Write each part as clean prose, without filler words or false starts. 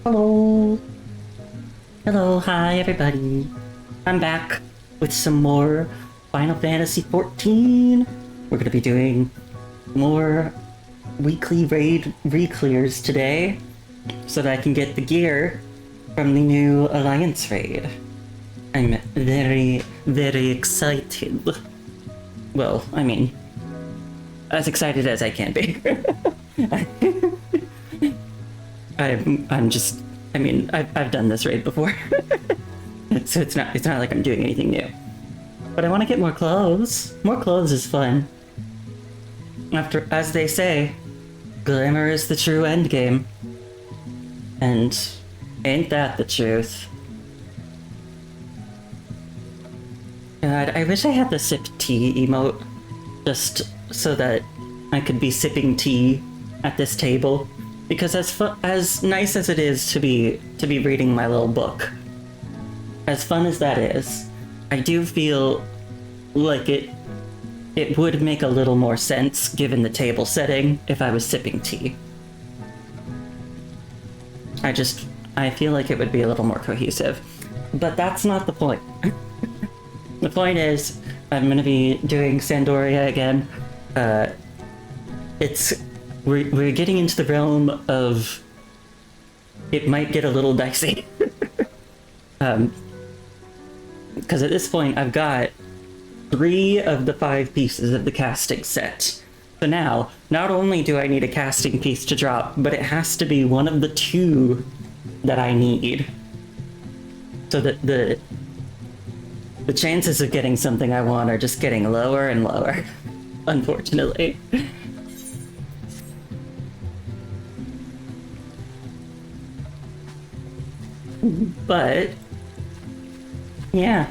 Hello. Hello, hi everybody. I'm back with some more Final Fantasy XIV. We're gonna be doing more weekly raid reclears today so that I can get the gear from the new Alliance raid. I'm very, very excited. Well, I mean, as excited as I can be. I'm just, I mean, I've done this raid before. So it's not like I'm doing anything new. But I want to get more clothes. More clothes is fun. After, as they say, glamour is the true end game. And ain't that the truth? God, I wish I had the sip tea emote, just so that I could be sipping tea at this table. Because as nice as it is to be reading my little book, as fun as that is, I do feel like it would make a little more sense given the table setting if I was sipping tea. I feel like it would be a little more cohesive. But that's not the point. The point is, I'm gonna be doing Sandoria again. We're getting into the realm of it might get a little dicey. Because at this point I've got 3 of the 5 pieces of the casting set. So now, not only do I need a casting piece to drop, but it has to be one of the 2 that I need. So that the chances of getting something I want are just getting lower and lower, unfortunately. But yeah,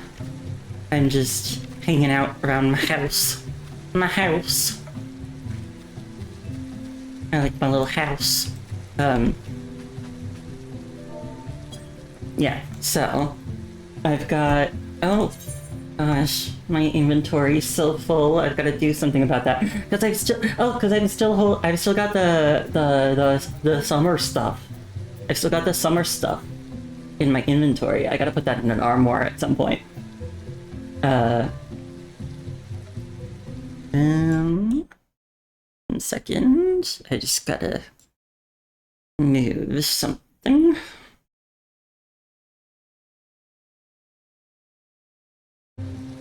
I'm just hanging out around my house. My house. I like my little house. Yeah, so I've got, oh gosh, my inventory's so full. I've got to do something about that because I've still got the summer stuff. I've still got the summer stuff in my inventory. I gotta put that in an armoire at some point. One second. I just gotta move something.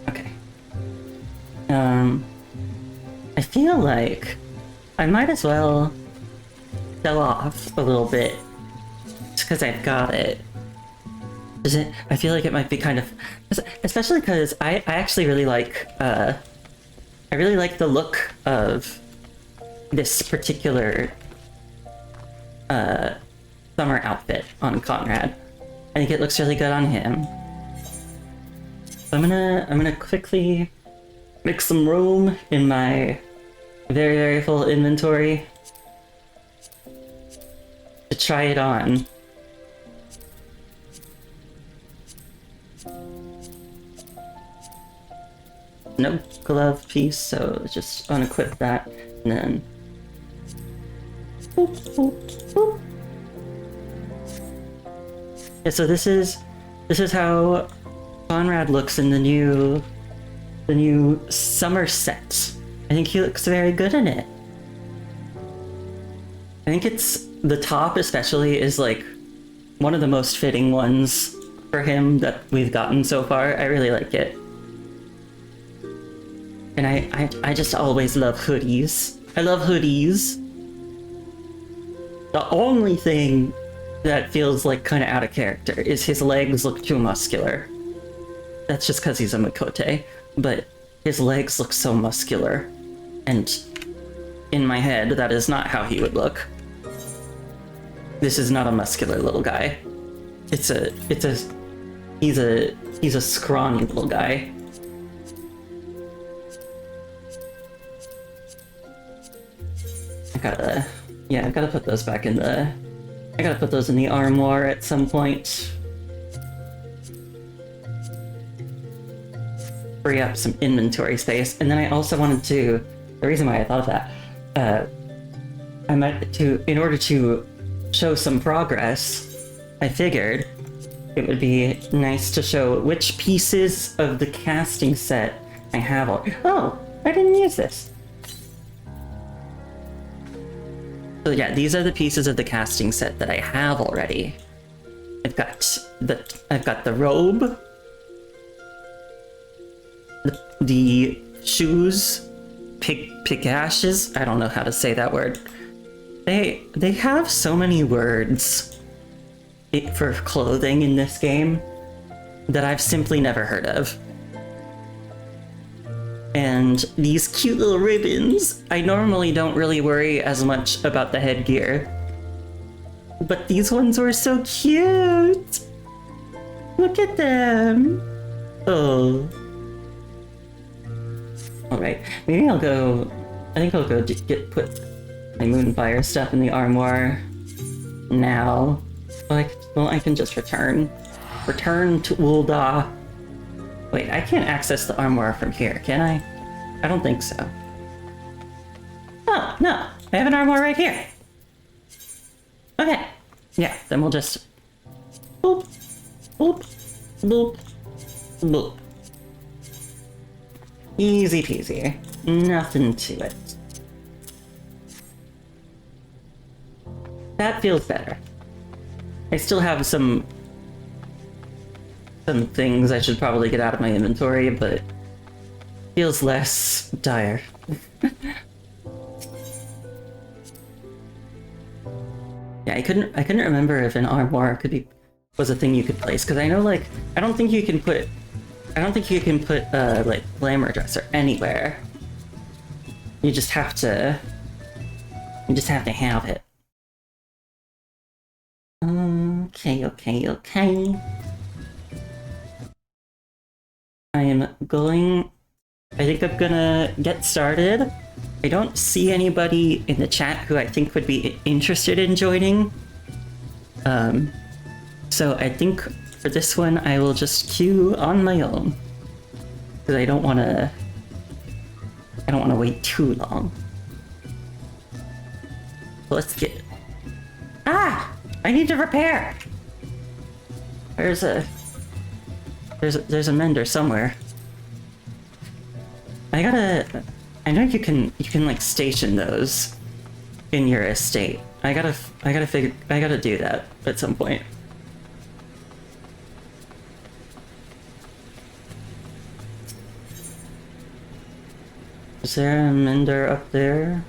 Okay. I feel like I might as well sell off a little bit just because I've got it. I feel like it might be kind of, especially because I actually really like, I really like the look of this particular, summer outfit on Conrad. I think it looks really good on him. So I'm gonna quickly make some room in my very, very full inventory to try it on. No glove piece, so just unequip that, and then boop, boop, boop. Yeah, so this is how Conrad looks in the new summer set. I think he looks very good in it. I think it's the top especially is like one of the most fitting ones for him that we've gotten so far. I really like it. And I just always love hoodies. I love hoodies. The only thing that feels like kind of out of character is his legs look too muscular. That's just because he's a Makote, but his legs look so muscular. And in my head, that is not how he would look. This is not a muscular little guy. He's a scrawny little guy. I gotta put those back in the... I gotta put those in the armoire at some point. Free up some inventory space. And then I also wanted to... The reason why I thought of that, I might in order to show some progress, I figured it would be nice to show which pieces of the casting set I have already. Oh, I didn't use this. So yeah, these are the pieces of the casting set that I have already. I've got the robe, the shoes, picashes. I don't know how to say that word. They have so many words for clothing in this game that I've simply never heard of. And these cute little ribbons, I normally don't really worry as much about the headgear. But these ones were so cute! Look at them! Oh. Alright, maybe I think I'll go put my Moonfire stuff in the armoire now. Well, I can just return. Return to Ul'dah. Wait, I can't access the armoire from here, can I? I don't think so. Oh, no. I have an armoire right here. Okay. Yeah, then we'll just... boop, boop, boop, boop. Easy peasy. Nothing to it. That feels better. I still have some things I should probably get out of my inventory, but feels less dire. Yeah, I couldn't remember if an armoire was a thing you could place, because I know, like, I don't think you can put like glamour dresser anywhere. You just have to have it. Okay. I think I'm gonna get started. I don't see anybody in the chat who I think would be interested in joining. So I think for this one I will just queue on my own. Because I don't wanna wait too long. Let's get... Ah! I need to repair! There's a mender somewhere. I know you can like station those in your estate. I gotta do that at some point. Is there a mender up there?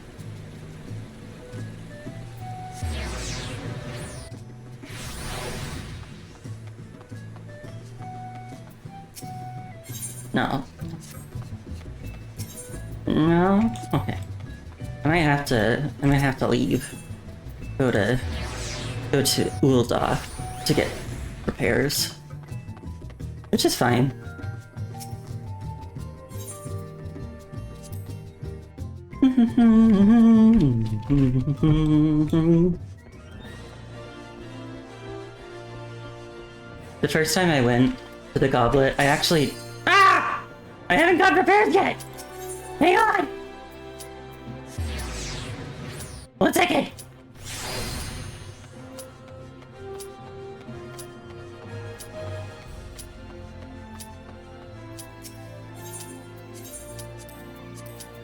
No. No? Okay. I might have to leave. Go to Ul'dah to get repairs. Which is fine. The first time I went to the goblet, I actually... Ah! I haven't got repairs yet! Hang on! 1 second!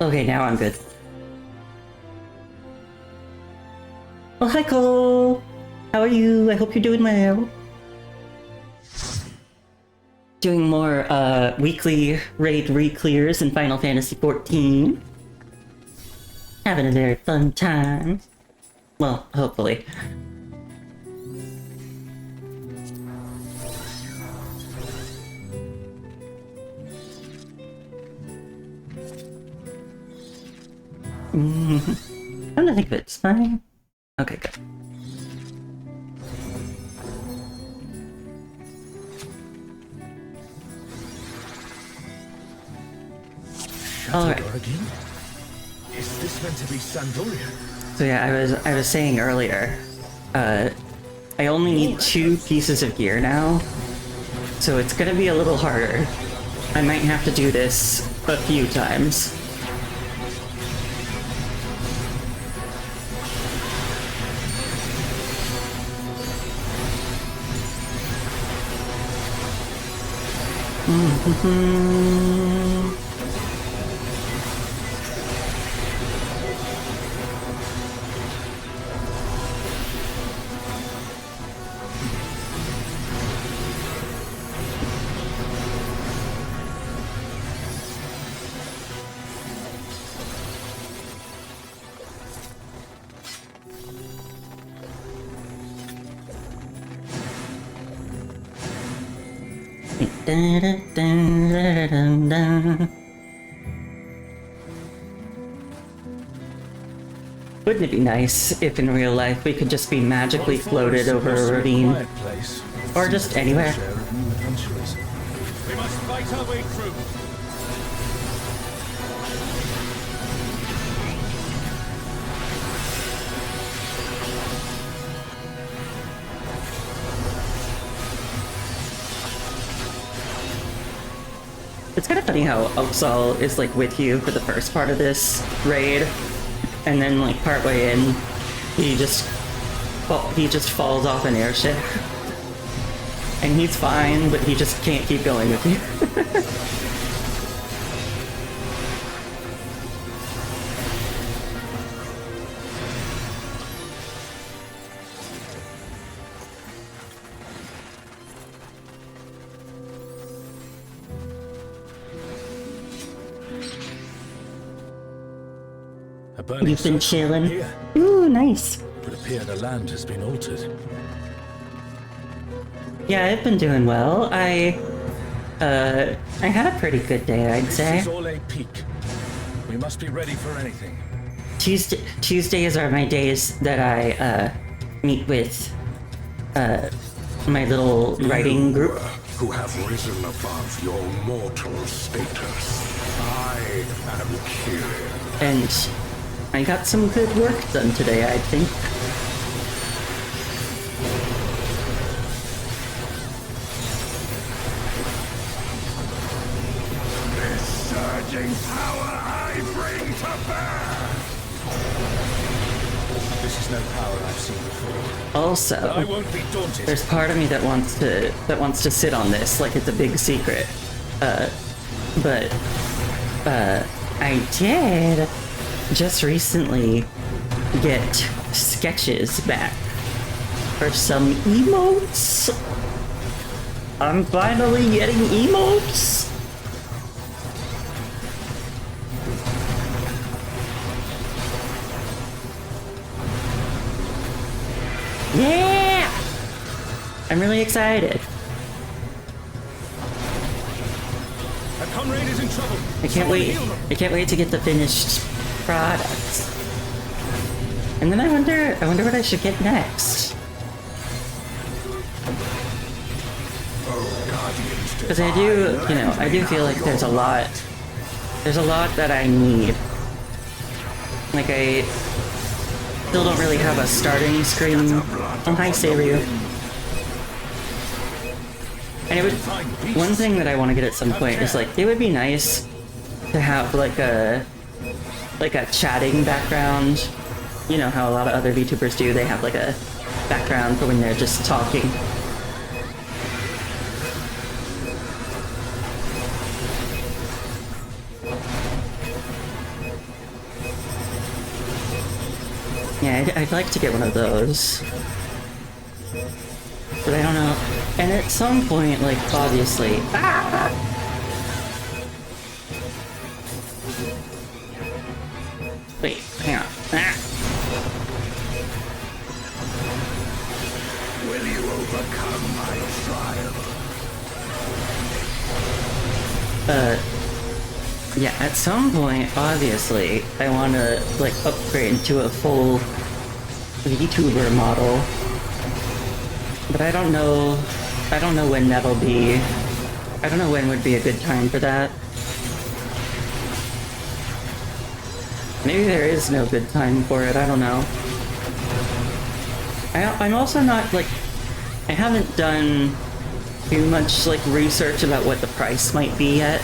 Okay, now I'm good. Oh, hi Cole! How are you? I hope you're doing well. Doing more weekly raid reclears in Final Fantasy XIV. Having a very fun time. Well, hopefully. I don't think it's fine. Okay, good. Alright. Is this meant to be Sandoria? So yeah, I was saying earlier, I only need 2 pieces of gear now, so it's gonna be a little harder. I might have to do this a few times. Wouldn't it be nice if in real life we could just be magically floated over a ravine? Or just anywhere? We must fight our way through. It's kind of funny how Oxal is like with you for the first part of this raid, and then like partway in, he just falls off an airship, and he's fine, but he just can't keep going with you. You've been chilling. Ooh, nice. Would appear the land has been altered. Yeah, I've been doing well. I had a pretty good day, I'd say. This is all a peak. We must be ready for anything. Tuesdays are my days that I meet with my little writing group. Who have risen above your mortal status. I am Kirin. And I got some good work done today, I think. This surging power I bring to bear. This is no power I've seen before. Also, I won't be daunted. there's part of me that wants to sit on this like it's a big secret. But I did just recently get sketches back for some emotes. I'm finally getting emotes. Yeah! I'm really excited. A comrade is in trouble. I can't wait. I can't wait to get the finished product. And then I wonder what I should get next. Because I do feel like there's a lot that I need. Like I still don't really have a starting screen. Oh, hi, Saru. And it would, one thing that I want to get at some point is like, it would be nice to have like a chatting background. You know how a lot of other VTubers do, they have like a background for when they're just talking. Yeah, I'd like to get one of those. But I don't know. And at some point, like, obviously... Ah! Wait, hang on. Ah! Will you overcome my trial? Yeah, at some point, obviously, I want to, like, upgrade to a full VTuber model. But I don't know when that'll be. I don't know when would be a good time for that. Maybe there is no good time for it, I don't know. I'm also not, like, I haven't done too much, like, research about what the price might be yet.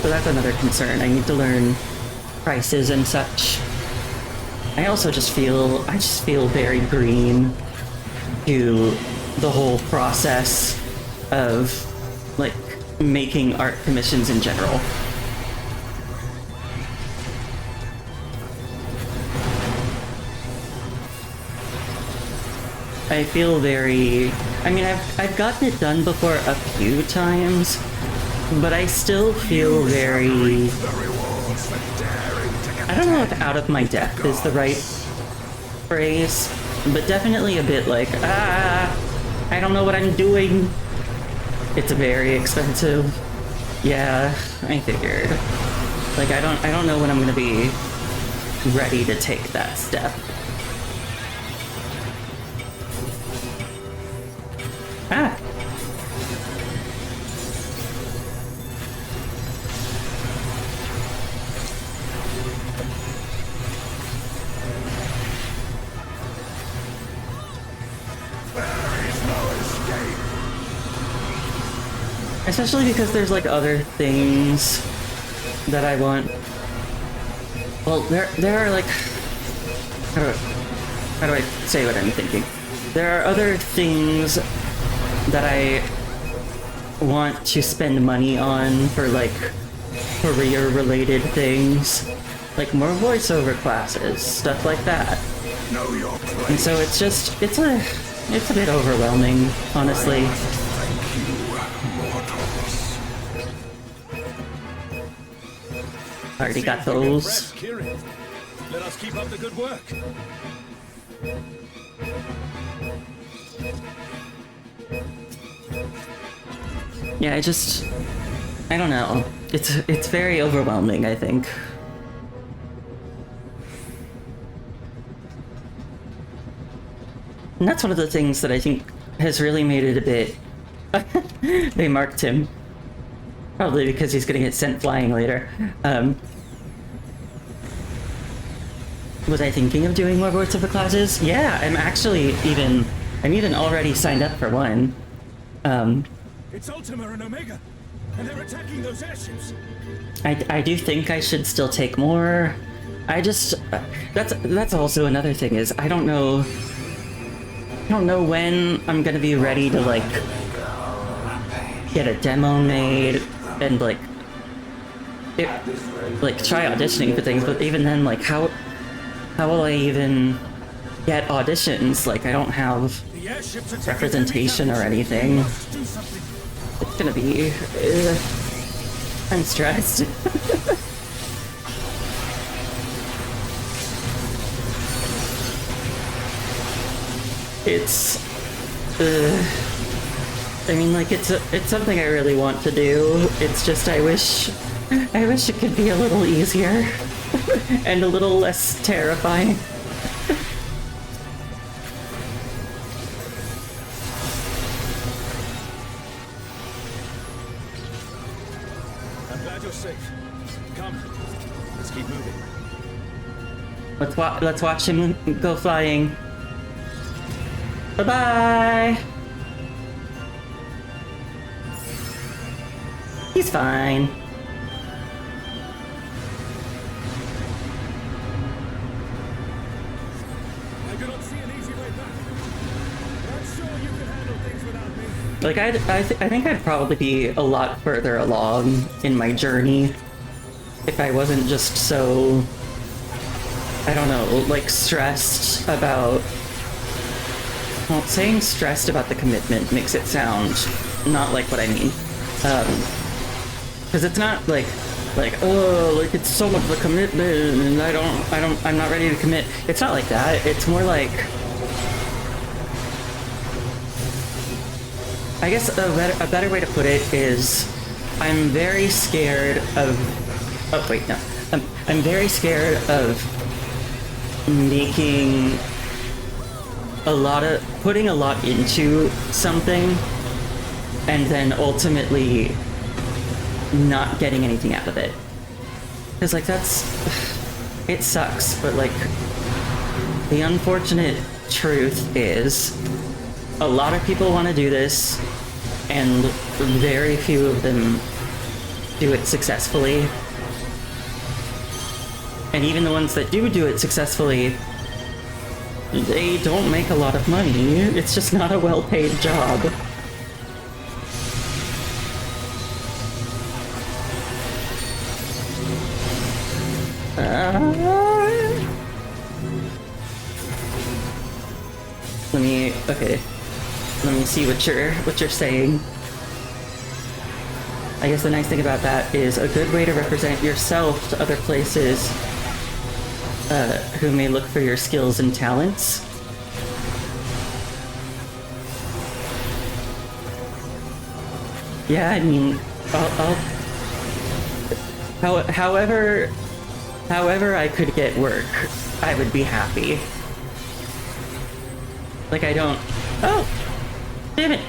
So that's another concern. I need to learn prices and such. I just feel very green to the whole process of like making art commissions in general. I feel very... I mean, I've gotten it done before a few times, but I still feel very... I don't know if out of my depth is the right phrase, but definitely a bit like, I don't know what I'm doing. It's very expensive. Yeah, I figured. Like, I don't know when I'm gonna be ready to take that step. Ah! Especially because there's like other things that I want. Well, there are like... How do I say what I'm thinking? There are other things that I want to spend money on for like career-related things. Like more voiceover classes, stuff like that. Know your place. And so it's just, it's a bit overwhelming, honestly. Thank you, mortals. Already got those. Let us keep up the good work. Yeah, I don't know. It's very overwhelming, I think. And that's one of the things that I think has really made it a bit... They marked him. Probably because he's gonna get sent flying later. Was I thinking of doing more voiceover classes? Yeah, I'm even already signed up for one. It's Ultima and Omega, and they're attacking those airships. I do think I should still take more. I just... that's also another thing is I don't know when I'm gonna be ready to like get a demo made and like try auditioning for things, but even then, like how will I even get auditions? Like I don't have representation or anything. It's gonna be... I'm stressed. It's... I mean, like, it's something I really want to do. It's just I wish it could be a little easier. And a little less terrifying. I'm glad you're safe. Come, let's keep moving. Let's watch him go flying. Bye-bye! He's fine. I do not see an easy way back. I'm sure you can handle things without me. Like, I think I'd probably be a lot further along in my journey if I wasn't just so, I don't know, like, stressed about... Well, saying stressed about the commitment makes it sound not like what I mean. Because it's not like, oh, like, it's so much of a commitment and I'm not ready to commit. It's not like that. It's more like... I guess a better way to put it is I'm very scared of... Oh, wait, no. I'm very scared of making putting a lot into something and then ultimately not getting anything out of it. Because, like, it sucks, but, like, the unfortunate truth is a lot of people want to do this, and very few of them do it successfully. And even the ones that do it successfully, they don't make a lot of money. It's just not a well-paid job. Okay. Let me see what you're saying. I guess the nice thing about that is a good way to represent yourself to other places who may look for your skills and talents. Yeah, I mean, however I could get work, I would be happy. Like, I don't... Oh! Damn it!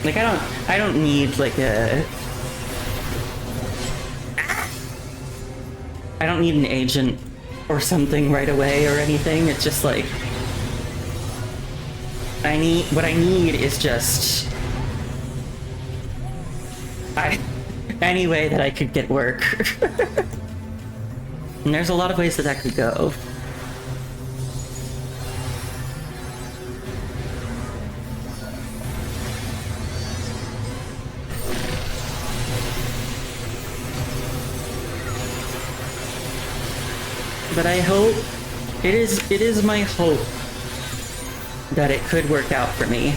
Like, I don't need, like, I don't need an agent or something right away or anything. It's just like... What I need is just... any way that I could get work. And there's a lot of ways that that could go. But I hope, it is my hope that it could work out for me.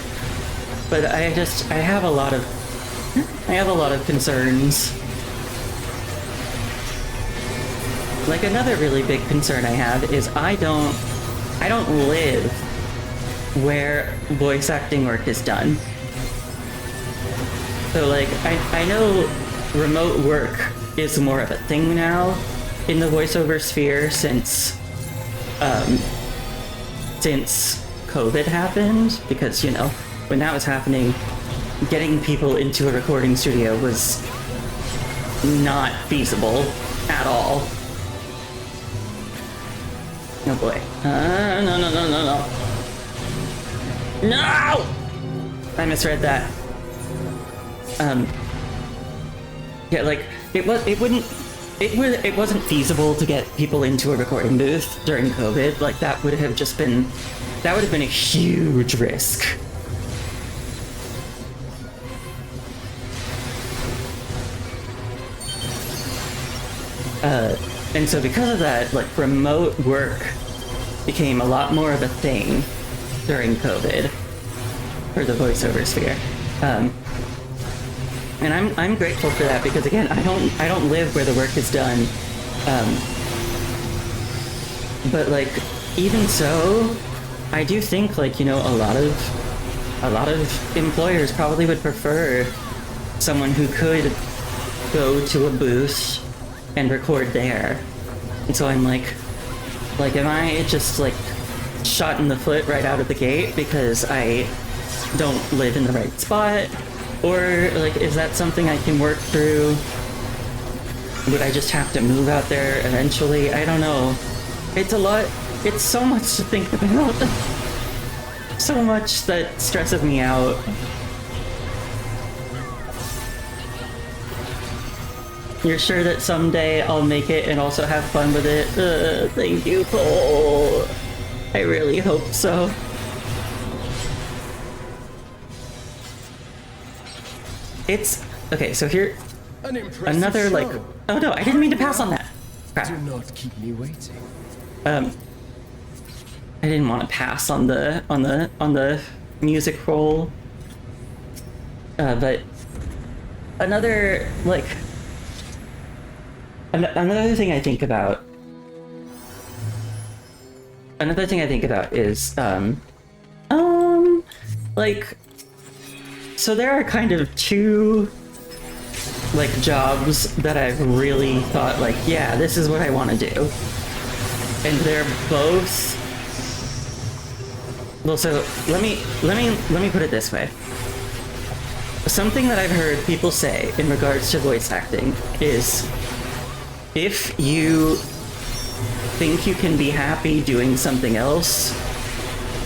But I have a lot of concerns. Like, another really big concern I have is I don't live where voice acting work is done. So, like, I know remote work is more of a thing now in the voiceover sphere since COVID happened, because, you know, when that was happening, getting people into a recording studio was not feasible at all. Oh boy. No! I misread that. Yeah, like, it wasn't feasible to get people into a recording booth during COVID. Like, that would have been a huge risk. And so because of that, like, remote work became a lot more of a thing during COVID for the voiceover sphere. And I'm grateful for that, because again, I don't live where the work is done. But like, even so, I do think, like, you know, a lot of employers probably would prefer someone who could go to a booth and record there. And so I'm like, am I just like shot in the foot right out of the gate because I don't live in the right spot? Or, like, is that something I can work through? Would I just have to move out there eventually? I don't know. It's a lot. It's so much to think about. So much that stresses me out. You're sure that someday I'll make it and also have fun with it? Thank you, Cole. I really hope so. It's okay. So here, another like. Oh no! I didn't mean to pass on that. Crap. Do not keep me waiting. I didn't want to pass on the music roll. But another like. Another thing I think about. Another thing I think about is like. So there are kind of two, like, jobs that I've really thought, like, yeah, this is what I want to do. And they're both... Well, so let me put it this way. Something that I've heard people say in regards to voice acting is, if you think you can be happy doing something else,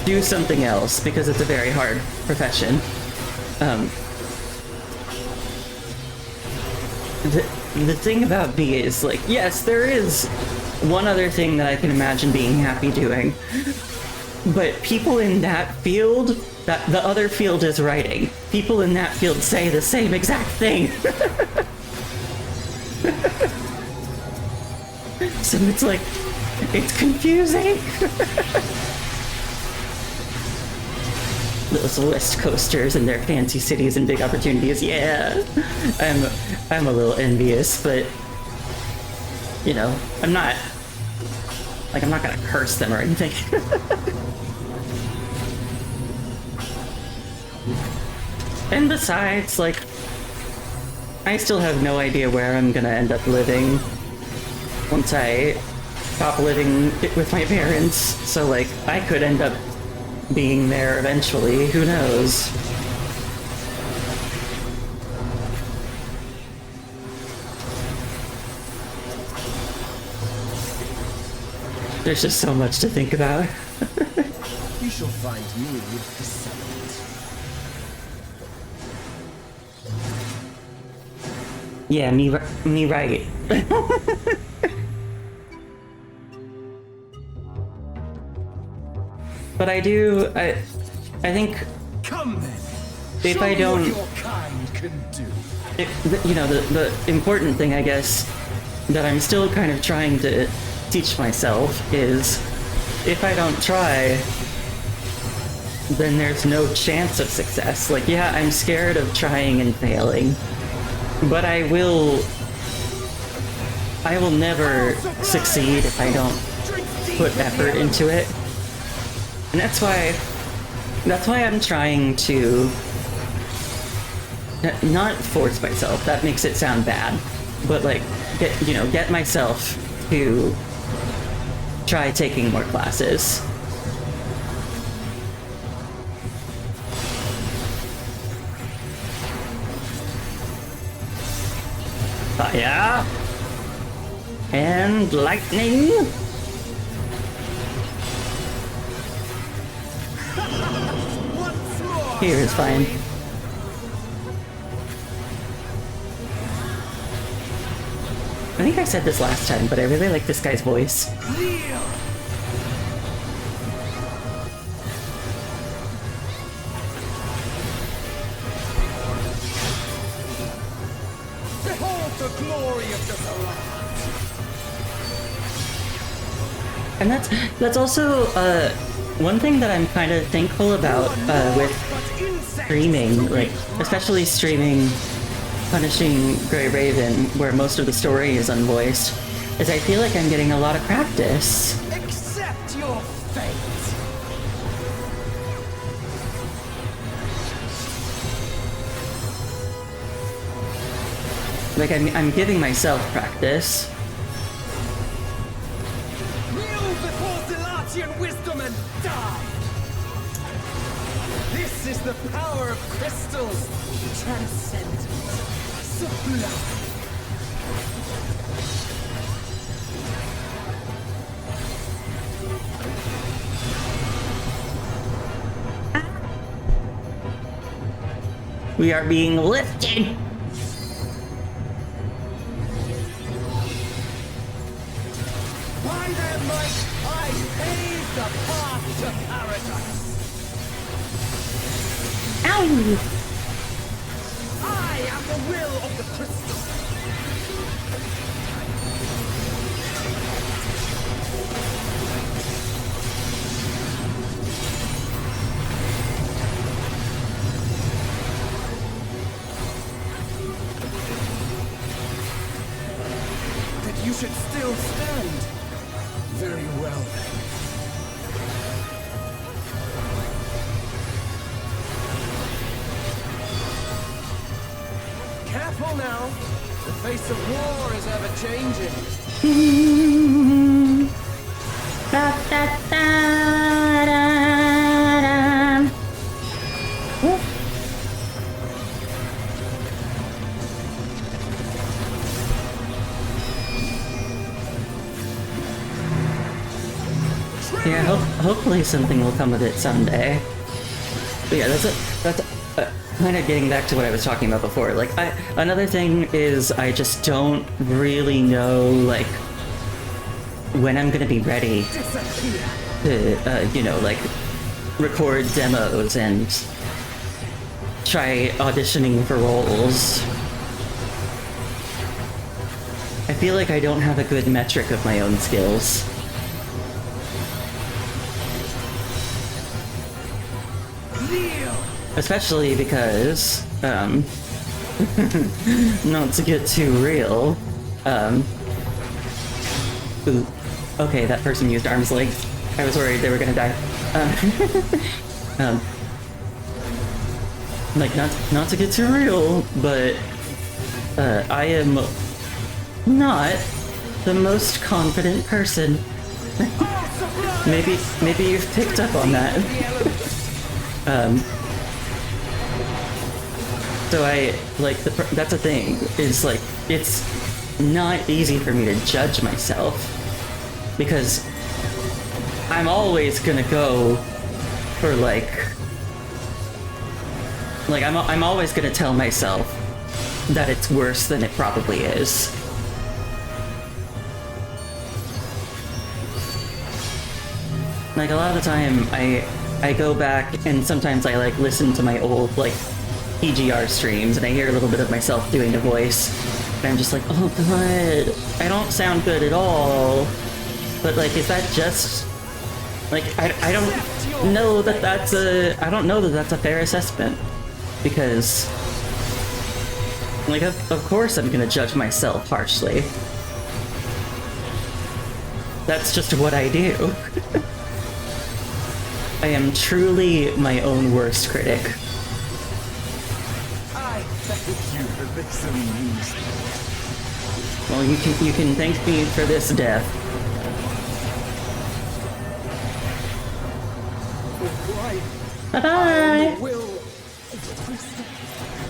do something else, because it's a very hard profession. The thing about me is, like, yes, there is one other thing that I can imagine being happy doing, but people in that field, that the other field is writing, people in that field say the same exact thing. So it's like, it's confusing. those West Coasters and their fancy cities and big opportunities. Yeah, I'm a little envious, but you know, I'm not gonna curse them or anything. And besides, like, I still have no idea where I'm gonna end up living once I stop living with my parents. So, like, I could end up being there eventually. Who knows? There's just so much to think about. You shall find me with the summit. Yeah, me right. But I think Come then. if Show I me don't, what your kind can do. you know, the important thing, I guess, that I'm still kind of trying to teach myself is if I don't try, then there's no chance of success. Like, yeah, I'm scared of trying and failing, but I will never succeed if I don't put effort into it. And that's why I'm trying to not force myself. That makes it sound bad, but like get myself to try taking more classes. Fire and lightning. Here is fine. I think I said this last time, but I really like this guy's voice. Behold the glory of the Zora. And that's also one thing that I'm kind of thankful about with streaming, like especially streaming Punishing Grey Raven, where most of the story is unvoiced, is I feel like I'm getting a lot of practice. Accept your fate. Like I'm giving myself practice. Kneel before Zilatian wisdom and die. This is the power of crystals. Transcendent. Sublime. We are being lifted. By their might, I pave the path to paradise. Ow! I am the will of the crystal. That you should still stand. Very well then. Careful now. The face of war is ever changing. Da, da, da, da, da. Woo. Yeah, hopefully something will come of it someday. But yeah, that's kind of getting back to what I was talking about before. Like, another thing is I just don't really know, like, when I'm gonna be ready to, you know, like, record demos and try auditioning for roles. I feel like I don't have a good metric of my own skills. Especially because, not to get too real, ooh, okay, that person used arm's length. I was worried they were gonna die. Like, not to get too real, but, I am not the most confident person. maybe you've picked up on that. So I, like, that's a thing, is like, it's not easy for me to judge myself, because I'm always gonna go for I'm always gonna tell myself that it's worse than it probably is. Like, a lot of the time, I go back and sometimes I, like, listen to my old, like, PGR streams and I hear a little bit of myself doing the voice, and I'm just like, oh god, I don't sound good at all. But, like, is that just... Like, I don't know that that's a fair assessment. Because, like, of course I'm gonna judge myself harshly. That's just what I do. I am truly my own worst critic. I thank you for this amusement. Well, you can thank me for this death. Why? Bye-bye! Will.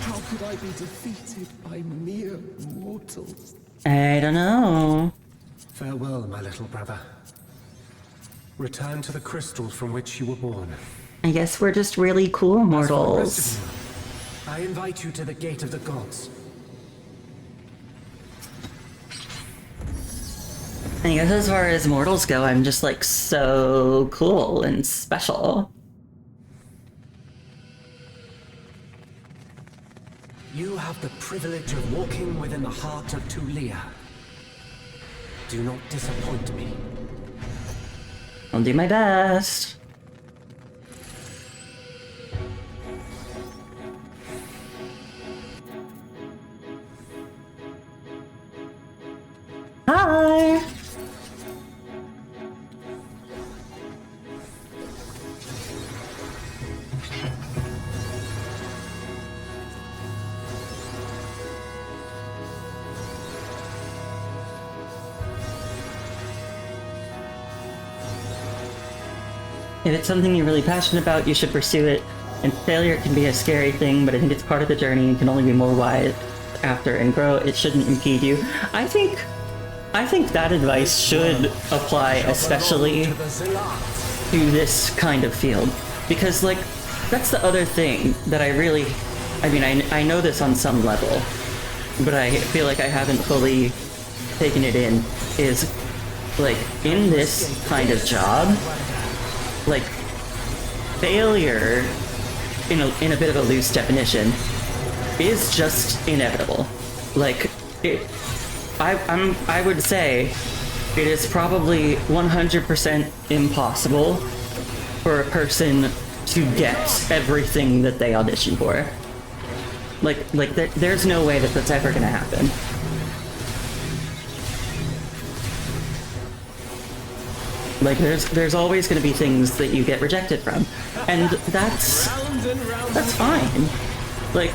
How could I be defeated by mere mortals? I don't know. Farewell, my little brother. Return to the crystal from which you were born. I guess we're just really cool As for the mortals. rest of you, I invite you to the gate of the gods. I guess as far as mortals go, I'm just, like, so cool and special. You have the privilege of walking within the heart of Tulia. Do not disappoint me. I'll do my best. Hi! If it's something you're really passionate about, you should pursue it. And failure can be a scary thing, but I think it's part of the journey and can only be more wise after and grow. It shouldn't impede you. I think that advice should apply especially to this kind of field. Because, like, that's the other thing that I really... I mean, I know this on some level, but I feel like I haven't fully taken it in, is, like, in this kind of job, like, failure, in a bit of a loose definition, is just inevitable. Like, I would say it is probably 100% impossible for a person to get everything that they audition for. Like there's no way that that's ever gonna happen. Like, there's always going to be things that you get rejected from, and that's fine. Like,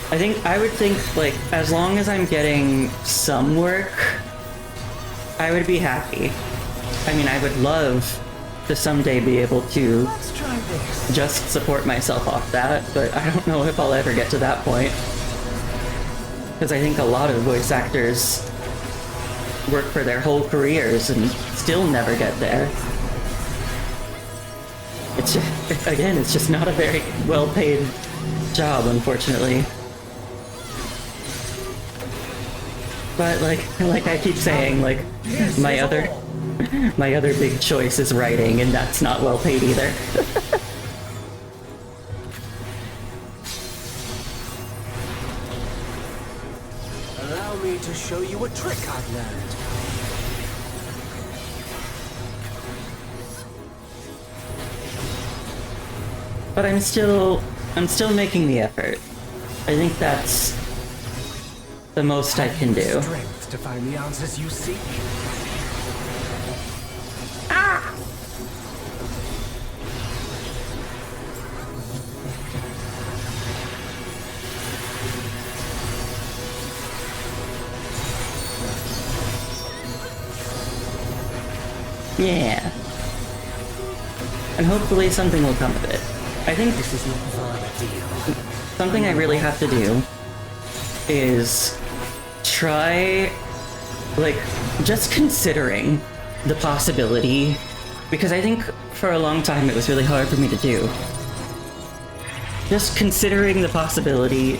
I would think, like, as long as I'm getting some work, I would be happy. I mean, I would love to someday be able to just support myself off that, but I don't know if I'll ever get to that point. Because I think a lot of voice actors work for their whole careers and still never get there. It's just, again, it's just not a very well-paid job, unfortunately. But like I keep saying, like, my other big choice is writing, and that's not well-paid either. Allow me to show you a trick I've learned. but I'm still making the effort. I think that's the most I can do. Strength to find the answers you seek. Yeah. And hopefully something will come of it. I think This is not my deal. something I really have to do is try, like, just considering the possibility, because I think for a long time it was really hard for me to do. Just considering the possibility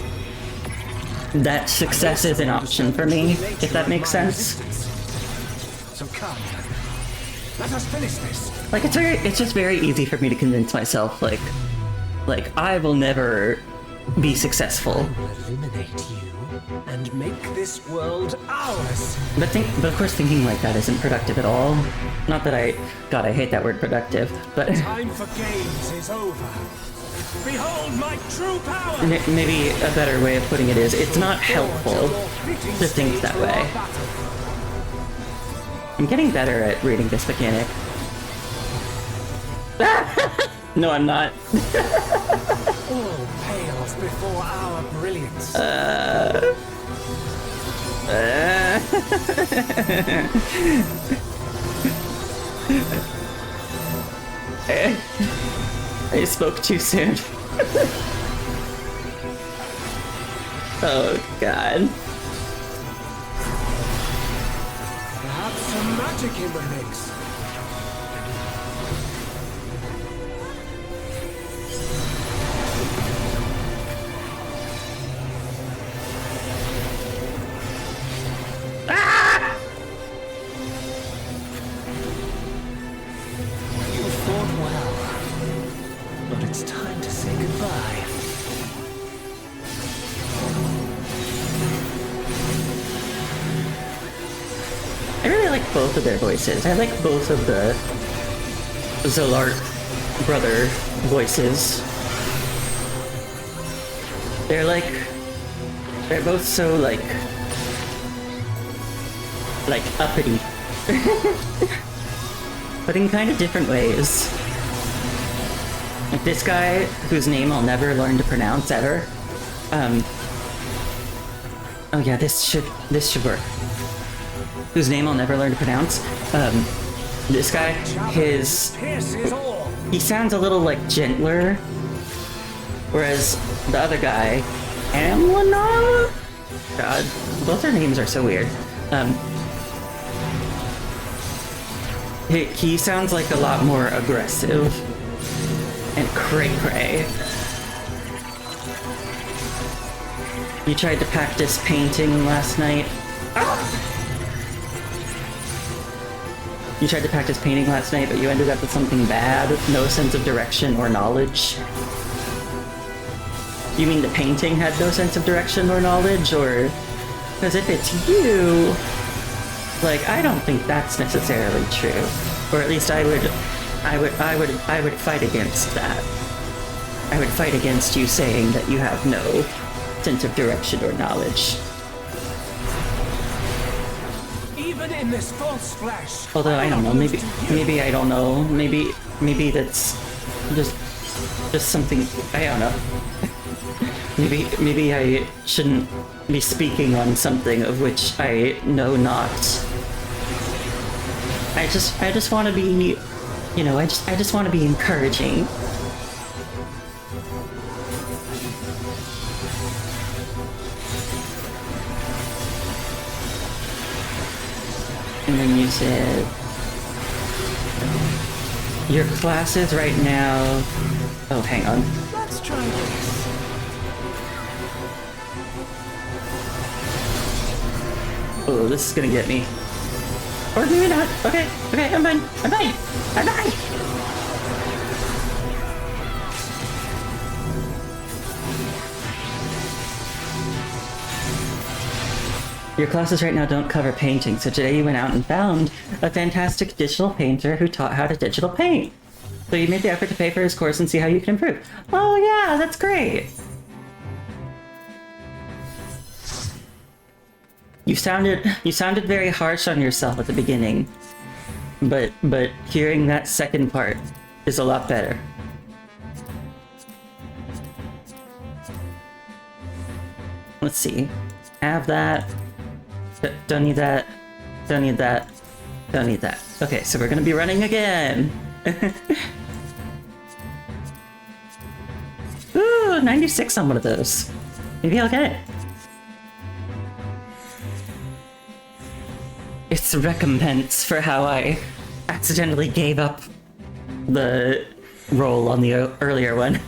that success is an option for me, if that makes sense. So come. Let us finish this. Like, it's just very easy for me to convince myself, like I will never be successful. Eliminate you and make this world ours. But of course thinking like that isn't productive at all. Not that God, I hate that word productive, but Time for games is over. Behold my true power. maybe a better way of putting it is, it's not helpful to think that way. I'm getting better at reading this mechanic. No, I'm not. All pales before our brilliance. I spoke too soon. Oh, God. Perhaps some magic in the mix. You fought well, but it's time to say goodbye. I really like both of their voices. I like both of the Zolart brother voices. They're both so like uppity. But in kind of different ways. Like this guy, whose name I'll never learn to pronounce ever. Oh yeah, this should work. Whose name I'll never learn to pronounce. This guy, he sounds a little like gentler, whereas the other guy, Amlana? God, both their names are so weird. He sounds like a lot more aggressive and cray-cray. You tried to practice painting last night. You tried to practice painting last night, but you ended up with something bad, no sense of direction or knowledge. You mean the painting had no sense of direction or knowledge, or... Because if it's you... Like, I don't think that's necessarily true. Or at least I would fight against that. I would fight against you saying that you have no sense of direction or knowledge. Even in this false flesh. Although I don't know, maybe I don't know. Maybe that's just something I don't know. maybe I shouldn't be speaking on something of which I know not. I just want to be, you know, I just want to be encouraging. And then you said your classes right now. Oh, hang on. Let's try this. Oh, this is gonna get me. Or maybe not. Okay, I'm fine. I'm fine. Your classes right now don't cover painting, so today you went out and found a fantastic digital painter who taught how to digital paint. So you made the effort to pay for his course and see how you can improve. Oh yeah, that's great. You sounded very harsh on yourself at the beginning, but hearing that second part is a lot better. Let's see. Have that. Don't need that. Don't need that. Don't need that. Okay, so we're gonna be running again. Ooh, 96 on one of those. Maybe I'll get it. It's recompense for how I accidentally gave up the roll on the earlier one.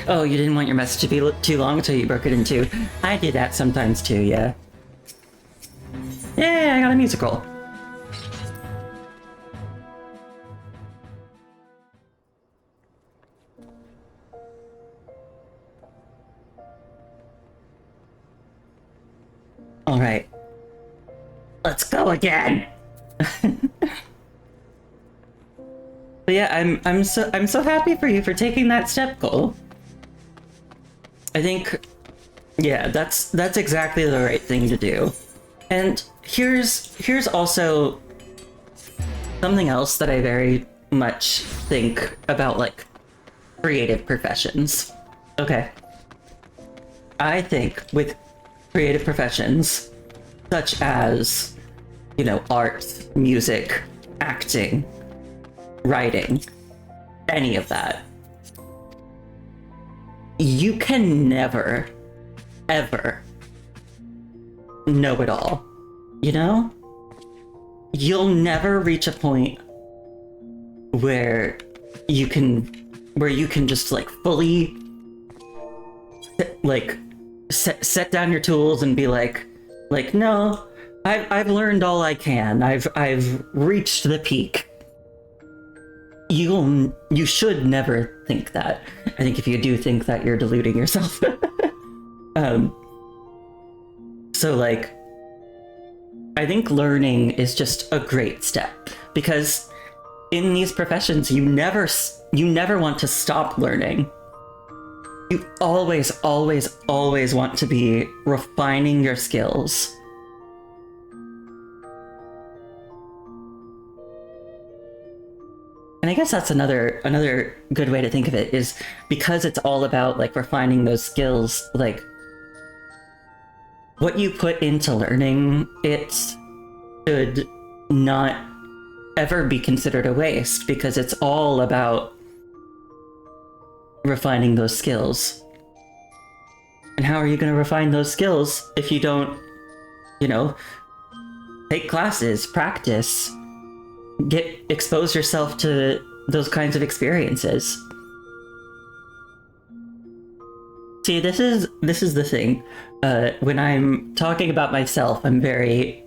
Oh, you didn't want your message to be too long until you broke it in two. I did that sometimes too, yeah. Yeah, I got a music roll. All right, let's go again. But yeah, I'm so happy for you for taking that step goal. I think, yeah, that's exactly the right thing to do. And here's also something else that I very much think about, like, creative professions. Okay. I think with creative professions, such as, you know, art, music, acting, writing, any of that, you can never, ever know it all, you know? You'll never reach a point where you can just, like, fully, like, set down your tools and be like, no, I've learned all I can. I've reached the peak. You should never think that. I think if you do think that, you're deluding yourself. So, like, I think learning is just a great step, because in these professions, you never want to stop learning. You always, always, always want to be refining your skills. And I guess that's another good way to think of it, is because it's all about, like, refining those skills, like, what you put into learning, it should not ever be considered a waste, because it's all about refining those skills. And how are you going to refine those skills if you don't, you know, take classes, practice, expose yourself to those kinds of experiences? See, this is the thing. When I'm talking about myself, I'm very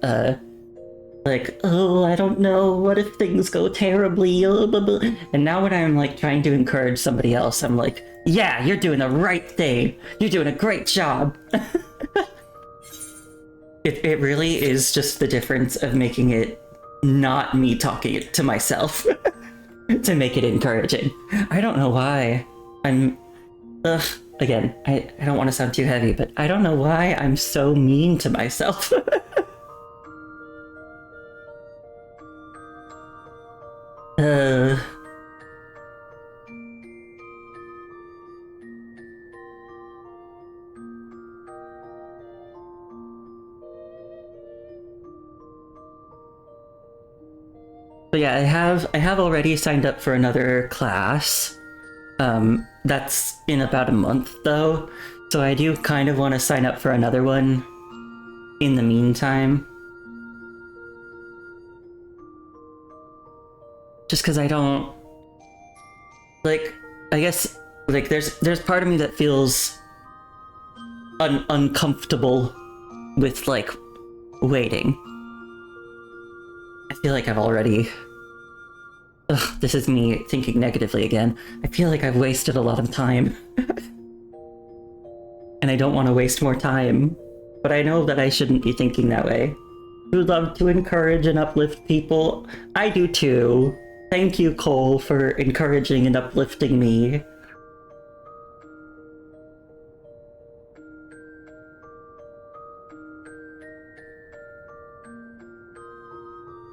like, oh, I don't know, what if things go terribly, blah, blah. And now when I'm, like, trying to encourage somebody else, I'm like, yeah, you're doing the right thing, you're doing a great job. It really is just the difference of making it not me talking it to myself to make it encouraging. I don't know why I'm again, I don't want to sound too heavy, but I don't know why I'm so mean to myself. So yeah, I have already signed up for another class. That's in about a month though, so I do kind of want to sign up for another one in the meantime. Just because I don't, like, I guess, like, there's part of me that feels uncomfortable with, like, waiting. I feel like I've already... Ugh, this is me thinking negatively again. I feel like I've wasted a lot of time. And I don't want to waste more time but I know that I shouldn't be thinking that way. You love to encourage and uplift people. I do too. Thank you, Cole, for encouraging and uplifting me.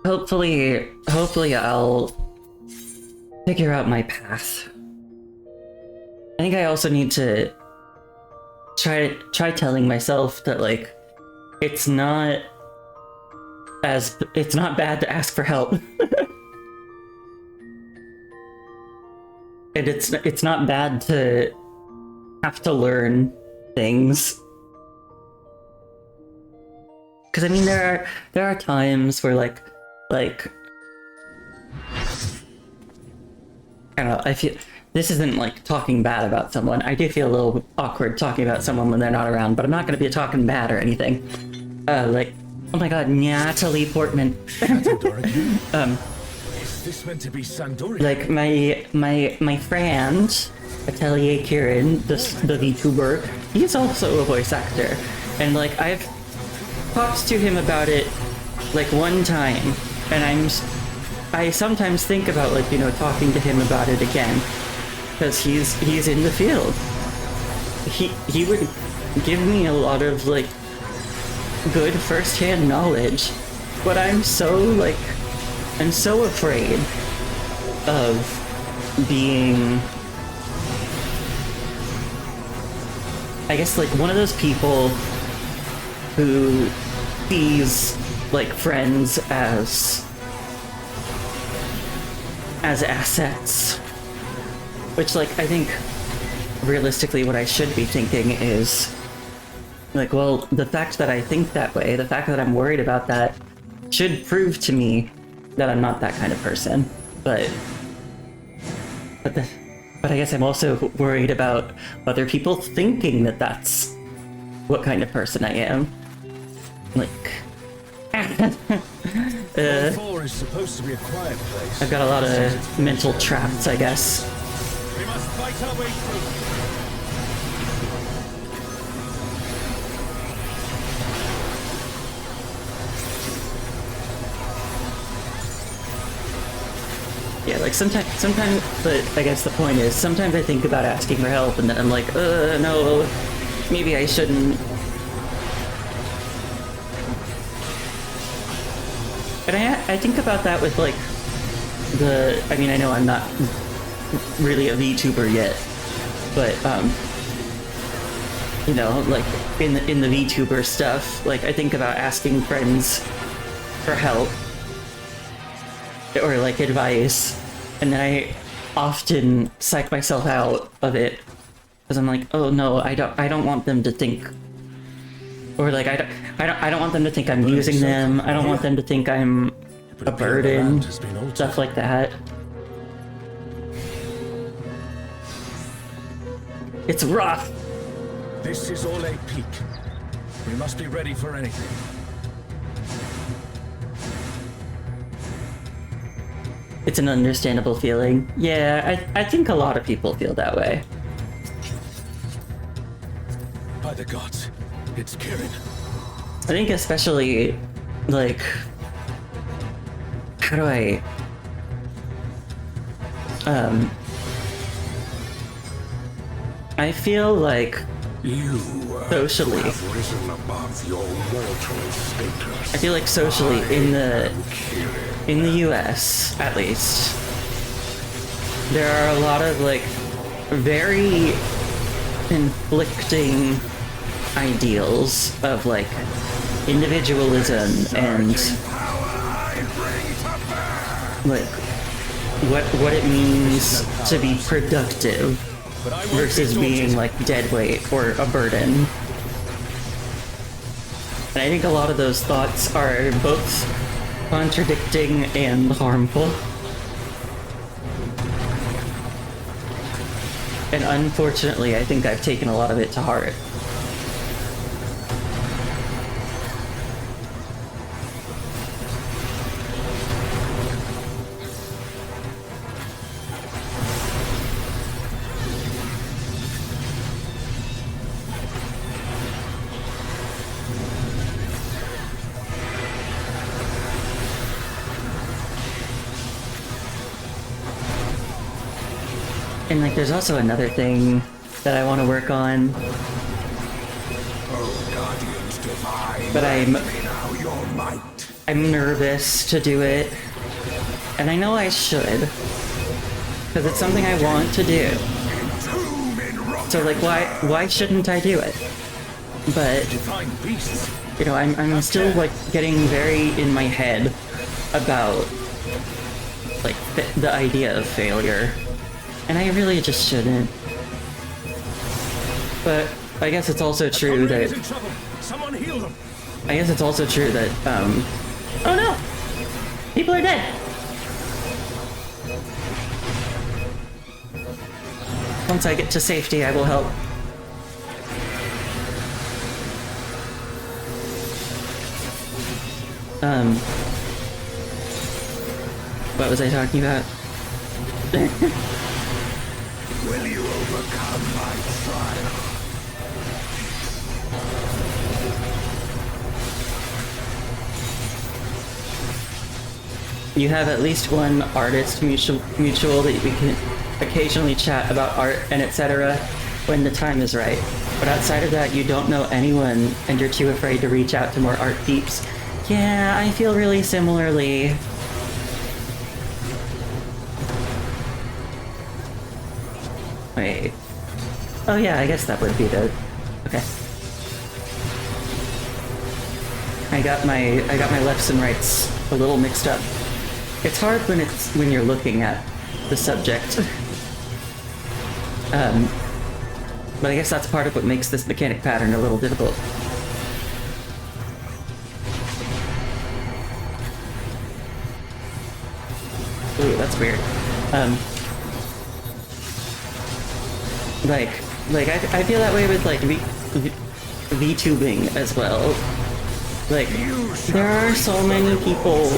Hopefully I'll figure out my path. I think I also need to try telling myself that, like, it's not bad to ask for help. And it's not bad to have to learn things. Because I mean, there are times where like I don't know, I feel this isn't like talking bad about someone. I do feel a little awkward talking about someone when they're not around, but I'm not going to be talking bad or anything. Like, oh my god, Natalie Portman. Is this meant to be Sandori? Like my friend Atelier Kieran, the VTuber, he's also a voice actor, and like I've talked to him about it like one time, and I sometimes think about, like, you know, talking to him about it again, because he's in the field. He would give me a lot of like good first-hand knowledge, but I'm so afraid of being, I guess, like one of those people who sees like friends as assets, which, like, I think realistically what I should be thinking is like, well, the fact that I think that way, the fact that I'm worried about that, should prove to me that I'm not that kind of person. But I guess I'm also worried about other people thinking that that's what kind of person I am. Like, Four is supposed to be a quiet place. I've got a lot of mental traps, I guess. We must fight our way through. Yeah, like sometimes, but I guess the point is, sometimes I think about asking for help, and then I'm like, no, maybe I shouldn't. And I think about that with, like, I mean, I know I'm not really a VTuber yet, but, you know, like, in the VTuber stuff, like, I think about asking friends for help, or, like, advice, and then I often psych myself out of it, because I'm like, oh no, I don't want them to think, or like, I don't want them to think I'm using them, I don't want them to think I'm a burden, stuff like that. It's rough! This is all a peak. We must be ready for anything. It's an understandable feeling. Yeah, I think a lot of people feel that way. By the gods, it's Kirin. I think especially, like, how do I, I feel like You socially, have risen above your mortal status. I feel like socially in the US, at least, there are a lot of, like, very conflicting ideals of, like, individualism and, like, what it means to be productive versus being, like, deadweight or a burden. And I think a lot of those thoughts are both contradicting and harmful. And unfortunately, I think I've taken a lot of it to heart. And like, there's also another thing that I want to work on, Oh, guardians divine, but lend me now your might. I'm nervous to do it, and I know I should, because it's something I want to do. Entomb in rock. So like, why shouldn't I do it? But Divine beasts. you know, I'm still like getting very in my head about like the idea of failure, and I really just shouldn't. But I guess it's also true that He's in trouble. Someone heal them. I guess it's also true that oh no, people are dead. Once I get to safety, I will help. What was I talking about? Will you overcome my trial? You have at least one artist mutual that we can occasionally chat about art and etc. when the time is right. But outside of that, you don't know anyone and you're too afraid to reach out to more art peeps. Yeah, I feel really similarly. Wait. Oh yeah, I guess that would be the... Okay. I got my lefts and rights a little mixed up. It's hard when you're looking at the subject. But I guess that's part of what makes this mechanic pattern a little difficult. Ooh, that's weird. I feel that way with like VTubing as well. Like, there are so many people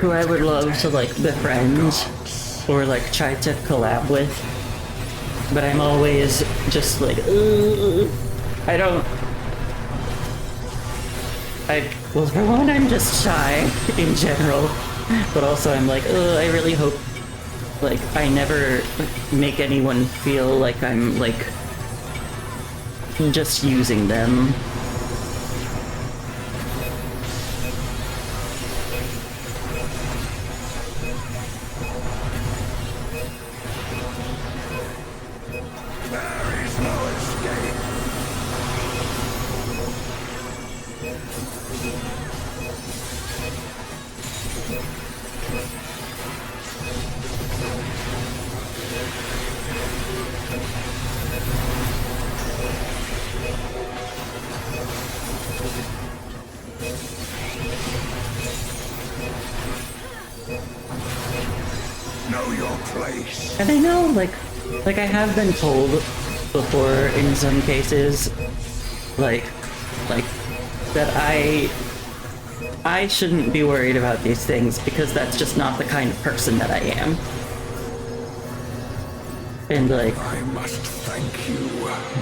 who I would love to like befriend or like try to collab with, but I'm always just like, well, for one, I'm just shy in general, but also I'm like, I really hope like I never make anyone feel like I'm like just using them. There is no escape. Know your place. And I know, like I have been told before in some cases, like that I shouldn't be worried about these things because that's just not the kind of person that I am. And like, I must thank you,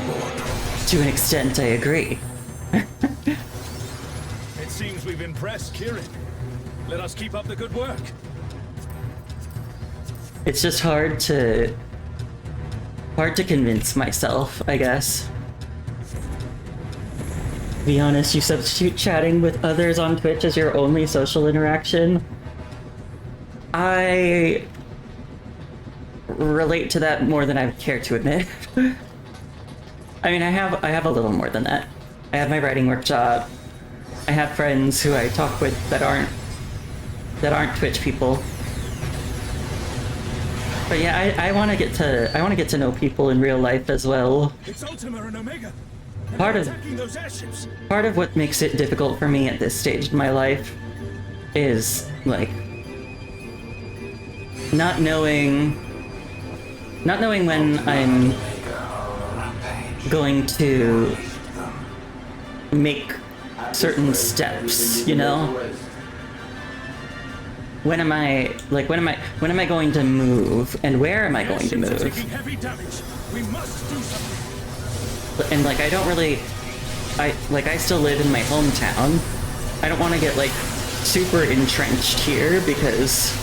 mortal. to an extent, I agree. It seems we've impressed Kieran. Let us keep up the good work. It's just hard to convince myself, I guess. Be honest, you substitute chatting with others on Twitch as your only social interaction. I relate to that more than I would care to admit. I mean, I have a little more than that. I have my writing workshop. I have friends who I talk with that aren't Twitch people. But yeah, I want to get to know people in real life as well. It's Ultima and Omega. And Part they're of- attacking those airships. Part of what makes it difficult for me at this stage in my life is like not knowing when I'm going to make certain steps, you know? When am I going to move, and where am I going to Airships are move? taking heavy damage. We must do something. And like I still live in my hometown. I don't want to get like super entrenched here because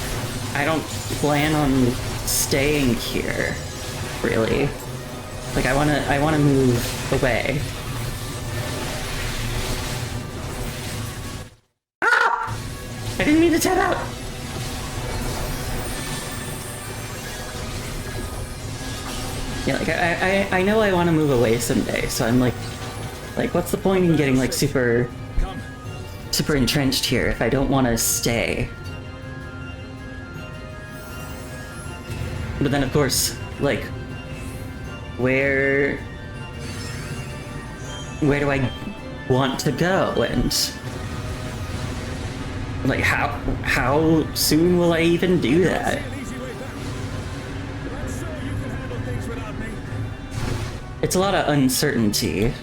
I don't plan on staying here. really. Like, I wanna move away. Ah! I didn't mean to tap out! Yeah, like, I know I want to move away someday, so I'm like, what's the point in getting, like, super entrenched here if I don't want to stay? But then, of course, like, where do I want to go, and like, how soon will I even do that? It's a lot of uncertainty.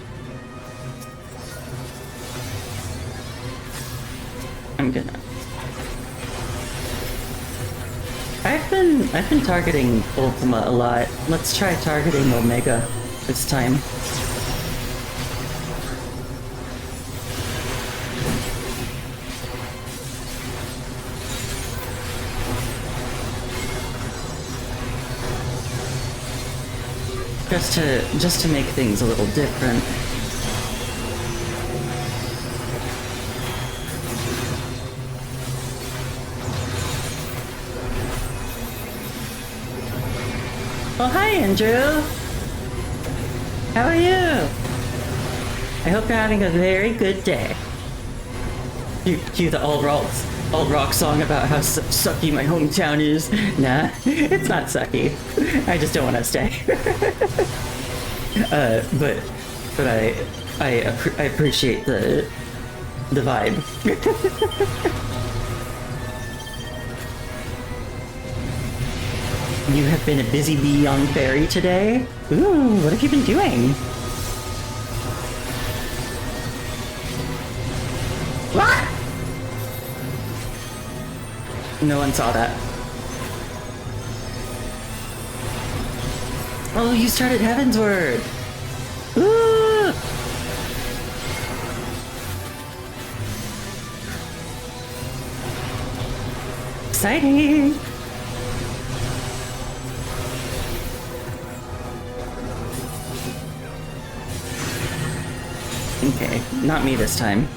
I've been targeting Ultima a lot. Let's try targeting Omega this time. Just to make things a little different. Oh, hi, Andrew! How are you? I hope you're having a very good day. Cue the alt rock song about how sucky my hometown is. Nah, it's not sucky. I just don't want to stay. But I appreciate the vibe. You have been a busy bee on ferry today? Ooh, what have you been doing? What? No one saw that. Oh, you started Heavensward! Ooh! Exciting! Okay, not me this time.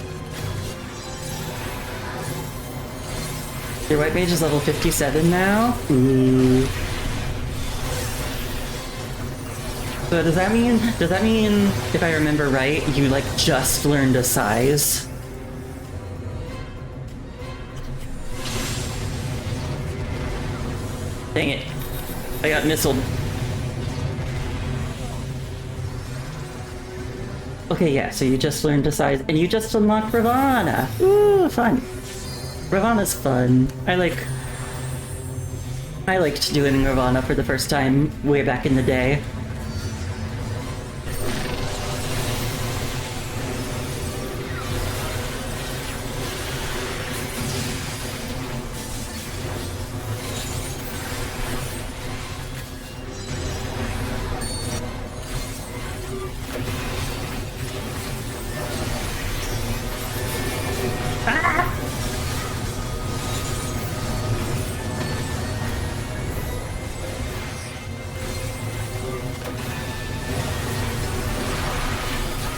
Your white mage is level 57 now? Ooh. So does that mean, if I remember right, you like just learned a size? Dang it. I got missiled. Okay, yeah, so you just learned a size, and you just unlocked Ravana! Ooh, fun! Ravana's fun. I liked doing Ravana for the first time way back in the day.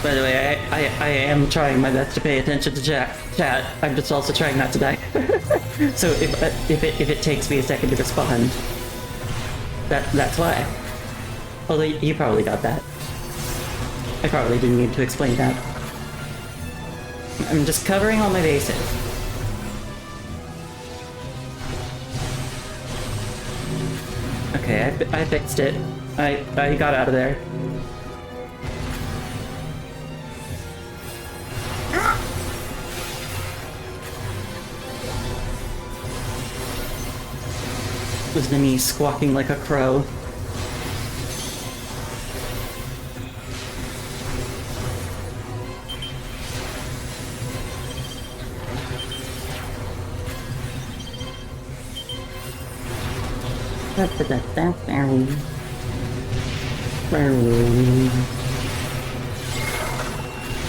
By the way, I am trying my best to pay attention to chat. I'm just also trying not to die. So if it takes me a second to respond, that's why. Although you probably got that. I probably didn't need to explain that. I'm just covering all my bases. Okay, I fixed it. I got out of there. Was the knee squawking like a crow.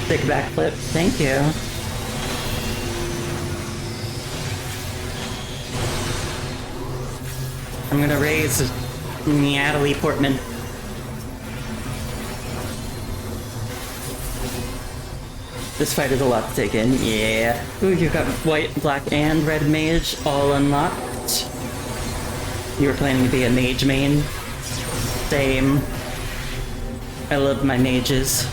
Big backflip, thank you. I'm gonna raise Natalie Portman. This fight is a lot to take in. Yeah. Ooh, you've got white, black, and red mage all unlocked. You were planning to be a mage main. Same. I love my mages.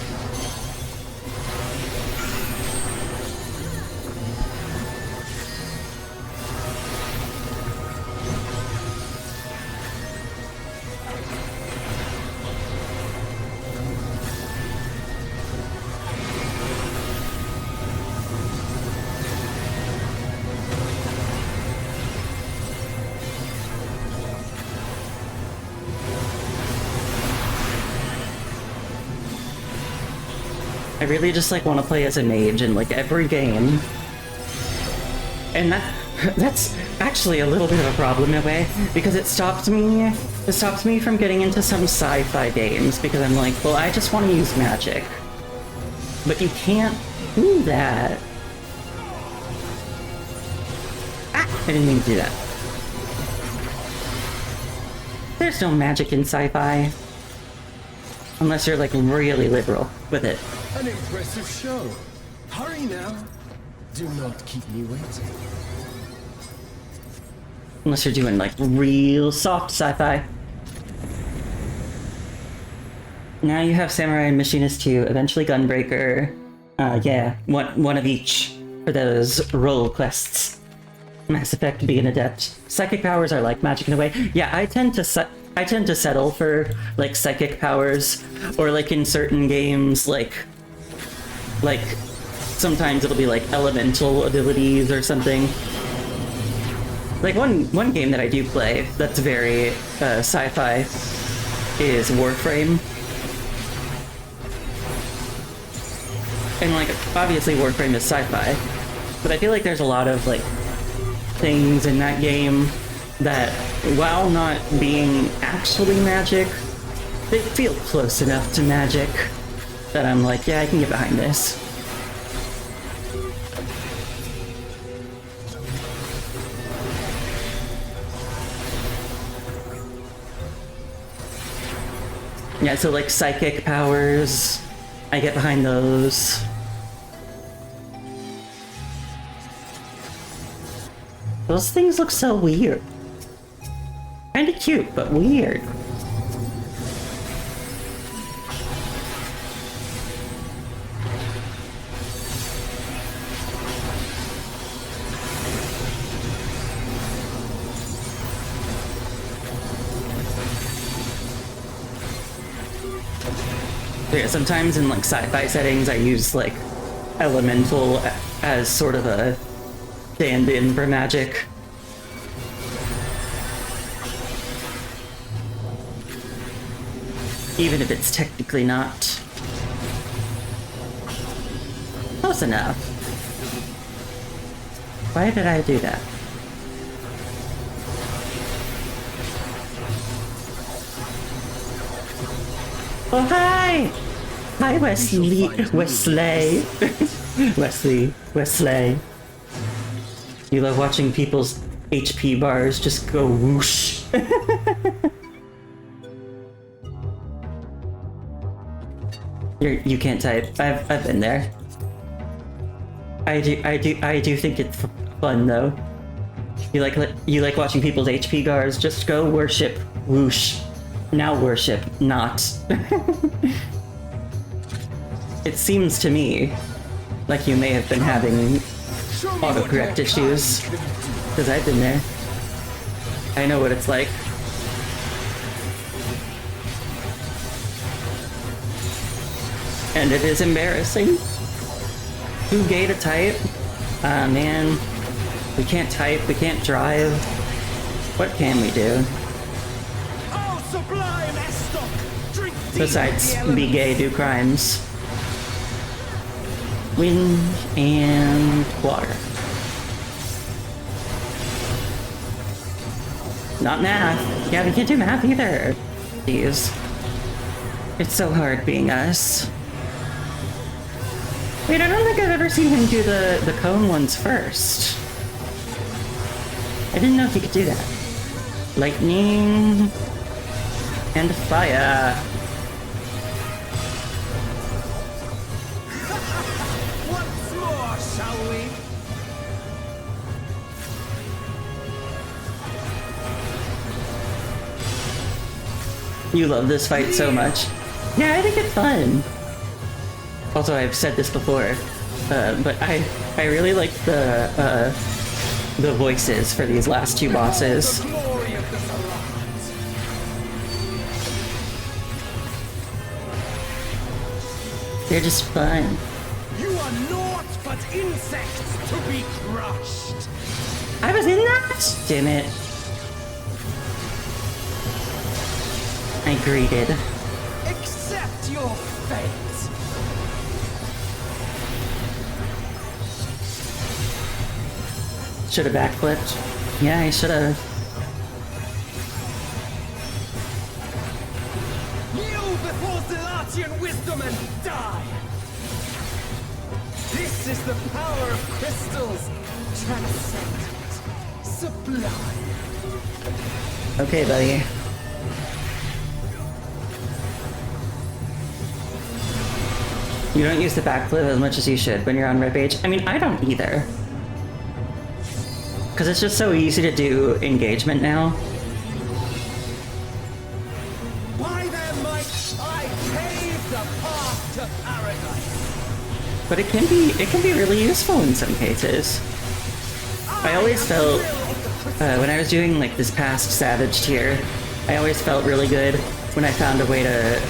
I really just like want to play as a mage in like every game. And that's actually a little bit of a problem in a way, because it stops me from getting into some sci-fi games, because I'm like, well, I just want to use magic. But you can't do that. Ah, I didn't mean to do that. There's no magic in sci-fi. Unless you're like really liberal with it. An impressive show. Hurry now. Do not keep me waiting. Unless you're doing like real soft sci-fi. Now you have Samurai and Machinist 2, eventually Gunbreaker. Yeah, one of each for those role quests. Mass Effect, be an adept. Psychic powers are like magic in a way. Yeah, I tend to settle for like psychic powers, or like in certain games, like sometimes it'll be like elemental abilities or something. Like one game that I do play that's very sci-fi is Warframe. And like obviously Warframe is sci-fi, but I feel like there's a lot of like things in that game that, while not being actually magic, they feel close enough to magic that I'm like, yeah, I can get behind this. Yeah, so like psychic powers, I get behind those. Those things look so weird. Kinda cute, but weird. Yeah, sometimes in like sci-fi settings I use like elemental as sort of a stand-in for magic. Even if it's technically not. Close enough. Why did I do that? Oh, hi! Hi, Wesley. Wesley. You love watching people's HP bars just go whoosh. You can't type. I've been there. I do think it's fun though. You like watching people's HP bars just go worship whoosh. Now worship not. It seems to me like you may have been having autocorrect issues, because I've been there. I know what it's like. And it is embarrassing. Too gay to type. Man. We can't type, we can't drive. What can we do? Oh, sublime Estoc! Drink deep Besides in the be gay, do crimes. Wind and water. Not math. Yeah, we can't do math either. Jeez. It's so hard being us. Wait, I don't think I've ever seen him do the cone ones first. I didn't know if he could do that. Lightning and fire. shall we? You love this fight so much. Yeah, I think it's fun. Also, I've said this before, but I really like the voices for these last two bosses. The glory of this alliance. They're just fun. You are naught but insects to be crushed. I was in that? Damn it. I greeted. Accept your fate. Should have backflipped. Yeah, I should have. Kneel before Zilatian wisdom and die. This is the power of crystals. Transcendent. Sublime. Okay, buddy. You don't use the backflip as much as you should when you're on red page. I mean, I don't either. Because it's just so easy to do engagement now. By their might, I pave the path to paradise. But it can be really useful in some cases. I always felt, when I was doing like this past Savage tier, I always felt really good when I found a way to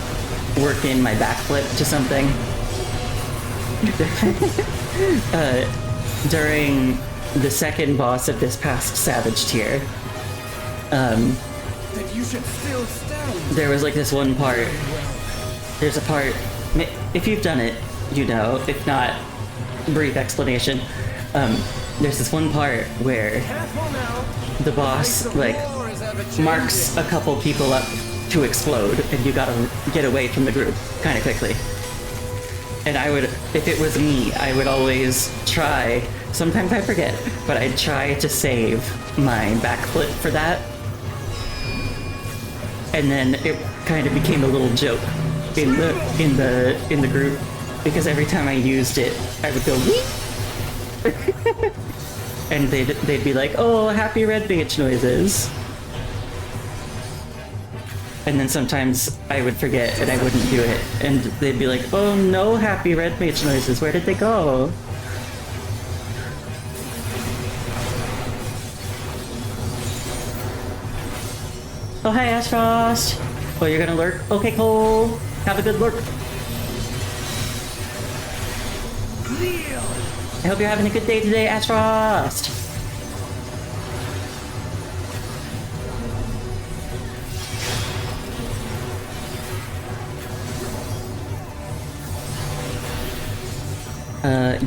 work in my backflip to something. During the second boss of this past Savage tier, That you should still stand. there was like this one part. There's a part, if you've done it, you know. If not, brief explanation. There's this one part where Careful now. the boss like War is ever changing. marks a couple people up to explode, and you gotta get away from the group kind of quickly. And I would, if it was me, I would always try, sometimes I forget, but I'd try to save my backflip for that. And then it kind of became a little joke in the group, because every time I used it, I would go wee! And they'd be like, "Oh, happy red mage noises." And then sometimes I would forget and I wouldn't do it. And they'd be like, "Oh no, happy red mage noises, where did they go?" Oh, hi, Ashfrost. Oh, you're gonna lurk? Okay, cool. Have a good lurk. I hope you're having a good day today, Ashfrost.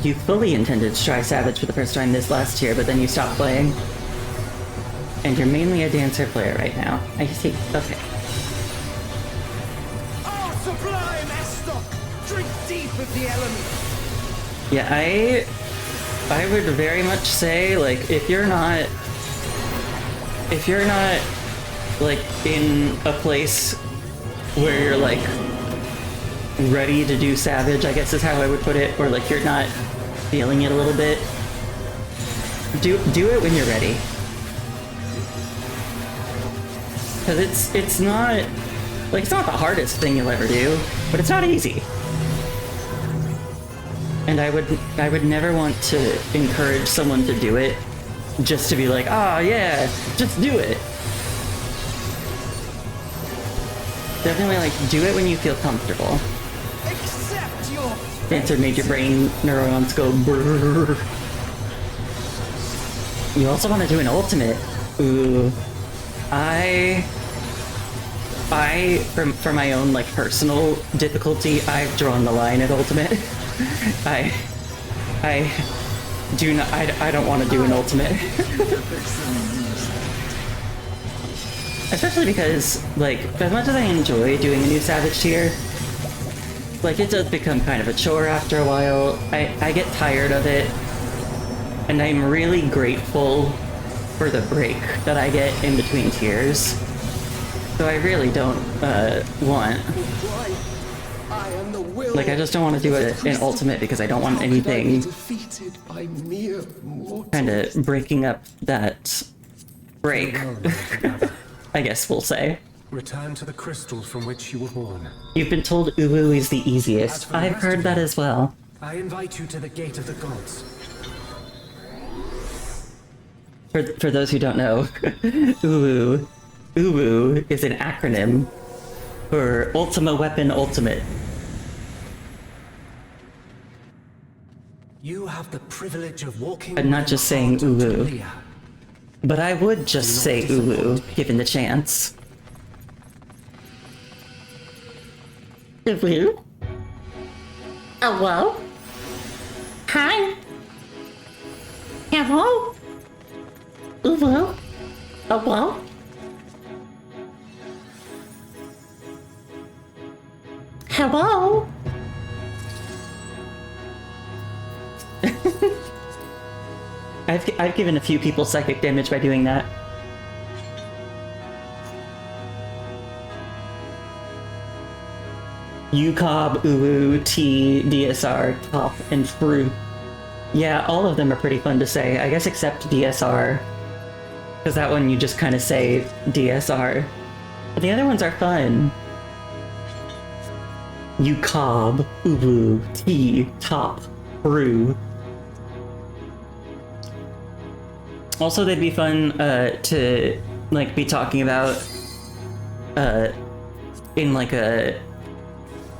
You fully intended to try Savage for the first time this last year, but then you stopped playing. And you're mainly a dancer player right now. I see. Okay. Oh, sublime Estoc! Drink deep of the elements. Yeah, I would very much say, like, if you're not like in a place where you're like ready to do Savage, I guess is how I would put it, or like you're not feeling it a little bit, do it when you're ready. Because it's not like, it's not the hardest thing you'll ever do, but it's not easy. And I would never want to encourage someone to do it just to be like, "Oh yeah, just do it." Definitely, like, do it when you feel comfortable. Accept your Dancer made your brain neurons go brrrr. You also want to do an ultimate. Ooh. For my own, like, personal difficulty, I've drawn the line at ultimate. I don't want to do an ultimate. Especially because, like, as much as I enjoy doing a new Savage tier, like, it does become kind of a chore after a while. I get tired of it, and I'm really grateful for the break that I get in between tiers. So I really don't want... I am the will Like, I just don't want to do it in ultimate because I don't want How could I be anything defeated by mere mortals? kind of breaking up that break, I guess we'll say. Return to the crystal from which you were born. You've been told Uwu is the As easiest. for the I've rest heard of that you, as well. I invite you to the gate of the gods. For those who don't know, Uwu is an acronym for Ultima Weapon Ultimate. You have the privilege of walking. I'm not within just the saying heart of Uwu. Tulia. But I would just say Uwu, given the chance. Uwu? Hello? Hi? Hello? Uwu? Hello? Hello? I've given a few people psychic damage by doing that. UCOB, Uwu, T, DSR, Top, and Fru. Yeah, all of them are pretty fun to say, I guess except DSR. Because that one you just kind of say DSR. But the other ones are fun. UCOB, Uwu, T, Top, Fru. Also, they'd be fun to like be talking about in like a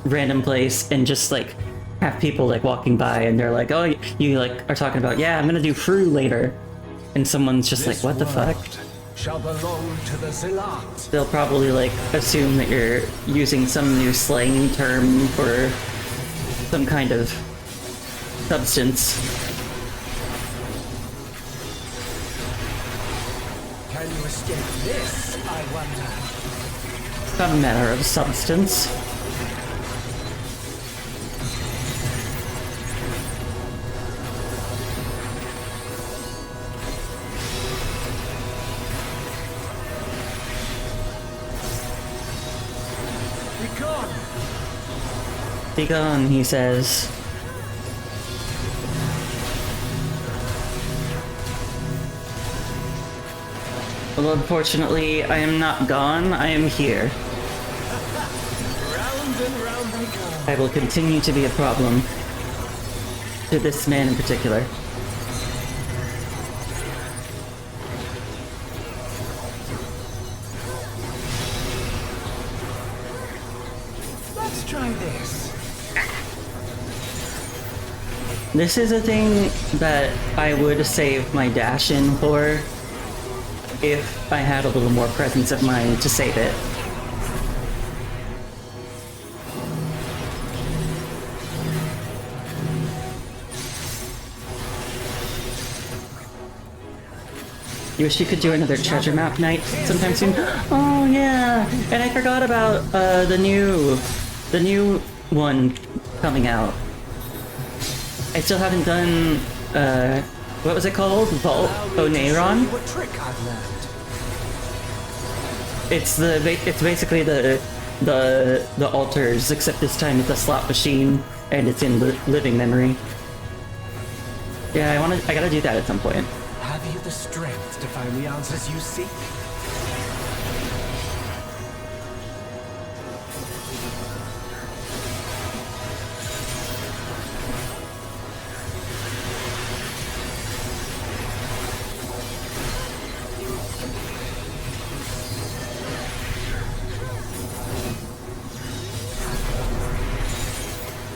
random place and just like have people like walking by and they're like, oh, you like are talking about, yeah, I'm gonna do Fru later, and someone's just like, what the fuck? Shall belong to the Zealot. They'll probably like assume that you're using some new slang term for some kind of substance. Can you escape this, I wonder? Some manner of substance. Be gone! Be gone, he says. Well, unfortunately, I am not gone, I am here. Round and round they go. I will continue to be a problem. To this man in particular. Let's try this. This is a thing that I would save my dash in for if I had a little more presence of mind to save it. You wish you could do another treasure map night sometime soon? Oh yeah, and I forgot about the new one coming out. I still haven't done what was it called? Vault Oneiron? What trick I've learned? It's basically the altars, except this time it's a slot machine and it's in living memory. Yeah, I gotta do that at some point. Have you the strength to find the answers you seek?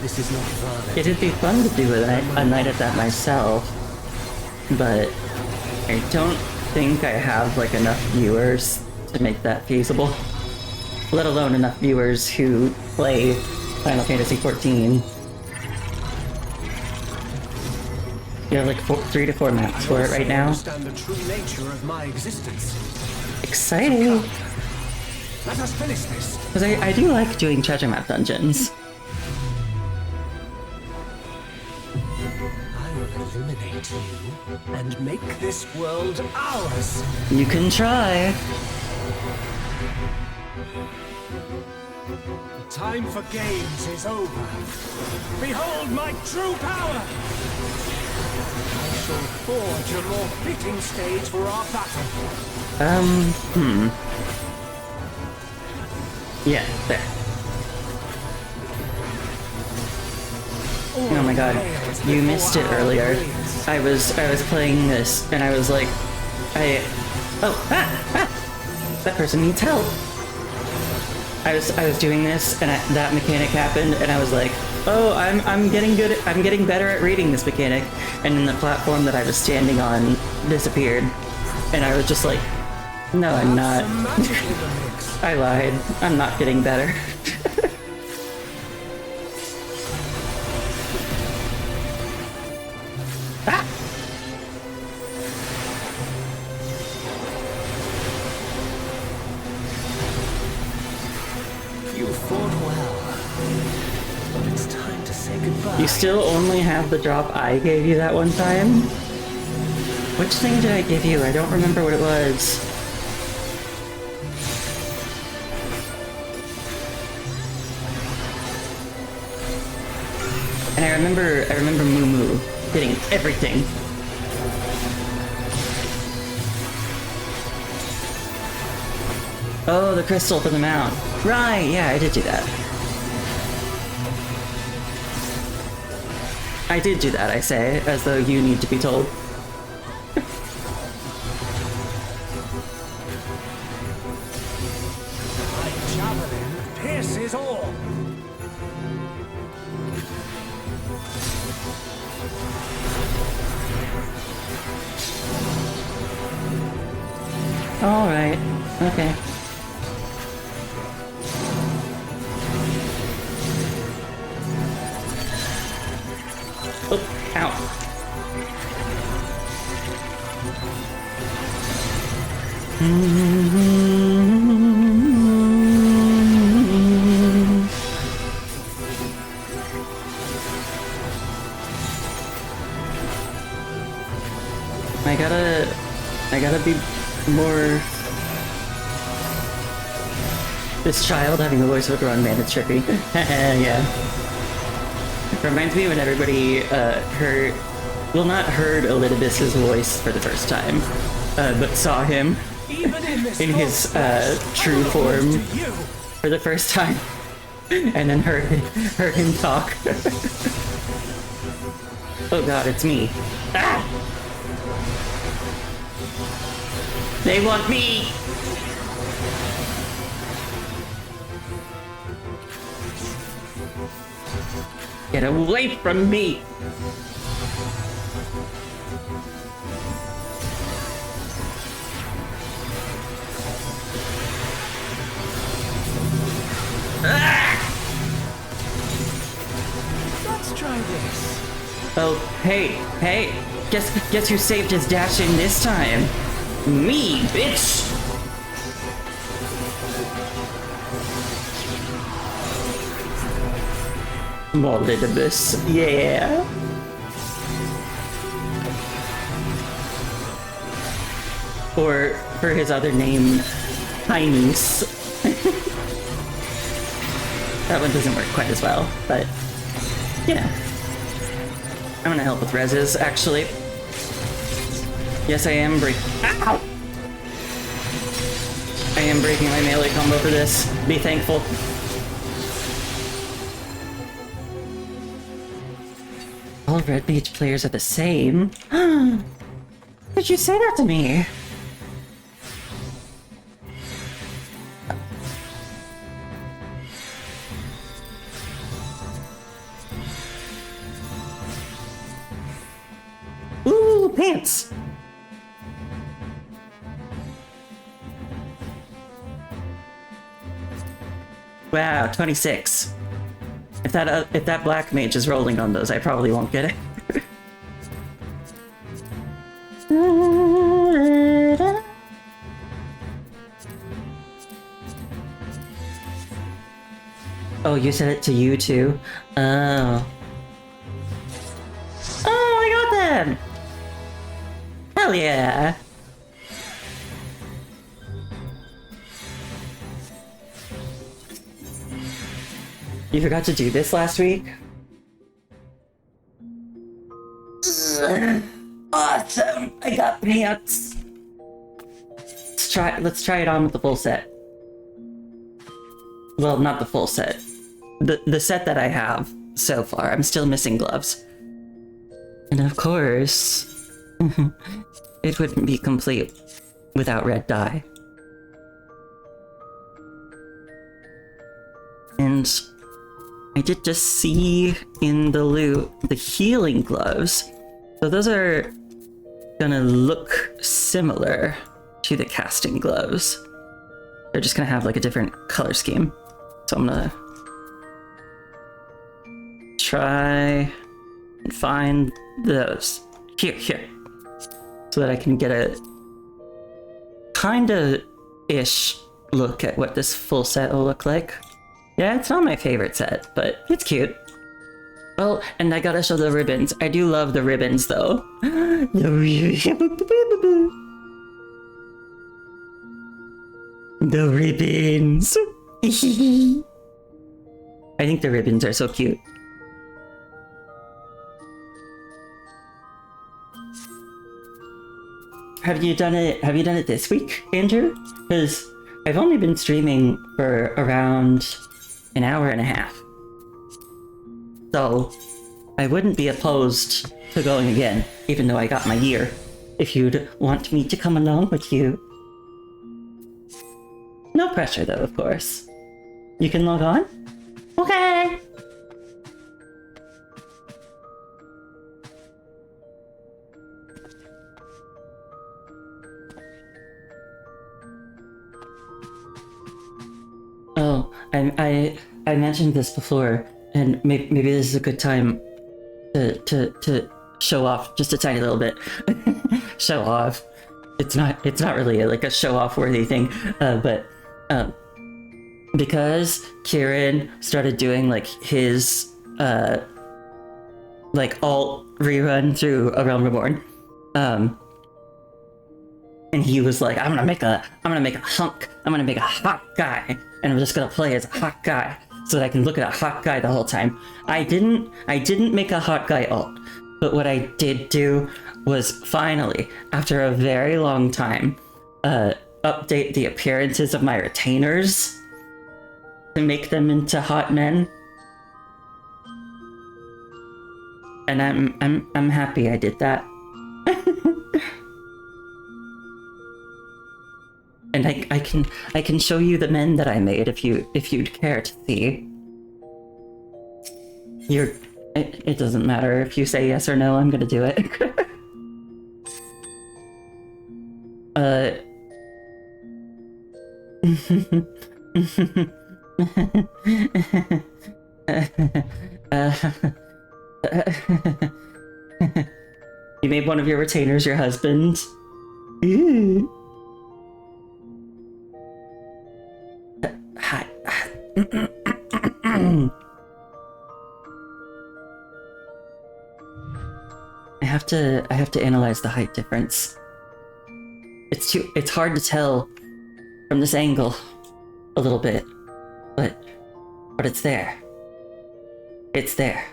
This is not fun. It'd be fun to do a night at that myself, but I don't think I have like enough viewers to make that feasible. Let alone enough viewers who play Final Fantasy XIV. You have like 3 to 4 maps for it right now. Understand the true nature of my existence. Exciting! Let us finish this. Because I do like doing treasure map dungeons. I will eliminate you and make this world ours. You can try. The time for games is over. Behold my true power! I shall forge a more fitting stage for our battle. Yeah, there. Oh my god, you missed it earlier. I was playing this, and I was like, that person needs help. I was doing this, and that mechanic happened, and I was like, oh, I'm getting better at reading this mechanic, and then the platform that I was standing on disappeared, and I was just like, no, I'm not. I lied. I'm not getting better. Ah! You fought well, but it's time to say goodbye. You still only have the drop I gave you that one time? Which thing did I give you? I don't remember what it was. And I remember Moo Moo getting everything. Oh, the crystal for the mount. Right, yeah, I did do that. I did do that, I say, as though you need to be told. My javelin pierces all. Alright, okay. Oh, ow. I gotta be more... This child having the voice of a grown man, it's trippy. Yeah. Reminds me when everybody heard Elidibus's voice for the first time, but saw him in his true form for the first time, and then heard him talk. Oh god, it's me. Ah! They want me! Get away from me! Ah! Let's try this. Oh, hey! Guess who saved his dashing this time? Me, bitch! Elidibus, yeah! Or, for his other name, Tinies. That one doesn't work quite as well, but... yeah. I'm gonna help with reses, actually. Yes, I am breaking... Ow! I am breaking my melee combo for this. Be thankful. All red mage players are the same? Did you say that to me? Ooh, pants! Wow, 26. If that black mage is rolling on those, I probably won't get it. Oh, you said it to you too? Oh. Oh, I got them! Hell yeah! You forgot to do this last week? Awesome! I got pants! Let's try it on with the full set. Well, not the full set. The set that I have so far. I'm still missing gloves. And of course, it wouldn't be complete without red dye. And I did just see in the loot the healing gloves. So those are gonna look similar to the casting gloves. They're just gonna have like a different color scheme. So I'm gonna try and find those. Here. So that I can get a kinda-ish look at what this full set will look like. Yeah, it's not my favorite set, but it's cute. Well, and I gotta show the ribbons. I do love the ribbons, though. The ribbons. I think the ribbons are so cute. Have you done it this week, Andrew? Because I've only been streaming for around an hour and a half. So I wouldn't be opposed to going again, even though I got my year. If you'd want me to come along with you. No pressure though, of course. You can log on? Okay! Oh, I mentioned this before, and maybe this is a good time to show off just a tiny little bit. Show off. It's not really like a show off worthy thing, but because Kieran started doing like his like alt rerun through A Realm Reborn, and he was like, I'm gonna make a hunk. I'm gonna make a hot guy, and I'm just gonna play as a hot guy so that I can look at a hot guy the whole time. I didn't make a hot guy alt, but what I did do was finally, after a very long time, update the appearances of my retainers to make them into hot men. And I'm happy I did that. And I can show you the men that I made if you'd care to see. It doesn't matter if you say yes or no, I'm gonna do it. You made one of your retainers your husband. Ooh. Hi. I have to analyze the height difference. It's hard to tell from this angle a little bit, but it's there. It's there.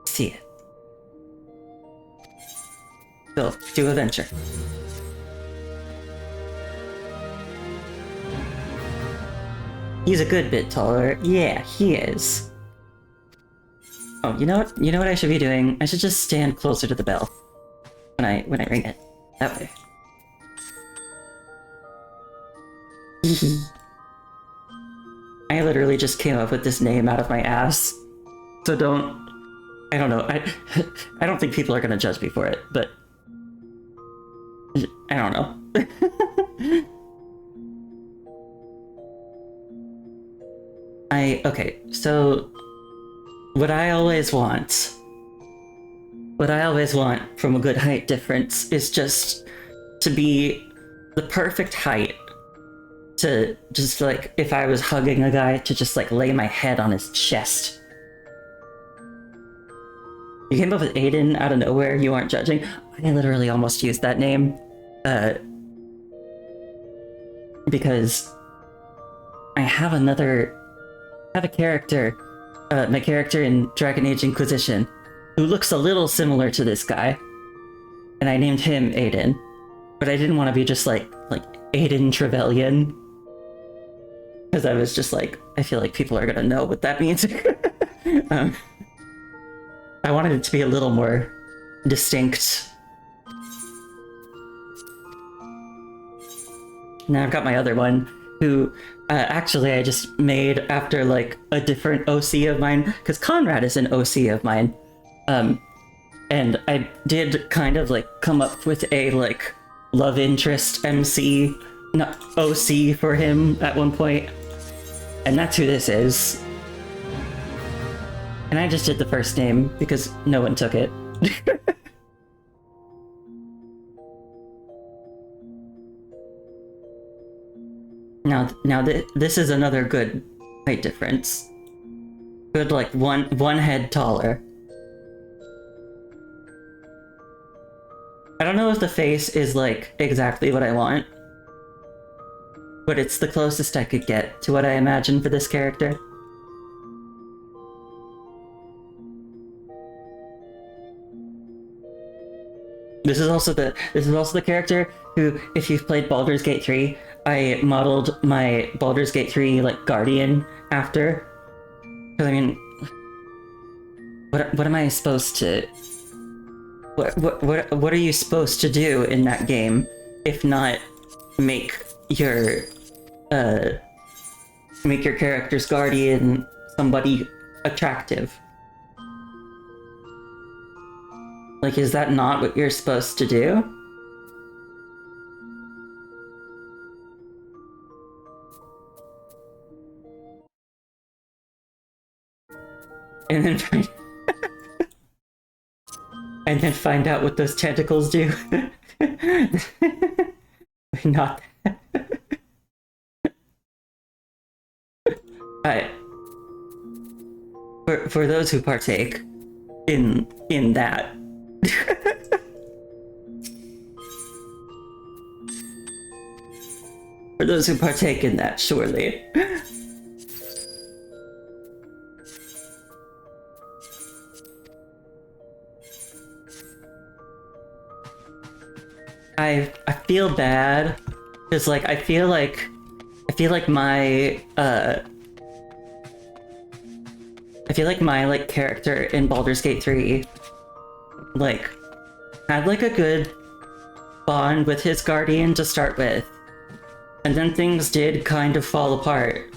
See it. Go, do a venture. He's a good bit taller. Yeah, he is. Oh, you know what? You know what I should be doing? I should just stand closer to the bell when I ring it. That way. I literally just came up with this name out of my ass. So I don't know. I don't think people are gonna judge me for it, but I don't know. Okay, so what I always want from a good height difference is just to be the perfect height to just like, if I was hugging a guy, to just like lay my head on his chest. You came up with Aiden out of nowhere, you aren't judging. I literally almost used that name, because I have a character my character in Dragon Age Inquisition, who looks a little similar to this guy, and I named him Aiden. But I didn't want to be just like Aiden Trevelyan, because I was just like, I feel like people are gonna know what that means. I wanted it to be a little more distinct. Now I've got my other one, who actually I just made after like a different OC of mine, because Conrad is an OC of mine. And I did kind of like come up with a like love interest MC, not OC for him at one point. And that's who this is. And I just did the first name because no one took it. Now this is another good height difference. Good, like one head taller. I don't know if the face is like exactly what I want, but it's the closest I could get to what I imagined for this character. This is also the character who, if you've played Baldur's Gate 3, I modeled my Baldur's Gate 3 like guardian after. Because I mean, what am I supposed to? What are you supposed to do in that game if not make your character's guardian somebody attractive? Like, is that not what you're supposed to do? And then find out what those tentacles do. Not that. For those who partake in that. For those who partake in that, surely. I feel bad because like I feel like my like character in Baldur's Gate 3 like had like a good bond with his guardian to start with, and then things did kind of fall apart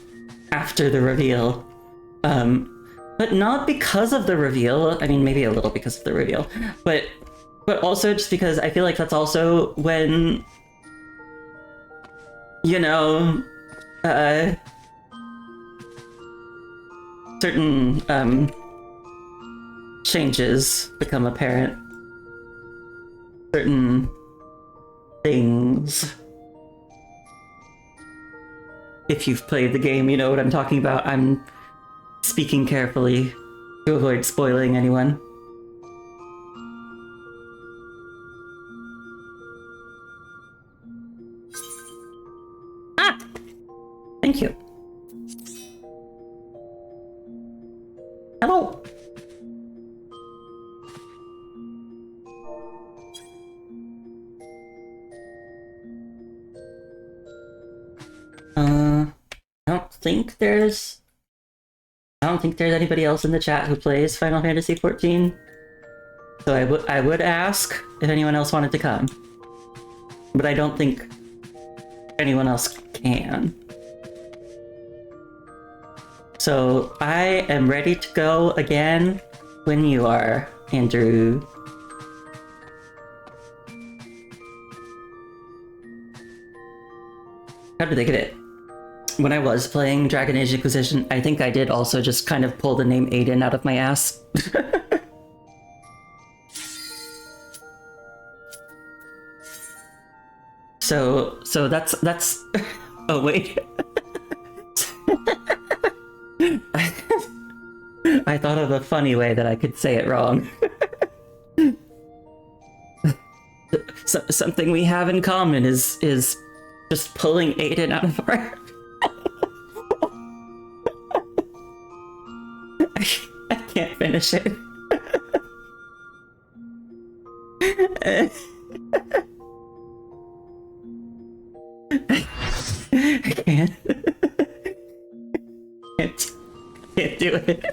after the reveal, but not because of the reveal. I mean, maybe a little because of the reveal, but also just because I feel like that's also when, you know, certain changes become apparent. Certain things. If you've played the game, you know what I'm talking about. I'm speaking carefully to avoid spoiling anyone. Thank you. Hello. I don't think there's anybody else in the chat who plays Final Fantasy XIV. So I would ask if anyone else wanted to come. But I don't think anyone else can. So I am ready to go again when you are, Andrew. How did they get it? When I was playing Dragon Age Inquisition, I think I did also just kind of pull the name Aiden out of my ass. So that's oh wait. I thought of a funny way that I could say it wrong. Something we have in common is just pulling Aiden out of our can't finish it. I can't. Can't do it.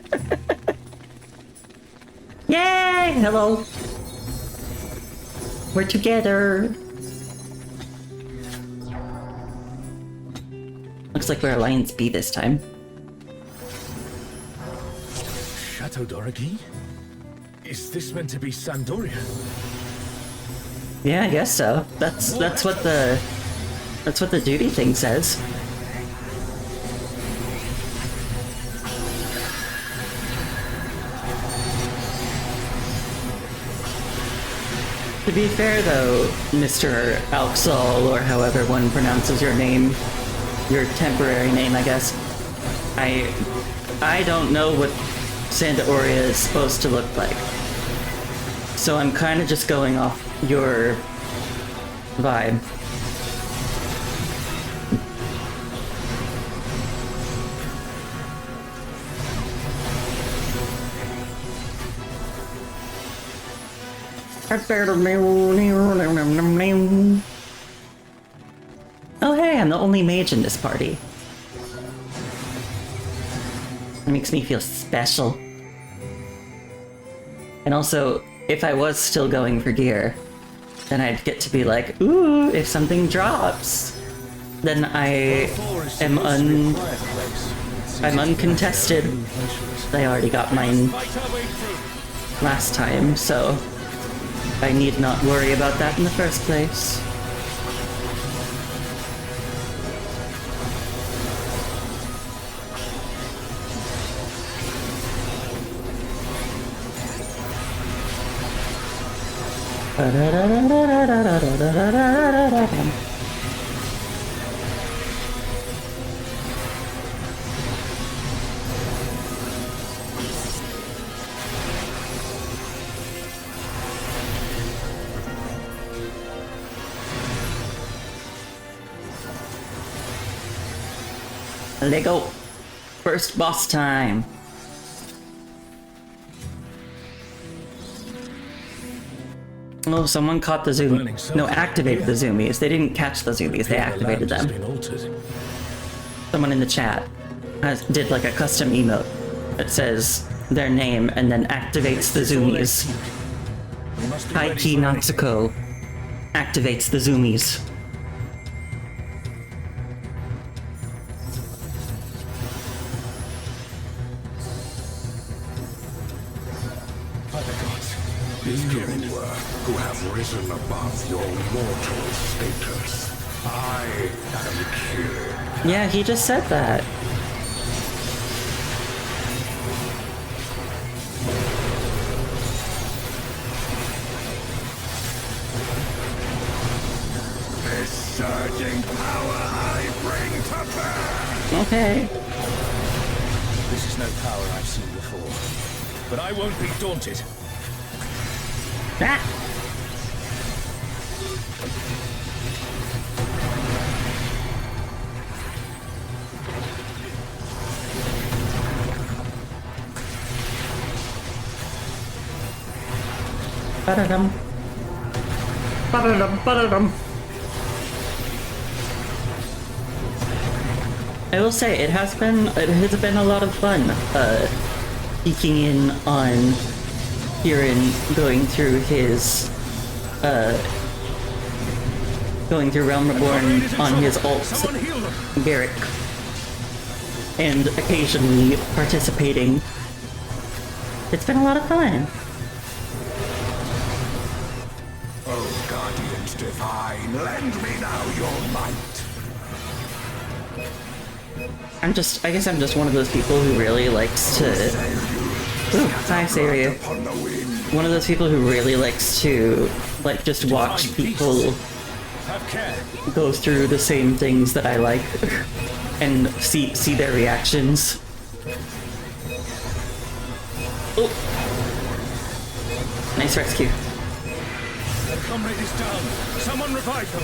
Yay! Hello. We're together. Looks like we're Alliance B this time. Chateau d'Origny? Is this meant to be Sandoria? Yeah, I guess so. That's what the duty thing says. To be fair though, Mr. Alxol, or however one pronounces your name, your temporary name, I guess, I don't know what Sandoria is supposed to look like. So I'm kind of just going off your vibe. Oh hey, I'm the only mage in this party. It makes me feel special. And also, if I was still going for gear, then I'd get to be like, ooh, if something drops, then I am I'm uncontested. I already got mine last time, so I need not worry about that in the first place. Lego. First boss time. Oh, someone caught the zoomies. No, activated the zoomies. They didn't catch the zoomies, they activated them. Someone in the chat did like a custom emote that says their name and then activates the zoomies. Haiki Natsuko activates the zoomies. You who have risen above your mortal status, I am killed. Yeah, he just said that. This surging power I bring to bear! Okay. This is no power I've seen before, but I won't be daunted. Ah. Ba-da-dum. Ba-da-dum, ba-da-dum. I will say it has been a lot of fun peeking in on Kieran going through his going through Realm Reborn on his alt Garrick and occasionally participating. It's been a lot of fun. Oh, Guardians Divine, lend me now your might. I guess I'm just one of those people who really likes to... Ooh, hi, Saria. One of those people who really likes to, like, just watch people go through the same things that I like and see their reactions. Oh! Nice rescue. Their comrade is down. Someone revive them.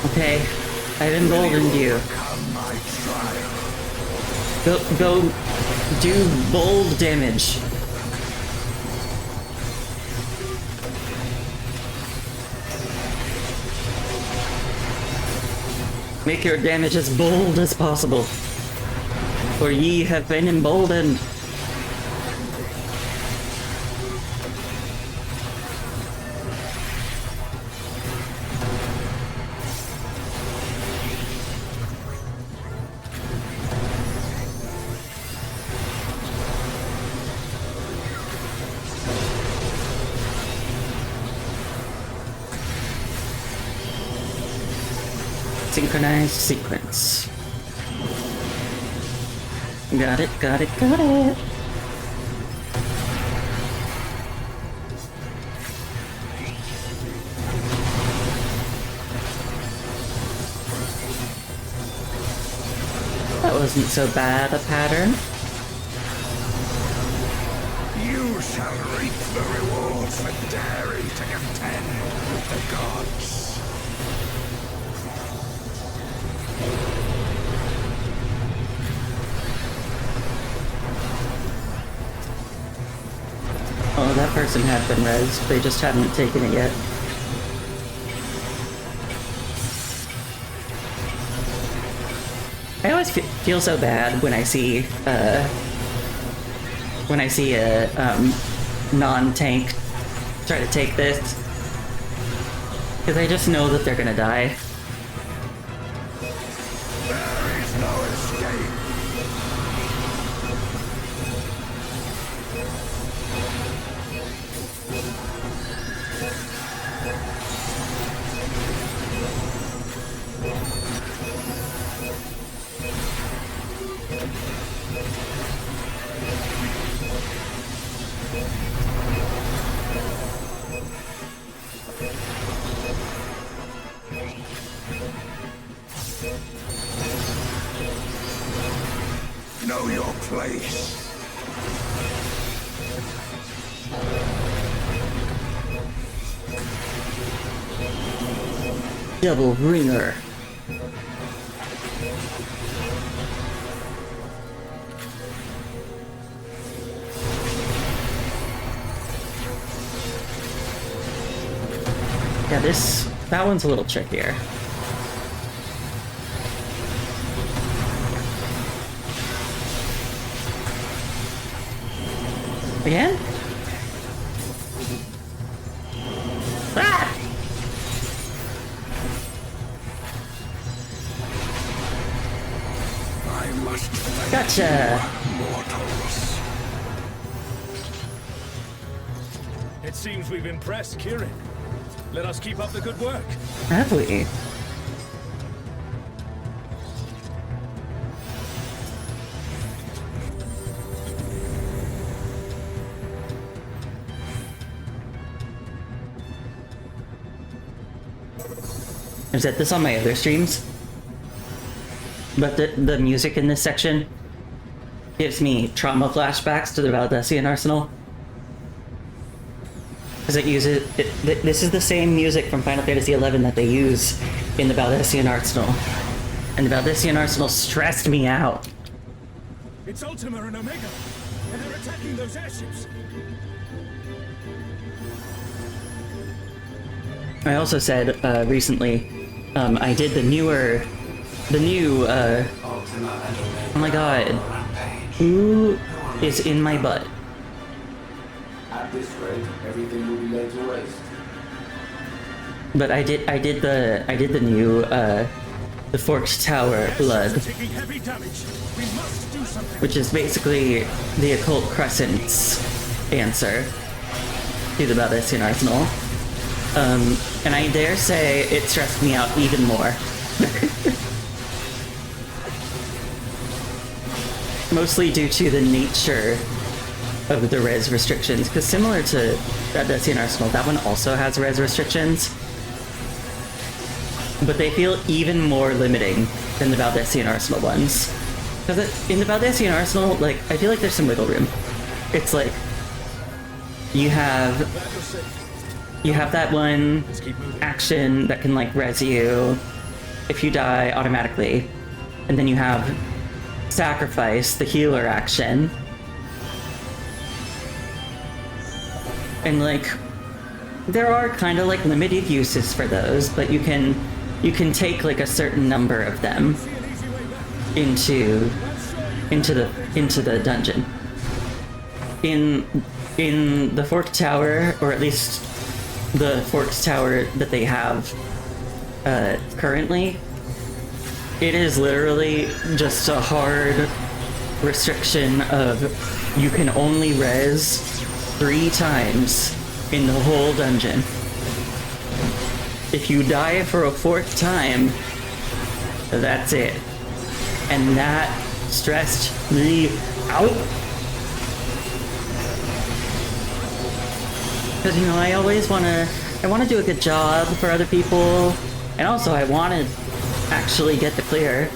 Okay, I've emboldened you. Come my trial. Go do bold damage. Make your damage as bold as possible, for ye have been emboldened. Synchronized sequence. Got it, got it, got it. That wasn't so bad a pattern. You shall reap the rewards for daring to contend with the gods. Oh, that person had been rezzed. They just hadn't taken it yet. I always feel so bad when I see a non-tank try to take this, because I just know that they're gonna die. There is no escape. Know your place. Double ringer. Yeah, that one's a little trickier. Again? Ah! I must thank Gotcha! you, mortals. It seems we've impressed Kirin. Let us keep up the good work. Have we? I've said this on my other streams, but the music in this section gives me trauma flashbacks to the Valdesian Arsenal. Because it uses... this is the same music from Final Fantasy XI that they use in the Valdesian Arsenal. And the Valdesian Arsenal stressed me out. It's Ultima and Omega, and they're attacking those airships. I also said recently, I did the new, oh my god, who is in my butt? At this rate, everything will be laid to waste. But I did the new, the Forked Tower Blood, Taking heavy damage. We must do something. which is basically the Occult Crescent's answer to the Valdesian Arsenal. And I dare say it stressed me out even more. Mostly due to the nature of the res restrictions, because similar to Valdesian Arsenal, that one also has res restrictions, but they feel even more limiting than the Valdesian Arsenal ones. Because in the Valdesian Arsenal, like, I feel like there's some wiggle room. It's like, you have that one action that can, like, res you if you die automatically. And then you have Sacrifice, the healer action. And, like, there are kind of, like, limited uses for those, but you can take, like, a certain number of them into the dungeon. In the Forked Tower, or at least the Forked Tower that they have currently, it is literally just a hard restriction of you can only res 3 times in the whole dungeon. If you die for a 4th time, that's it. And that stressed me out. Because, you know, I always want to do a good job for other people, and also I want to actually get the clear.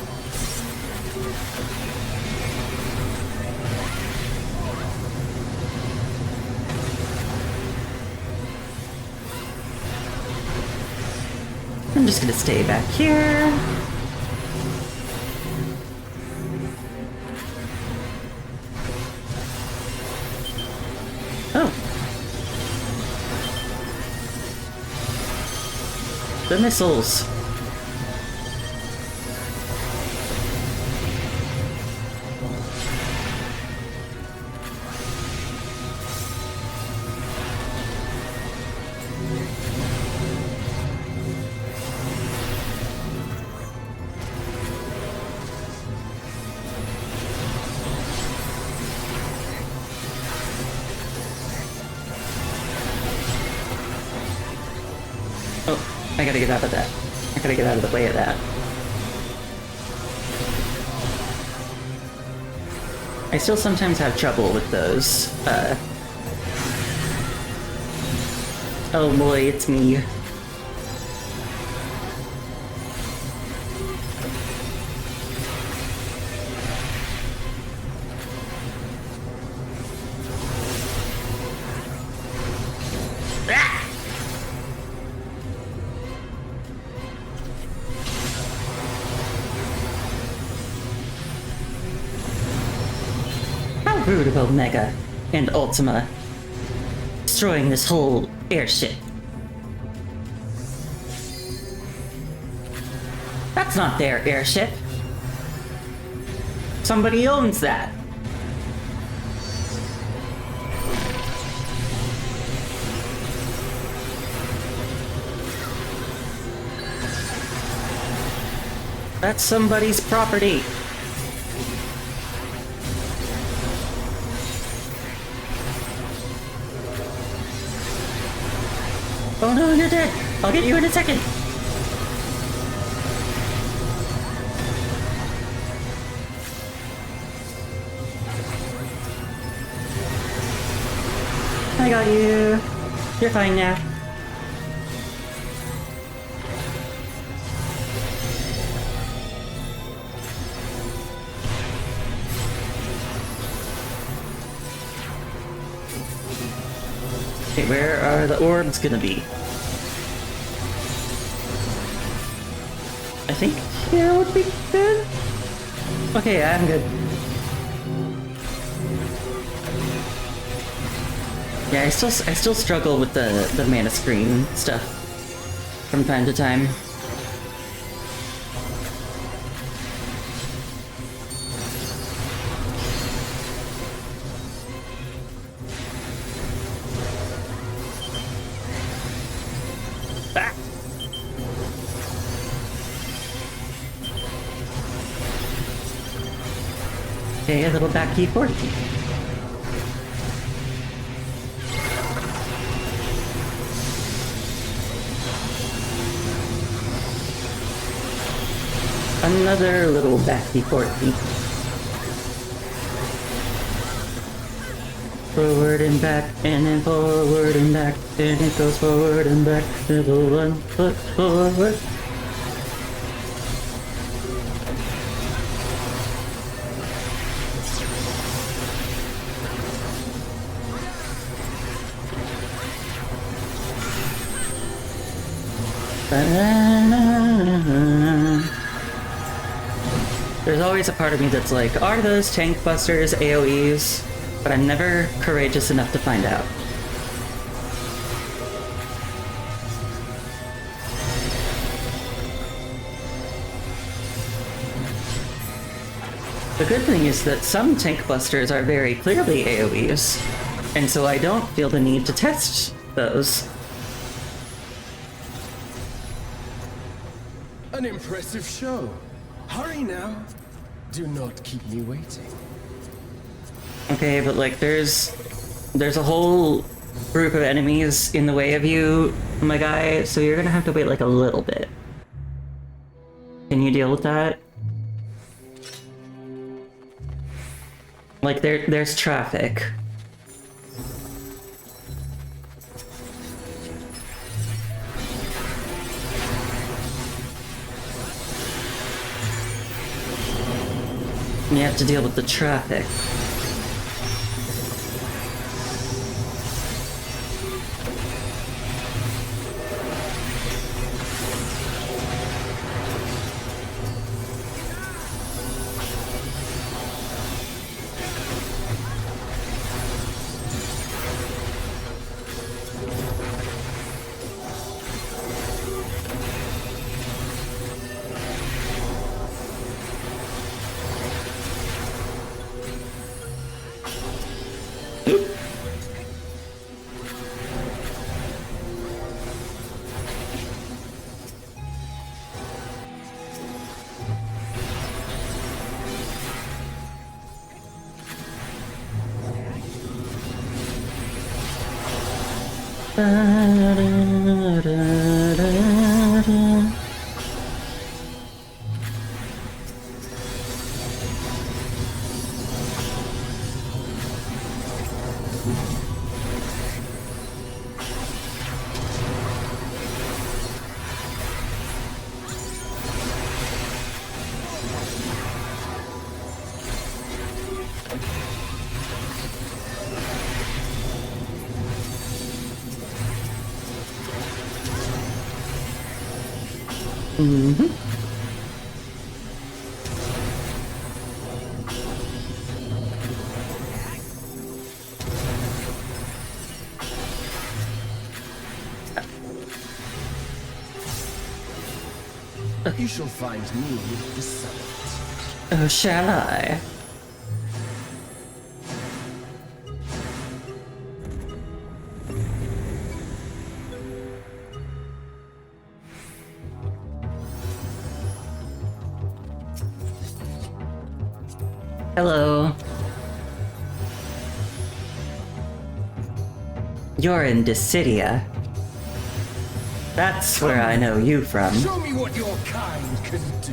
I'm just gonna stay back here. Oh. The missiles. I gotta get out of that. I gotta get out of the way of that. I still sometimes have trouble with those. Oh boy, it's me. Rude of Omega and Ultima destroying this whole airship. That's not their airship. Somebody owns that. That's somebody's property. Oh no, you're dead! I'll get you in a second! I got you! You're fine now. Okay, where are the orbs gonna be? I think here would be good? Okay, I'm good. Yeah, I still struggle with the mana screen stuff from time to time. Okay, a little back key forward key. Another little back key forward key. Forward and back, and then forward and back, and it goes forward and back, little 1 foot forward. There's always a part of me that's like, are those tank busters AoEs? But I'm never courageous enough to find out. The good thing is that some tank busters are very clearly AoEs, and so I don't feel the need to test those. An impressive show. Hurry now. Do not keep me waiting. Okay, but like there's a whole group of enemies in the way of you, my guy, so you're gonna have to wait like a little bit. Can you deal with that? Like there's traffic. You have to deal with the traffic. You shall find me at the summit. Oh, shall I? Hello. You're in Dissidia. That's where I know you from. Show me what your kind can do.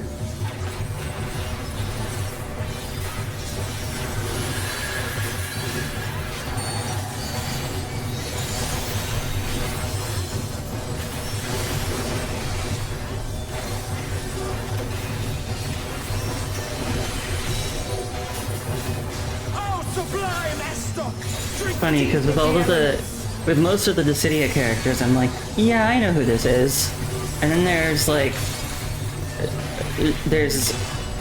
Oh, sublime Estoc! Funny, because with most of the Dissidia characters, I'm like, yeah, I know who this is. And then there's like, there's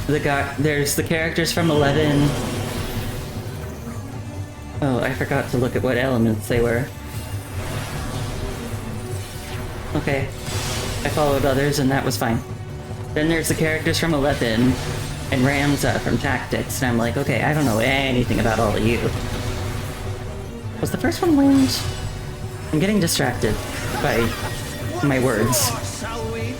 the characters from 11. Oh, I forgot to look at what elements they were. Okay, I followed others and that was fine. Then there's the characters from 11 and Ramza from Tactics, and I'm like, okay, I don't know anything about all of you. Was the first one winged? I'm getting distracted by my words. Shall we?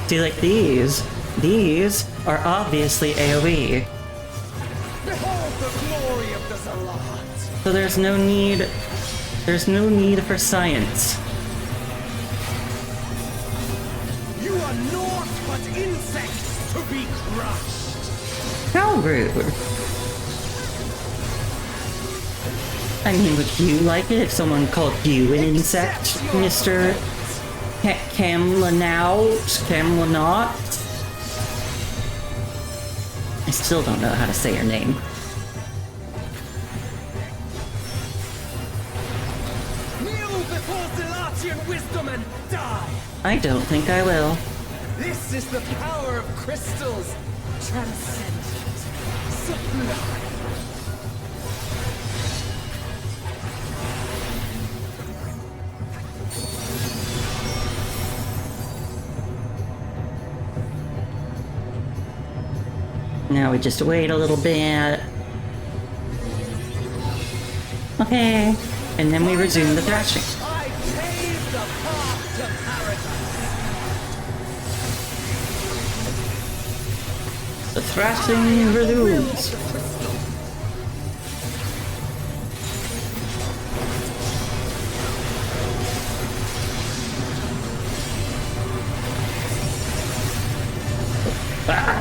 See, like these are obviously AoE. Behold the glory of the Zalat! So there's no need for science. You are naught but insects to be crushed! How rude. I mean, would you like it if someone called you an insect, Mr. Camlanaut? still don't know how to say your name. Kneel before Zilatian wisdom and die! I don't think I will. This is the power of crystals! Transcendent. Sublime. Now we just wait a little bit. Okay. And then we resume the thrashing. I pave the path to paradise! The thrashing resumes. Ah.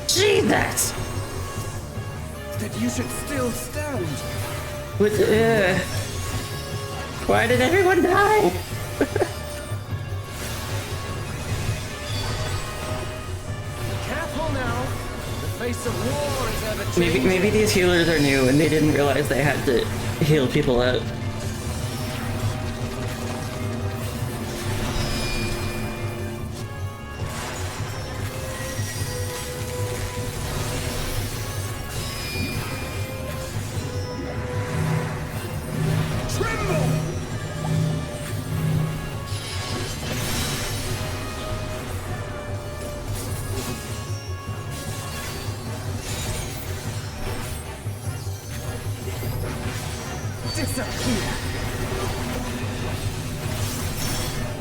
Jesus! That you should still stand. What, why did everyone die? Careful now. The face of war is ever changing. Maybe these healers are new and they didn't realize they had to heal people out.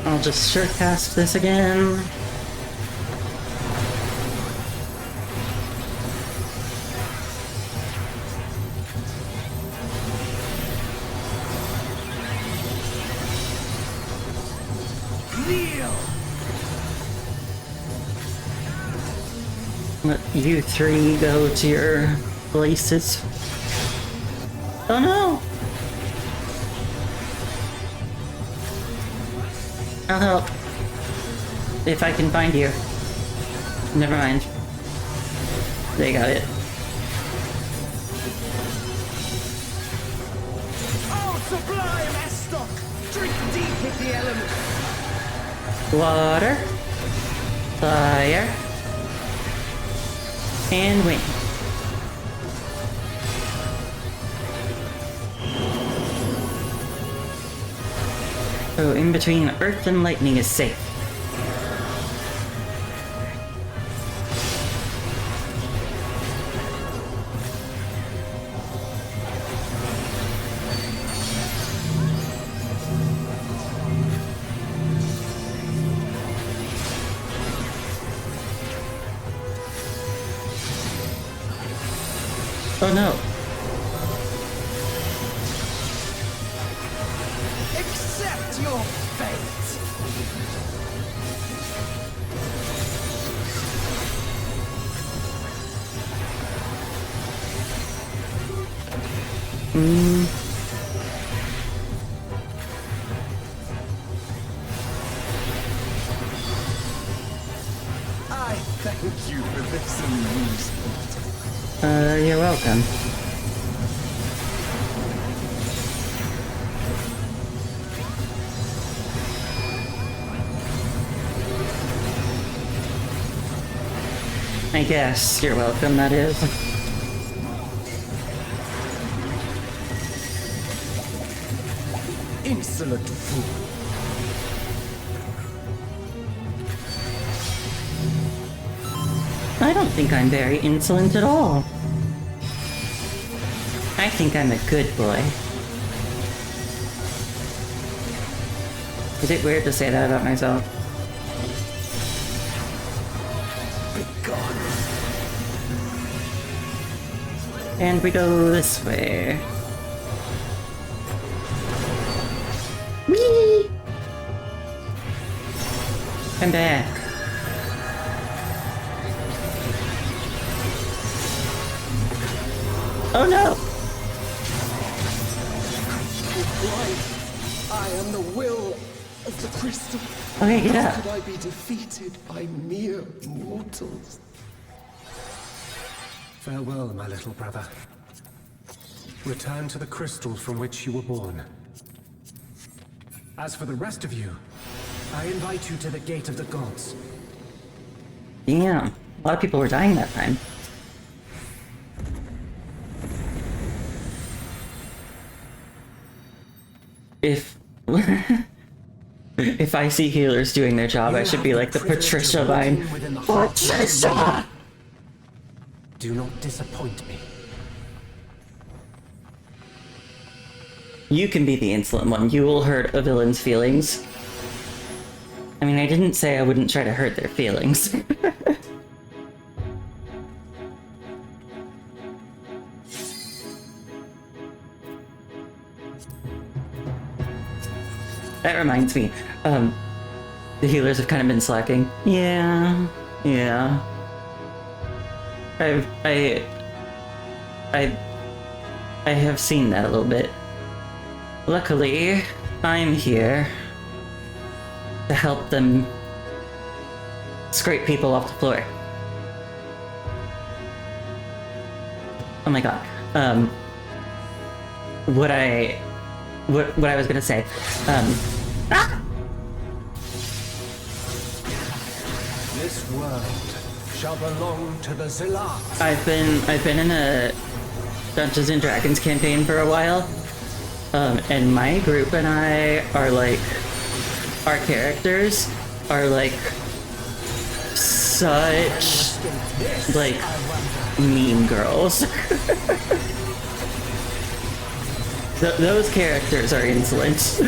I'll just short cast this again. Let you three go to your places. Oh no! I'll help. If I can find you. Never mind. They got it. Oh, sublime Estoc! Drink deep with the elements! Water. Fire. And wind. So in between earth and lightning is safe. Oh no. Accept your fate! I thank you for this amusement. You're welcome. I guess you're welcome, that is. Insolent fool. I don't think I'm very insolent at all. I think I'm a good boy. Is it weird to say that about myself? And we go this way. Whee! I'm back. Oh no! I am the will of the crystal. Okay, How yeah. could I be defeated by mere mortals? Farewell, my little brother. Return to the crystal from which you were born. As for the rest of you, I invite you to the Gate of the Gods. Damn. A lot of people were dying that time. If if I see healers doing their job, I should be like the Patricia line. Patricia! Do not disappoint me. You can be the insolent one. You will hurt a villain's feelings. I mean, I didn't say I wouldn't try to hurt their feelings. That reminds me, the healers have kind of been slacking. Yeah. I have seen that a little bit. Luckily, I'm here to help them scrape people off the floor. Oh my god. What I was gonna say. This world shall belong to the Zillarts. I've been in a Dungeons and Dragons campaign for a while. And my group and I are like, our characters are like such like mean girls. Those characters are insolent.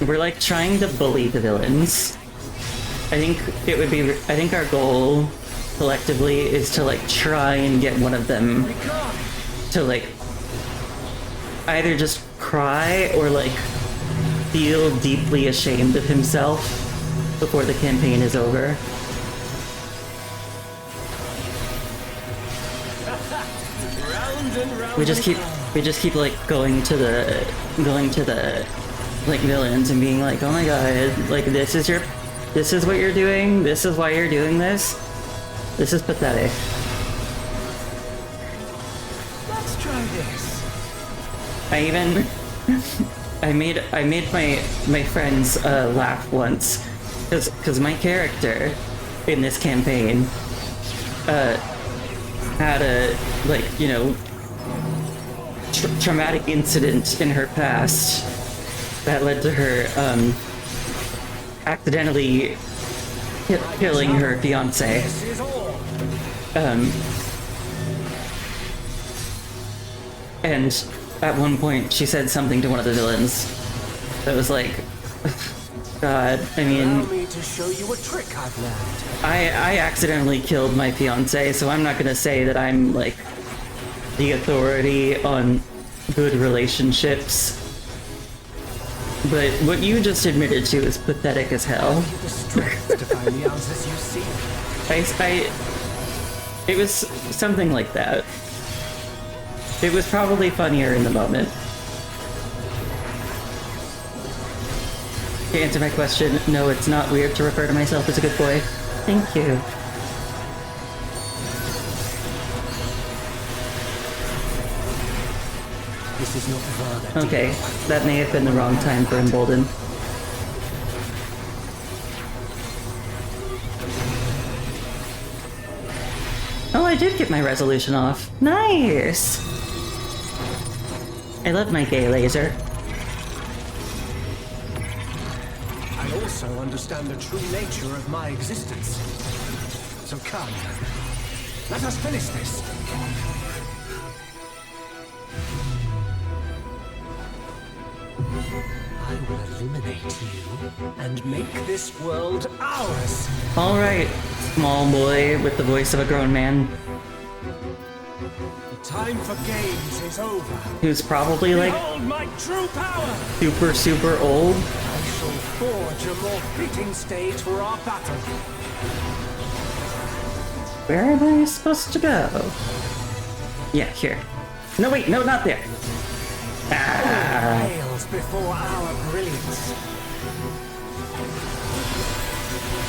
We're like trying to bully the villains. I think our goal collectively is to like try and get one of them to like either just cry or like feel deeply ashamed of himself before the campaign is over. We just keep like going to the like villains and being like, oh my god, like this is what you're doing, this is why you're doing this. This is pathetic. Let's try this. I made my friends laugh once because my character in this campaign had a like, you know, traumatic incident in her past that led to her accidentally killing her fiance. And at one point she said something to one of the villains that was like, God, I mean, Allow me to show you a trick I've learned. I accidentally killed my fiance, so I'm not gonna say that I'm like the authority on good relationships. But what you just admitted to is pathetic as hell. The strength to find the answers you seek. It was something like that. It was probably funnier in the moment. To answer my question, no, it's not weird to refer to myself as a good boy. Thank you. This is not further. Okay, that may have been the wrong time for Embolden. Oh, I did get my resolution off. Nice! I love my gay laser. I also understand the true nature of my existence. So come, let us finish this. I will eliminate you and make this world ours. Alright, small boy with the voice of a grown man The time for games is over. who's probably like Behold my true power! super old. I shall forge a more fitting stage for our battle. Where am I supposed to go? Yeah, here. No, wait, no, not there. Fails before our brilliance.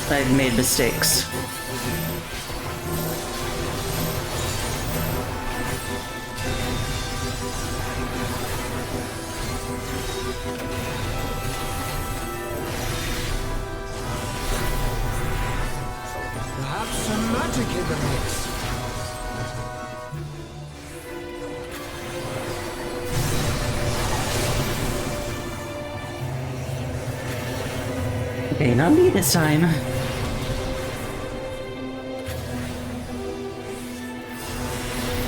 I've made mistakes. Perhaps some magic in the mix. Okay, not me this time.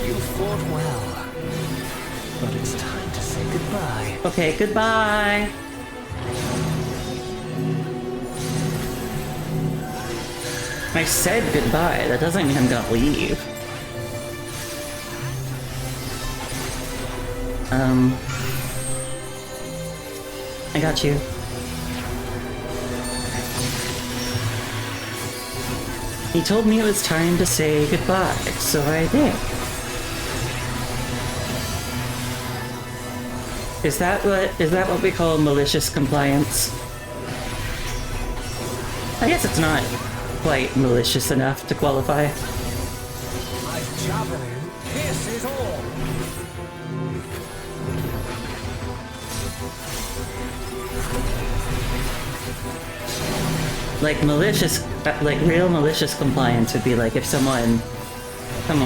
You fought well, but it's time to say goodbye. Okay, goodbye. I said goodbye. That doesn't mean I'm gonna leave. I got you. He told me it was time to say goodbye, so I did. Is that what we call malicious compliance? I guess it's not quite malicious enough to qualify. My javelin pierces all. Like malicious, like real malicious compliance would be like if someone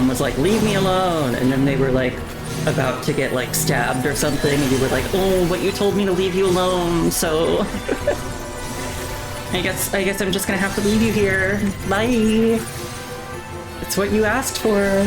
was like, leave me alone, and then they were like about to get like stabbed or something, and you were like, oh, but you told me to leave you alone, so I guess I'm just gonna have to leave you here. Bye. It's what you asked for.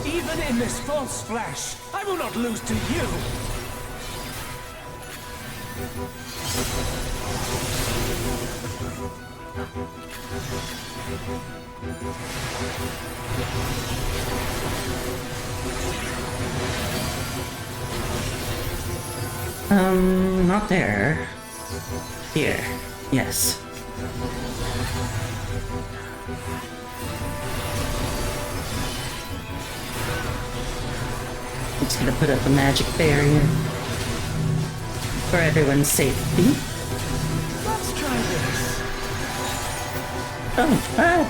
Even in this false flesh, I will not lose to you. Not there. Here. Yes. I'm just gonna put up a magic barrier for everyone's safety. Let's try this. Oh, ah!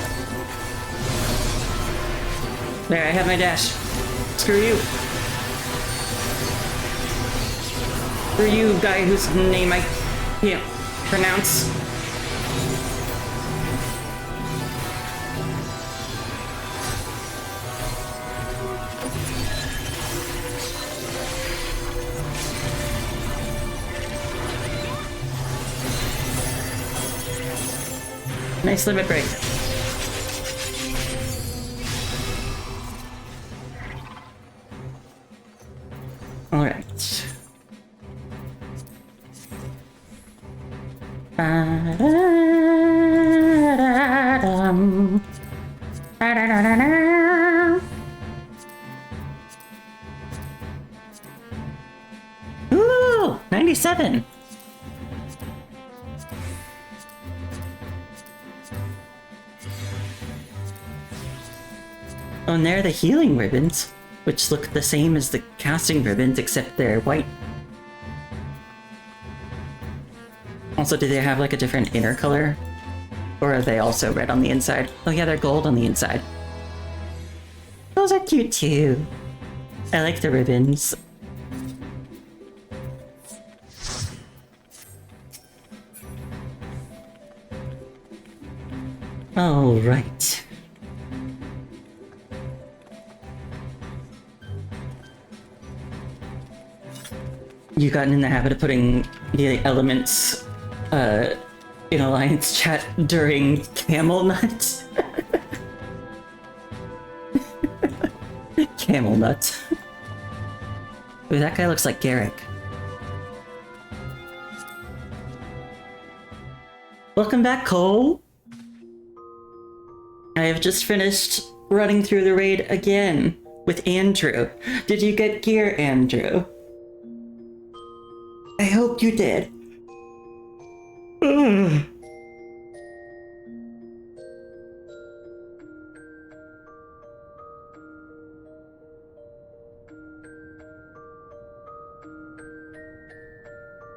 There, I have my dash. Screw you. Screw you, guy whose name I can't pronounce. Nice limit break. All right. Ba-da-da-dum. Ba-da-da-da-da. Ooh, 97. Oh, and there are the healing ribbons, which look the same as the casting ribbons, except they're white. Also, do they have like a different inner color? Or are they also red on the inside? Oh yeah, they're gold on the inside. Those are cute too. I like the ribbons. All right. You gotten in the habit of putting the elements in Alliance chat during Camel Nut? Camel Nut. Ooh, that guy looks like Garrick. Welcome back, Cole. I have just finished running through the raid again with Andrew. Did you get gear, Andrew? I hope you did. Ugh.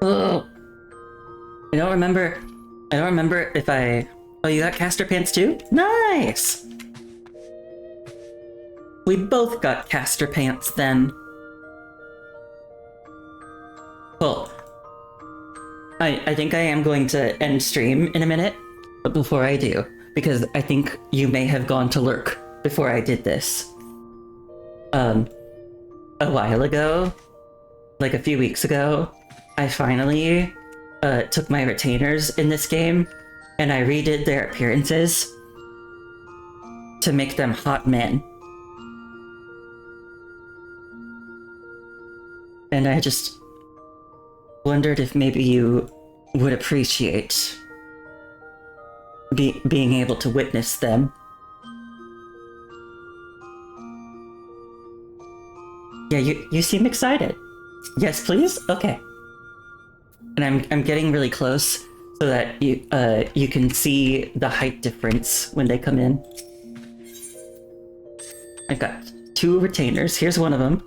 Ugh. I don't remember if I... Oh, you got caster pants too? Nice! We both got caster pants then. Well, I think I am going to end stream in a minute, but before I do, because I think you may have gone to lurk before I did this. A while ago, like a few weeks ago, I finally took my retainers in this game and I redid their appearances to make them hot men. And I just wondered if maybe you would appreciate being able to witness them. Yeah, you seem excited. Yes, please? Okay. And I'm getting really close so that you can see the height difference when they come in. I've got 2 retainers. Here's one of them.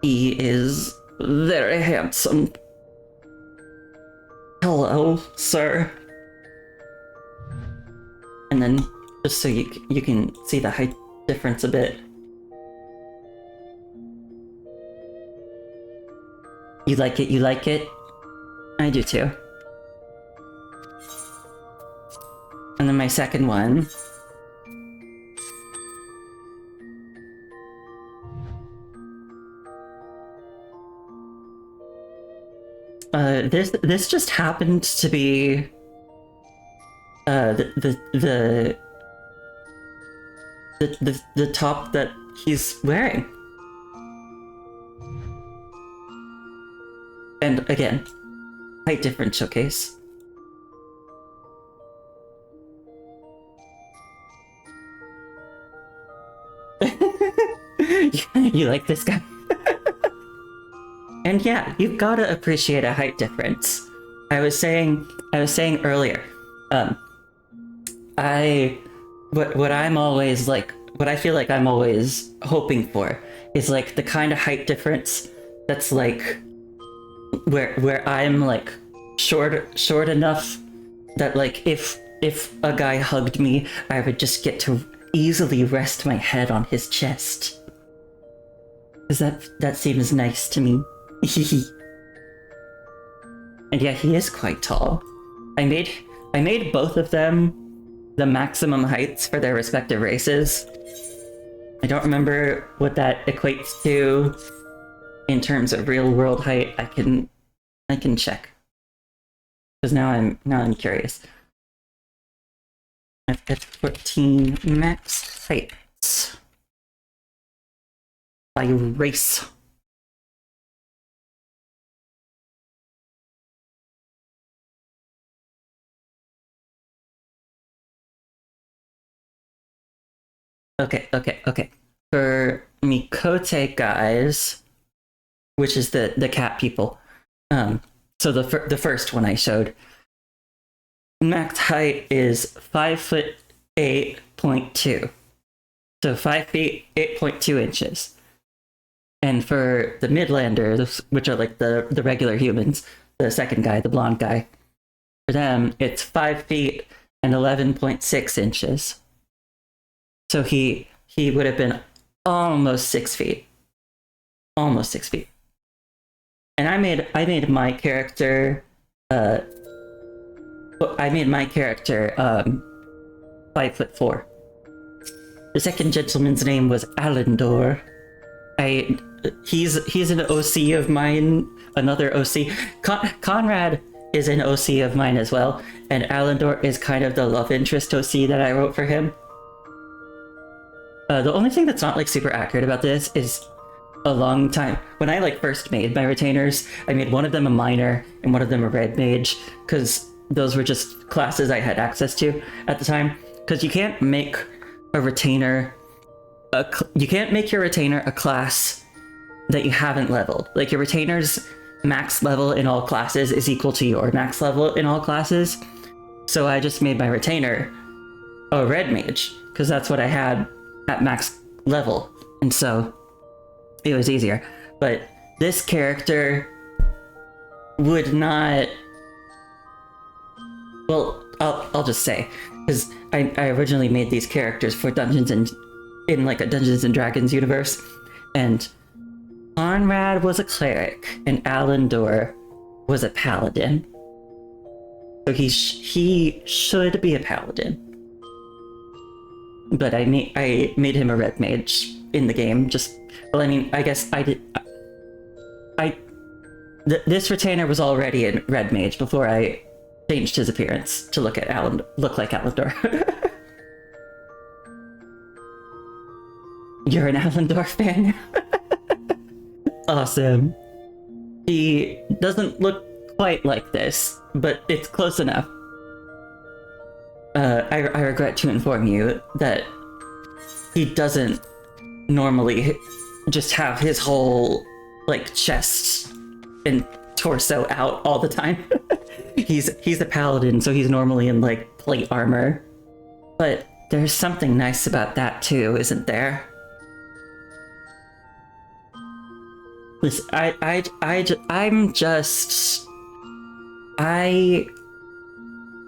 He is very handsome. Hello, sir. And then, just so you can see the height difference a bit. You like it? You like it? I do too. And then my second one. This just happened to be the top that he's wearing. And again, height difference showcase. You like this guy? And yeah, you've gotta appreciate a height difference. I was saying earlier, what I'm always like, what I feel like I'm always hoping for is like the kind of height difference that's like where I'm like short enough that like if a guy hugged me, I would just get to easily rest my head on his chest. Cause that seems nice to me. And yeah, he is quite tall. I made both of them the maximum heights for their respective races. I don't remember what that equates to in terms of real world height. I can check. Because now I'm curious. I've got 14 max heights by race. Okay. For Mikote guys, which is the cat people. So the first one I showed, max height is 5'8.2". So 5 feet 8.2 inches. And for the Midlanders, which are like the regular humans, the second guy, the blonde guy, for them it's 5 feet and 11.6 inches. So he would have been almost 6 feet. Almost 6 feet. And I made my character 5'4". The second gentleman's name was Alandor. He's an OC of mine, another OC. Conrad is an OC of mine as well, and Alandor is kind of the love interest OC that I wrote for him. The only thing that's not like super accurate about this is a long time. When I like first made my retainers, I made one of them a miner and one of them a red mage, because those were just classes I had access to at the time. Because you can't make a retainer, you can't make your retainer a class that you haven't leveled. Like your retainer's max level in all classes is equal to your max level in all classes. So I just made my retainer a red mage, because that's what I had at max level. And so it was easier. But this character would not... Well, I'll just say, because I originally made these characters for Dungeons and... in like a Dungeons and Dragons universe, and Conrad was a cleric and Alandor was a paladin. So he should be a paladin. But I made him a red mage in the game. Just, well, I mean, I guess I did. This retainer was already a red mage before I changed his appearance to look like Alandor. You're an Alandor fan? Awesome. He doesn't look quite like this, but it's close enough. I regret to inform you that he doesn't normally just have his whole, like, chest and torso out all the time. He's a paladin, so he's normally in, like, plate armor. But there's something nice about that too, isn't there? Listen,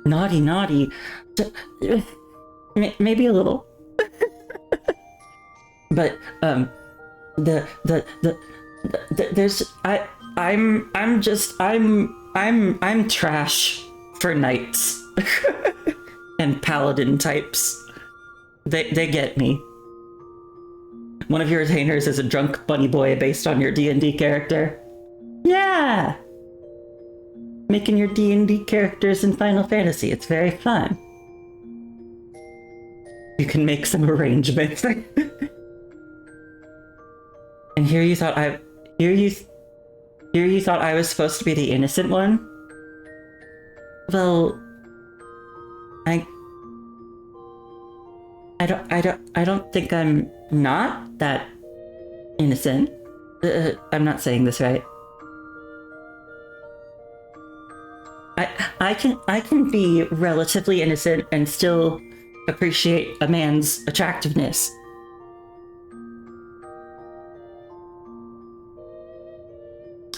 naughty. Maybe a little. But, I'm trash for knights and paladin types. They get me. One of your retainers is a drunk bunny boy based on your D&D character. Yeah! Making your D&D characters in Final Fantasy, it's very fun. You can make some arrangements. And here you thought I was supposed to be the innocent one? Well, I don't think I'm not that innocent. I'm not saying this right. I can be relatively innocent and still appreciate a man's attractiveness.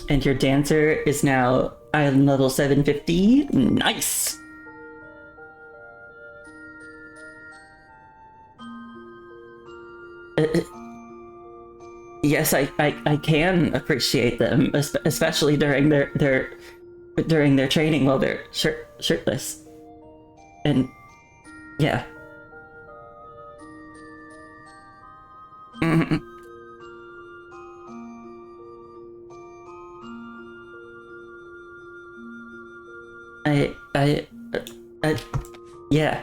And your dancer is now island level 750. Nice! Yes, I can appreciate them, especially during their training while they're shirtless. And yeah. Mm-hmm. Yeah.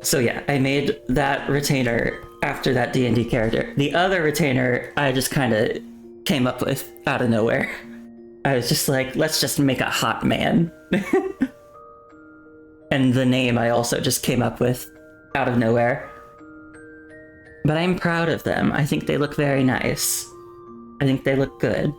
So yeah, I made that retainer after that D&D character. The other retainer I just kind of came up with out of nowhere. I was just like, let's just make a hot man. And the name I also just came up with out of nowhere. But I'm proud of them. I think they look very nice. I think they look good.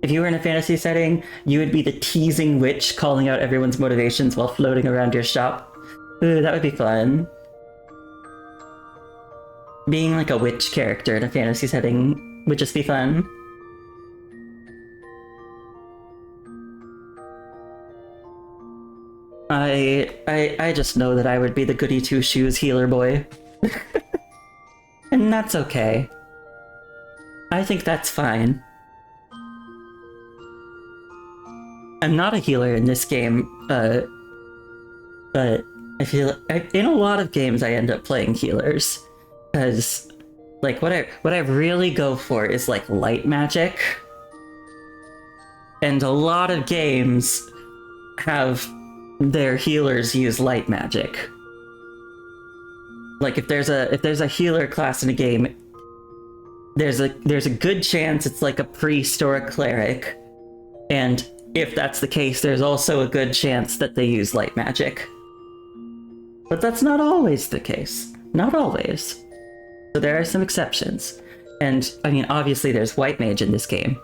If you were in a fantasy setting, you would be the teasing witch calling out everyone's motivations while floating around your shop. Ooh, that would be fun. Being like a witch character in a fantasy setting would just be fun. I just know that I would be the goody two-shoes healer boy. And that's okay. I think that's fine. I'm not a healer in this game, but I feel in a lot of games I end up playing healers, because like what I really go for is like light magic, and a lot of games have their healers use light magic. Like if there's a healer class in a game, there's a good chance it's like a priest or a cleric. And if that's the case, there's also a good chance that they use light magic. But that's not always the case. Not always. So there are some exceptions. And I mean, obviously there's white mage in this game.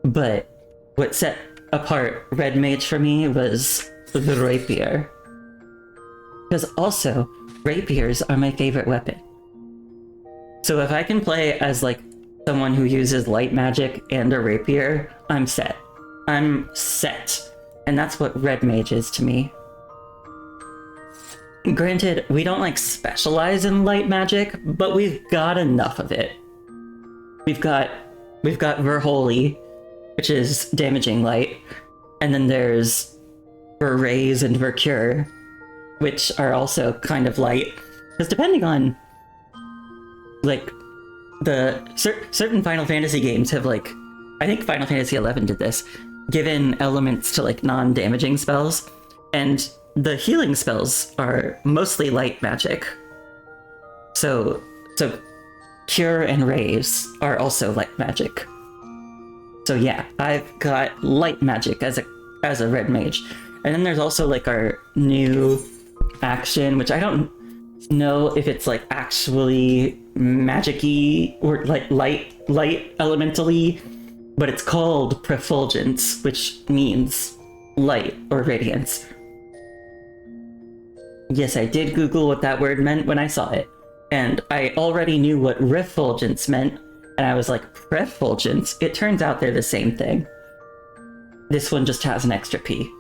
But what set apart red mage for me was the rapier. Because also, rapiers are my favorite weapon. So if I can play as like someone who uses light magic and a rapier, I'm set. I'm set. And that's what red mage is to me. Granted, we don't like specialize in light magic, but we've got enough of it. We've got Verholy, which is damaging light, and then there's Verraise and Vercure, which are also kind of light. Because depending on like the certain Final Fantasy games have like, I think Final Fantasy XI did this, given elements to like non-damaging spells, and the healing spells are mostly light magic. So Cure and Raise are also light magic. So yeah, I've got light magic as a red mage. And then there's also like our new action, which I don't know if it's like actually magic-y or like light elementally, but it's called Prefulgence, which means light or radiance. Yes, I did Google what that word meant when I saw it, and I already knew what refulgence meant, and I was like, Prefulgence? It turns out they're the same thing. This one just has an extra P.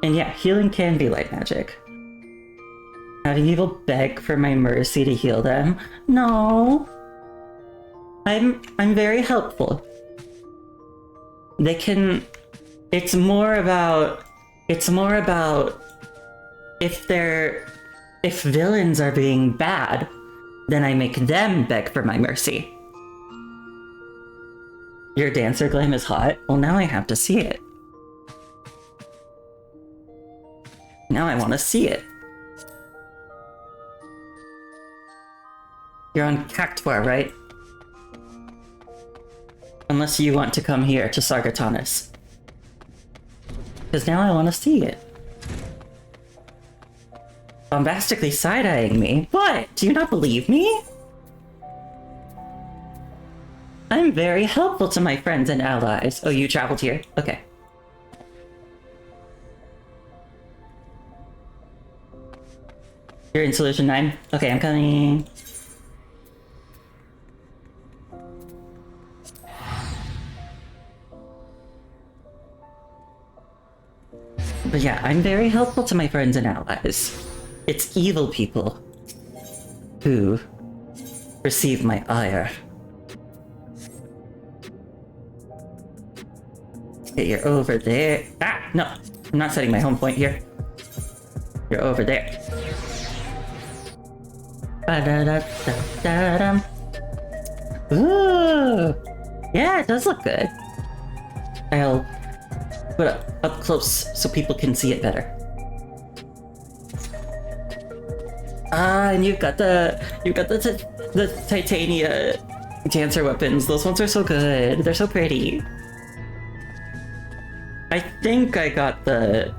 And yeah, healing can be light magic. Having people beg for my mercy to heal them? No. I'm very helpful. They can... It's more about if villains are being bad, then I make them beg for my mercy. Your dancer glam is hot? Well, now I have to see it. Now I want to see it. You're on Cactuar, right? Unless you want to come here to Sargatanas. Because now I want to see it. Bombastically side-eyeing me? What? Do you not believe me? I'm very helpful to my friends and allies. Oh, you traveled here? Okay. You're in Solution 9? Okay, I'm coming. But yeah, I'm very helpful to my friends and allies. It's evil people who receive my ire. Okay, you're over there. Ah, no, I'm not setting my home point here. You're over there. Ba-da-da-da-da-dum. Ooh, yeah, it does look good. I'll put it up close so people can see it better. Ah, and you've got the Titania dancer weapons. Those ones are so good. They're so pretty. I think I got the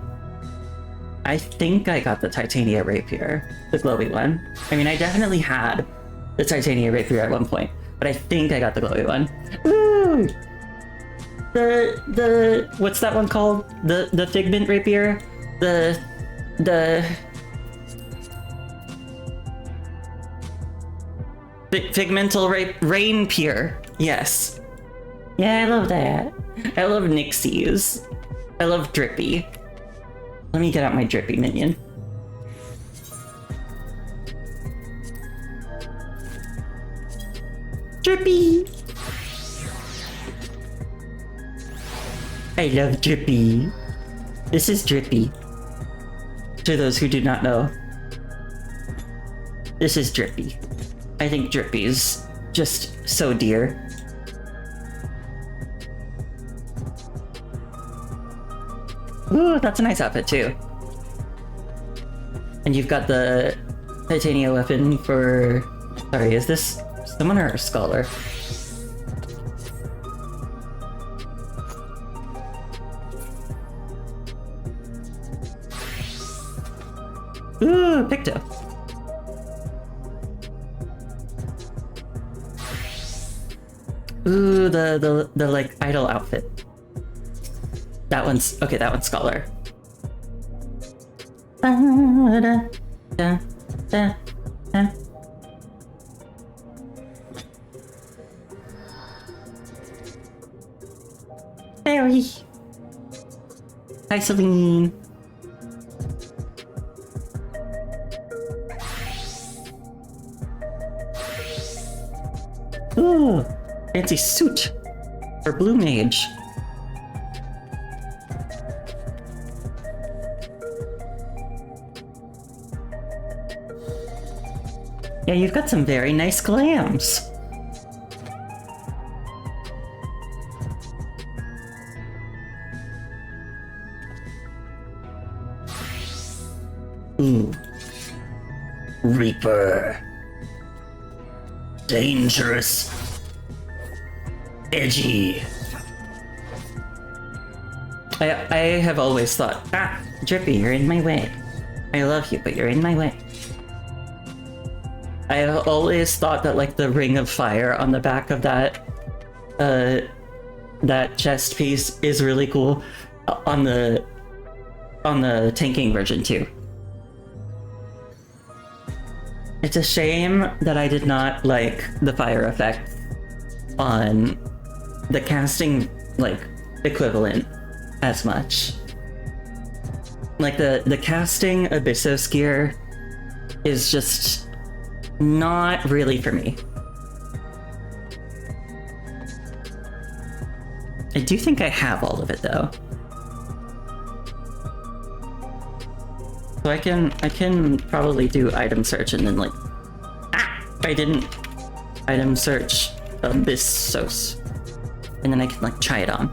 Titania rapier, the glowy one. I mean, I definitely had the Titania rapier at one point, but I think I got the glowy one. Woo! The what's that one called? The Figment rapier? The Figmental Rain Pier. Yes. Yeah, I love that. I love Nixies. I love Drippy. Let me get out my Drippy minion. Drippy! I love Drippy. This is Drippy. To those who do not know, this is Drippy. I think Drippy's just so dear. Ooh, that's a nice outfit too. And you've got the titanium weapon for... Sorry, is this summoner or scholar? Ooh, Picto. Ooh, the like idol outfit. That one's okay. That one's scholar. Barry. Hi, Celine. Ooh, fancy suit for blue mage. Yeah, you've got some very nice glams. Ooh. Reaper. Dangerous. Edgy. I have always thought, Drippy, you're in my way. I love you, but you're in my way. I have always thought that like the ring of fire on the back of that chest piece is really cool on the tanking version too. It's a shame that I did not like the fire effect on the casting like equivalent as much. Like the casting Abyssos gear is just not really for me. I do think I have all of it though. So I can probably do item search and then like I didn't item search Abyssos. And then I can like try it on.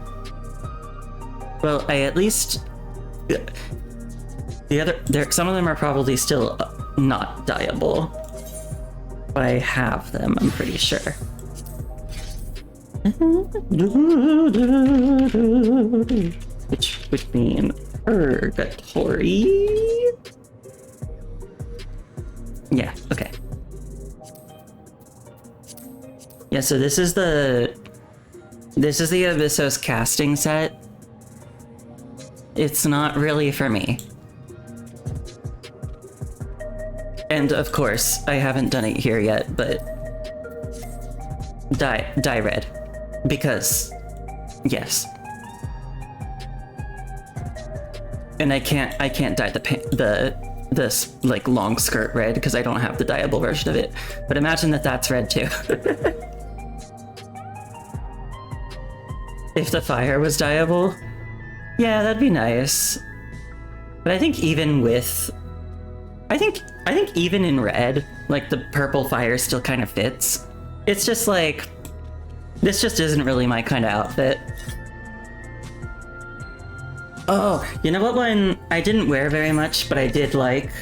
Well, I at least some of them are probably still not dyeable. But I have them, I'm pretty sure. Which would mean purgatory. Yeah, okay. Yeah, so this is the Abyssos casting set. It's not really for me. And of course, I haven't done it here yet, but dye red. Because yes. And I can't dye this like long skirt red because I don't have the dyeable version of it. But imagine that's red too. If the fire was dyeable, yeah, that'd be nice. But I think even with, I think even in red, like the purple fire still kind of fits. It's just like, this just isn't really my kind of outfit. Oh, you know what one I didn't wear very much, but I did like,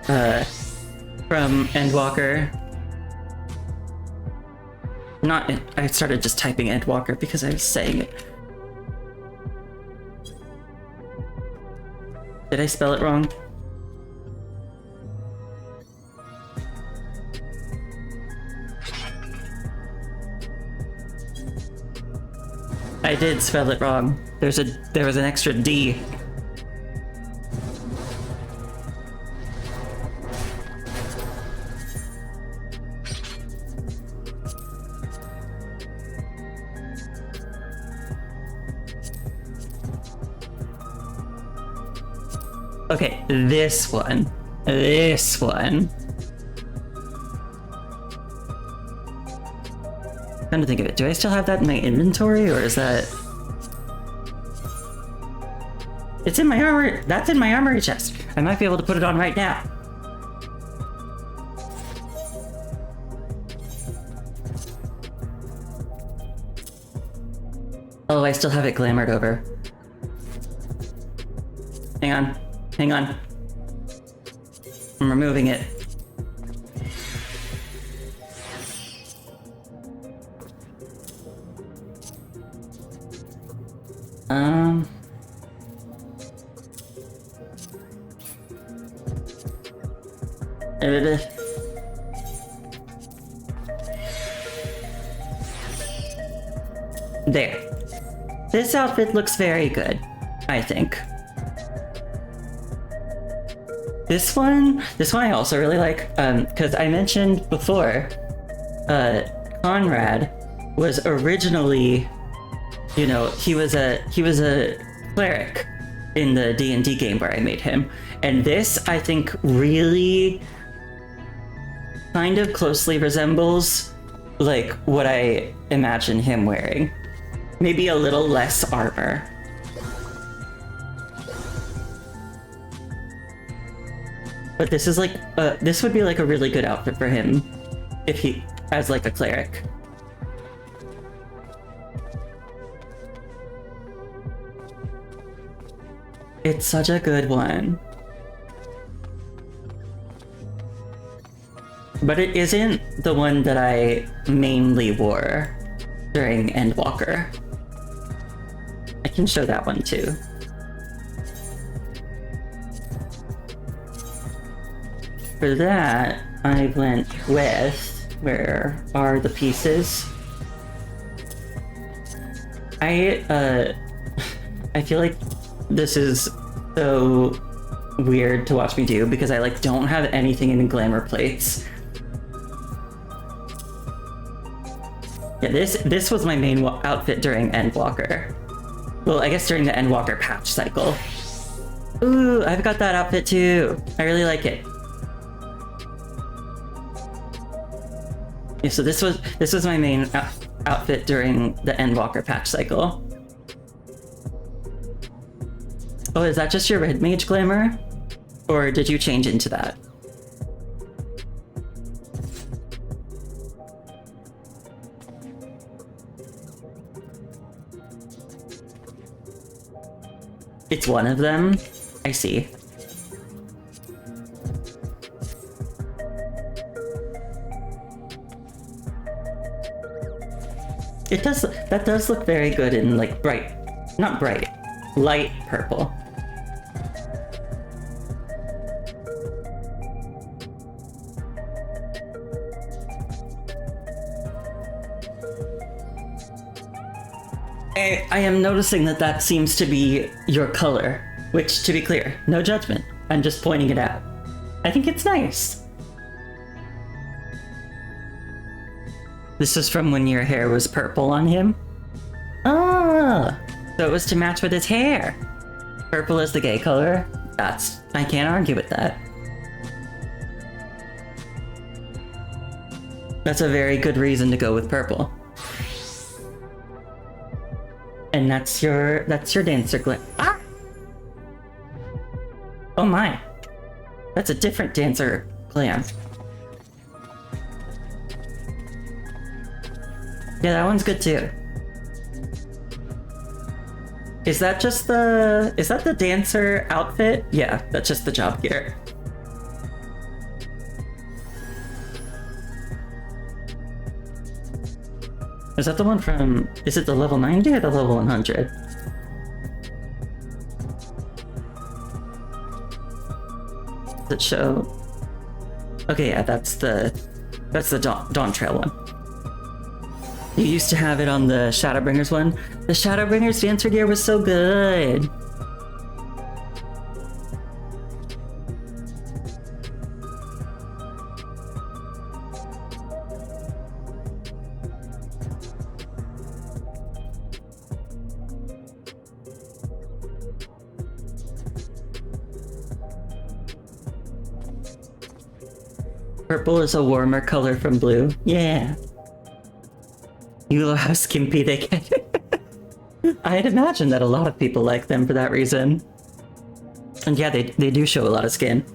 from Endwalker? I started just typing Endwalker because I was saying it. Did I spell it wrong? I did spell it wrong. There was an extra D. Okay, this one. Trying to think of it. Do I still have that in my inventory, or is that... It's in my armor. That's in my armory chest. I might be able to put it on right now. Oh, I still have it glamored over. Hang on. Hang on. I'm removing it. There. This outfit looks very good, I think. This one I also really like, because I mentioned before, Conrad was originally, you know, he was a cleric in the D&D game where I made him, and this I think really kind of closely resembles like what I imagine him wearing. Maybe a little less armor. But this is like, this would be like a really good outfit for him if he, as like a cleric. It's such a good one. But it isn't the one that I mainly wore during Endwalker. I can show that one too. For that, I went with, where are the pieces? I feel like this is so weird to watch me do because I like don't have anything in glamour plates. Yeah, this was my main outfit during Endwalker. Well, I guess during the Endwalker patch cycle. Ooh, I've got that outfit too. I really like it. Yeah, so this was my main outfit during the Endwalker patch cycle. Oh, is that just your red mage glamour? Or did you change into that? It's one of them? I see. That does look very good in like not bright, light purple. I am noticing that seems to be your color, which, to be clear, no judgment. I'm just pointing it out. I think it's nice. This was from when your hair was purple on him? Ah, so it was to match with his hair. Purple is the gay color. I can't argue with that. That's a very good reason to go with purple. And that's your dancer glam. Ah! Oh my. That's a different dancer glam. Yeah, that one's good too. Is that the dancer outfit? Yeah, that's just the job gear. Is that the one from, is it the level 90 or the level 100? Does it show? Okay, yeah, that's the Dawntrail one. You used to have it on the Shadowbringers one. The Shadowbringers dancer gear was so good. Purple is a warmer color from blue. Yeah. You know how skimpy they get. I'd imagine that a lot of people like them for that reason. And yeah, they do show a lot of skin.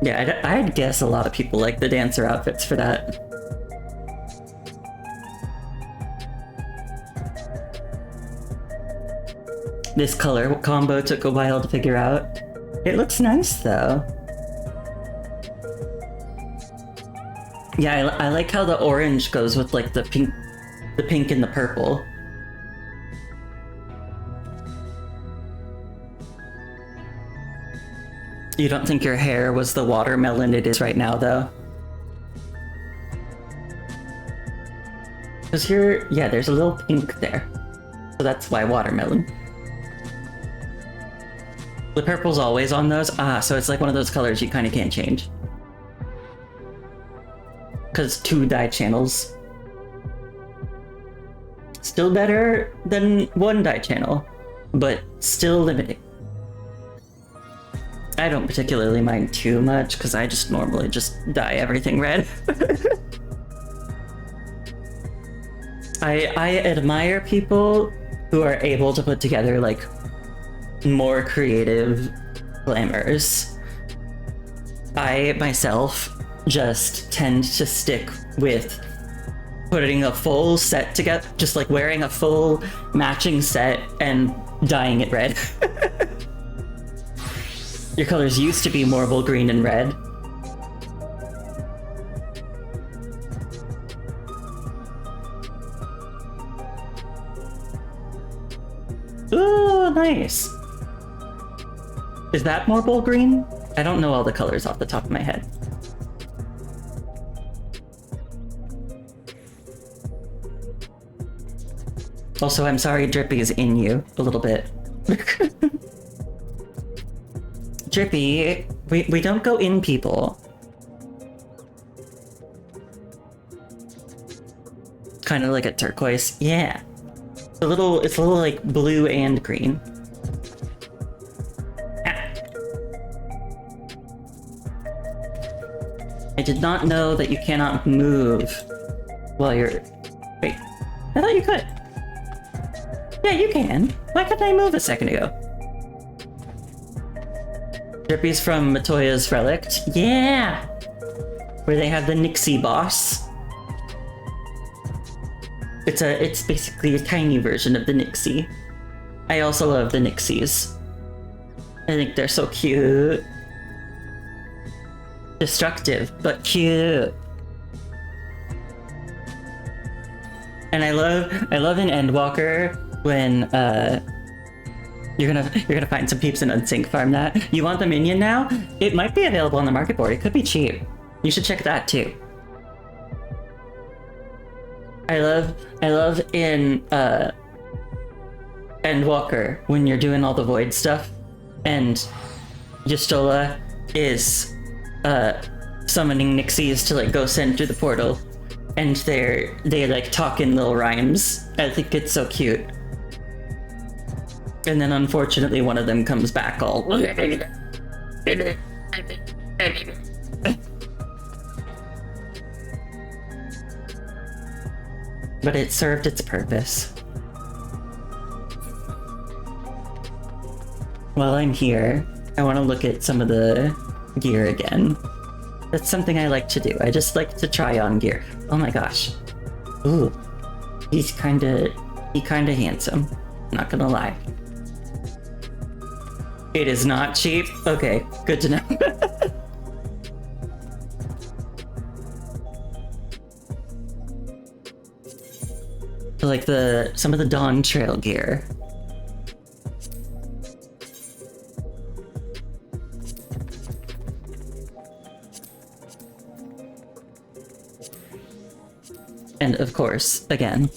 Yeah, I'd guess a lot of people like the dancer outfits for that. This color combo took a while to figure out. It looks nice though. Yeah, I like how the orange goes with like the pink and the purple. You don't think your hair was the watermelon it is right now, though? Because yeah, there's a little pink there. So that's why watermelon. The purple's always on those? Ah, so it's like one of those colors you kind of can't change. Because 2 dye channels. Still better than 1 dye channel, but still limiting. I don't particularly mind too much, because I just normally just dye everything red. I admire people who are able to put together, like, more creative glamours. I, myself, just tend to stick with putting a full set together, just like wearing a full matching set and dyeing it red. Your colors used to be marble green and red. Ooh, nice. Is that marble green? I don't know all the colors off the top of my head. Also, I'm sorry Drippy is in you a little bit. Drippy, we don't go in people. Kind of like a turquoise. Yeah. It's a little like blue and green. Ah. I did not know that you cannot move while you're... Wait, I thought you could. Yeah, you can. Why couldn't I move a second ago? Drippy's from Matoya's Relict. Yeah! Where they have the Nixie boss. It's basically a tiny version of the Nixie. I also love the Nixies. I think they're so cute. Destructive, but cute. And I love in Endwalker when you're gonna find some peeps in Unsync farm that. You want the minion now? It might be available on the market board. It could be cheap. You should check that too. I love in Endwalker when you're doing all the void stuff and Y'shtola is summoning Nixies to like go send through the portal and they like talk in little rhymes. I think it's so cute. And then unfortunately one of them comes back all but it served its purpose. While I'm here, I want to look at some of the gear again. That's something I like to do. I just like to try on gear. Oh my gosh. Ooh. He's kinda handsome. Not gonna lie. It is not cheap? Okay, good to know. Like some of the Dawntrail gear. And of course, again,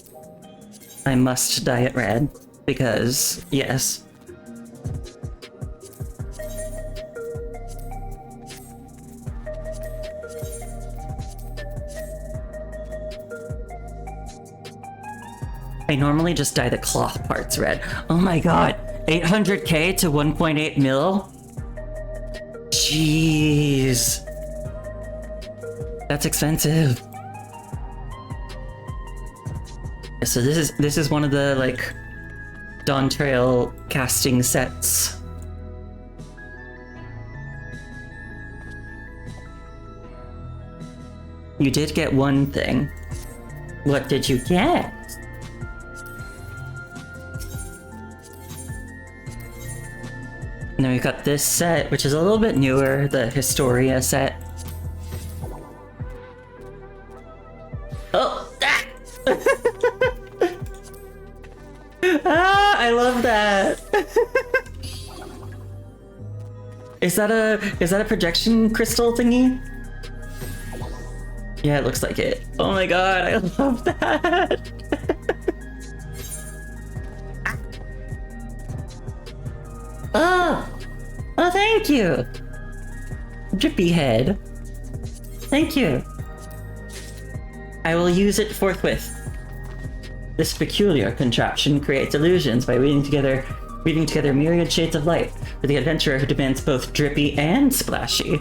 I must dye it red, because, yes. I normally just dye the cloth parts red. Oh my god, 800k to 1.8 mil? Jeez. That's expensive. So this is one of the like Dawntrail casting sets. You did get one thing. What did you get? And then we've got this set, which is a little bit newer, the Historia set. Oh! Ah! Ah, I love that! Is that a projection crystal thingy? Yeah, it looks like it. Oh my god, I love that! Oh! Oh, thank you! Drippy head. Thank you. I will use it forthwith. This peculiar contraption creates illusions by weaving together myriad shades of light for the adventurer who demands both drippy and splashy.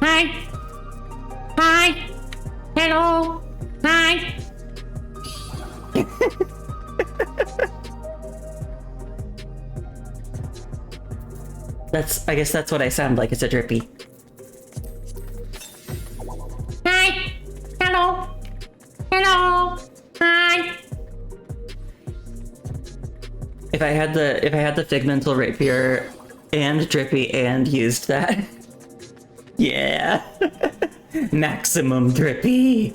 Hi! Hi! Hello! Hi! I guess that's what I sound like, it's a drippy. Hi! Hello! Hello! Hi! If I had the Figmental Rapier and Drippy and used that. Yeah! Maximum Drippy!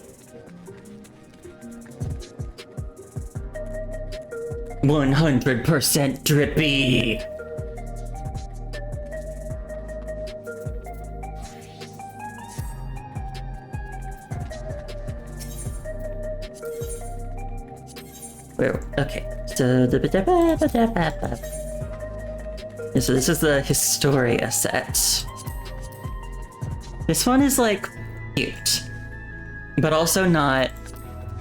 100% Drippy! Okay, so this is the Historia set. This one is like cute, but also not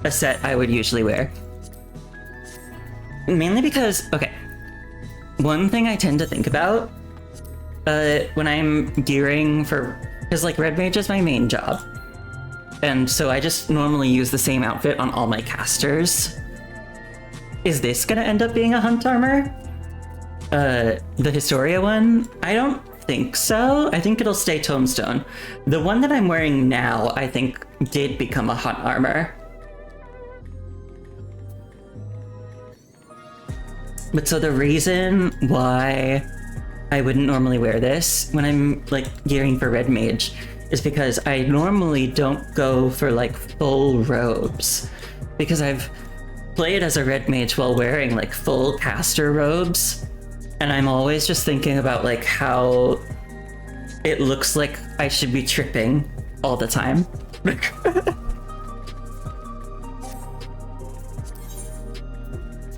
a set I would usually wear. Mainly because, okay, one thing I tend to think about when I'm gearing for, because like Red Mage is my main job, and so I just normally use the same outfit on all my casters. Is this gonna end up being a hunt armor? The Historia one? I don't think so. I think it'll stay Tombstone. The one that I'm wearing now, I think, did become a hunt armor. But so the reason why I wouldn't normally wear this when I'm like gearing for Red Mage is because I normally don't go for like full robes, because I've played as a Red Mage while wearing like full caster robes, and I'm always just thinking about like how it looks like I should be tripping all the time.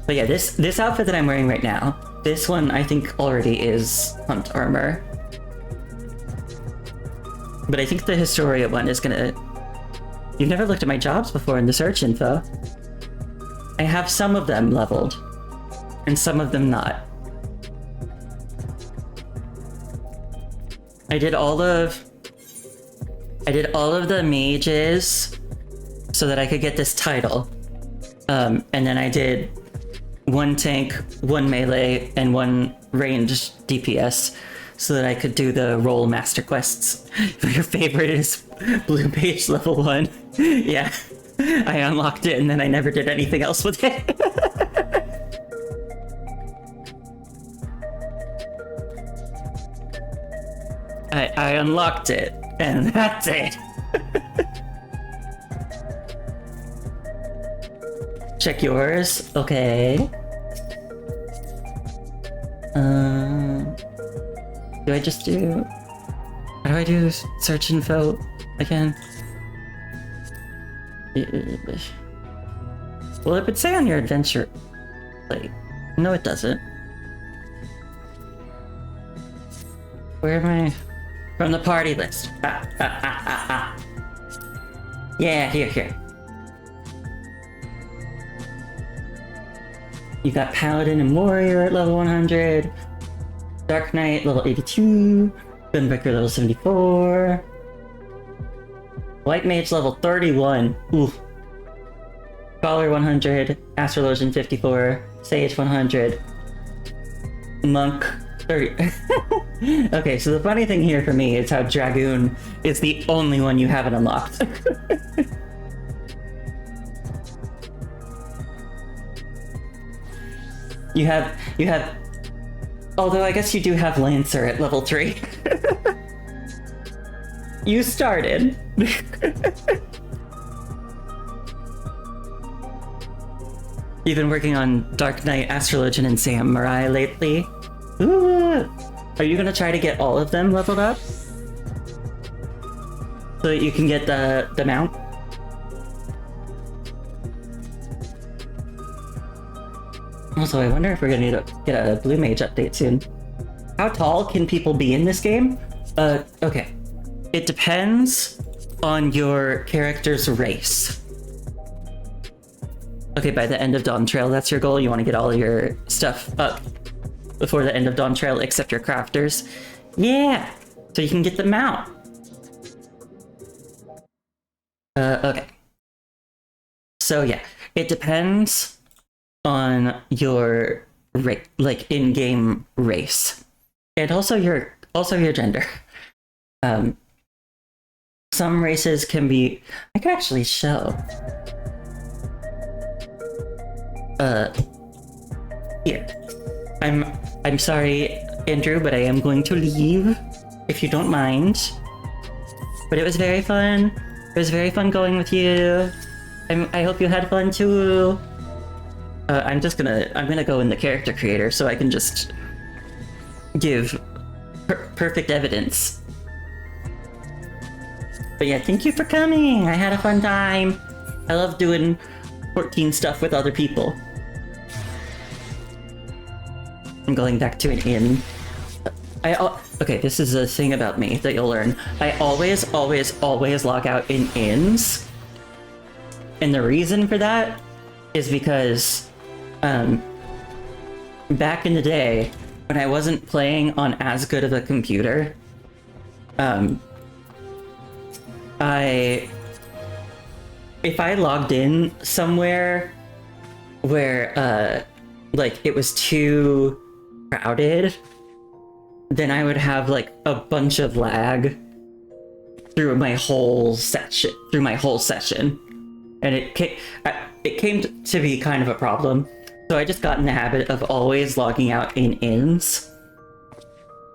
But yeah, this outfit that I'm wearing right now, this one I think already is hunt armor. But I think the Historia one is gonna... You've never looked at my jobs before in the search info. I have some of them leveled, and some of them not. I did all of the mages so that I could get this title. And then I did one tank, one melee, and one ranged DPS so that I could do the role master quests. Your favorite is Blue Page level 1. Yeah, I unlocked it and then I never did anything else with it. I unlocked it, and that's it. Check yours. Okay. Do I just do... How do I do search info again? Well, it would say on your adventure... Like, no it doesn't. Where am I? From the party list. Yeah, here. You got Paladin and Warrior at level 100. Dark Knight level 82. Gunbreaker level 74. White Mage level 31. Ooh. Scholar 100. Astrologian 54. Sage 100. Monk Okay, so the funny thing here for me is how Dragoon is the only one you haven't unlocked. You have, although I guess you do have Lancer at level 3. You started. You've been working on Dark Knight, Astrologian, and Samurai lately. Ooh. Are you gonna try to get all of them leveled up? So that you can get the mount? Also, I wonder if we're gonna need to get a Blue Mage update soon. How tall can people be in this game? Okay. It depends on your character's race. Okay, by the end of Dawntrail, that's your goal? You want to get all your stuff up before the end of Dawntrail, except your crafters? Yeah! So you can get the mount. Okay. So yeah, it depends on your in-game race. And also your gender. Some races can be... I could actually show. Here. I'm sorry, Andrew, but I am going to leave, if you don't mind. But it was very fun. It was very fun going with you. I hope you had fun too. I'm gonna go in the character creator so I can just give perfect evidence. But yeah, thank you for coming. I had a fun time. I love doing 14 stuff with other people. I'm going back to an inn. Okay, this is a thing about me that you'll learn. I always log out in inns. And the reason for that is because back in the day, when I wasn't playing on as good of a computer, if I logged in somewhere where it was too crowded, then I would have like a bunch of lag through my whole session. And it came to be kind of a problem. So I just got in the habit of always logging out in inns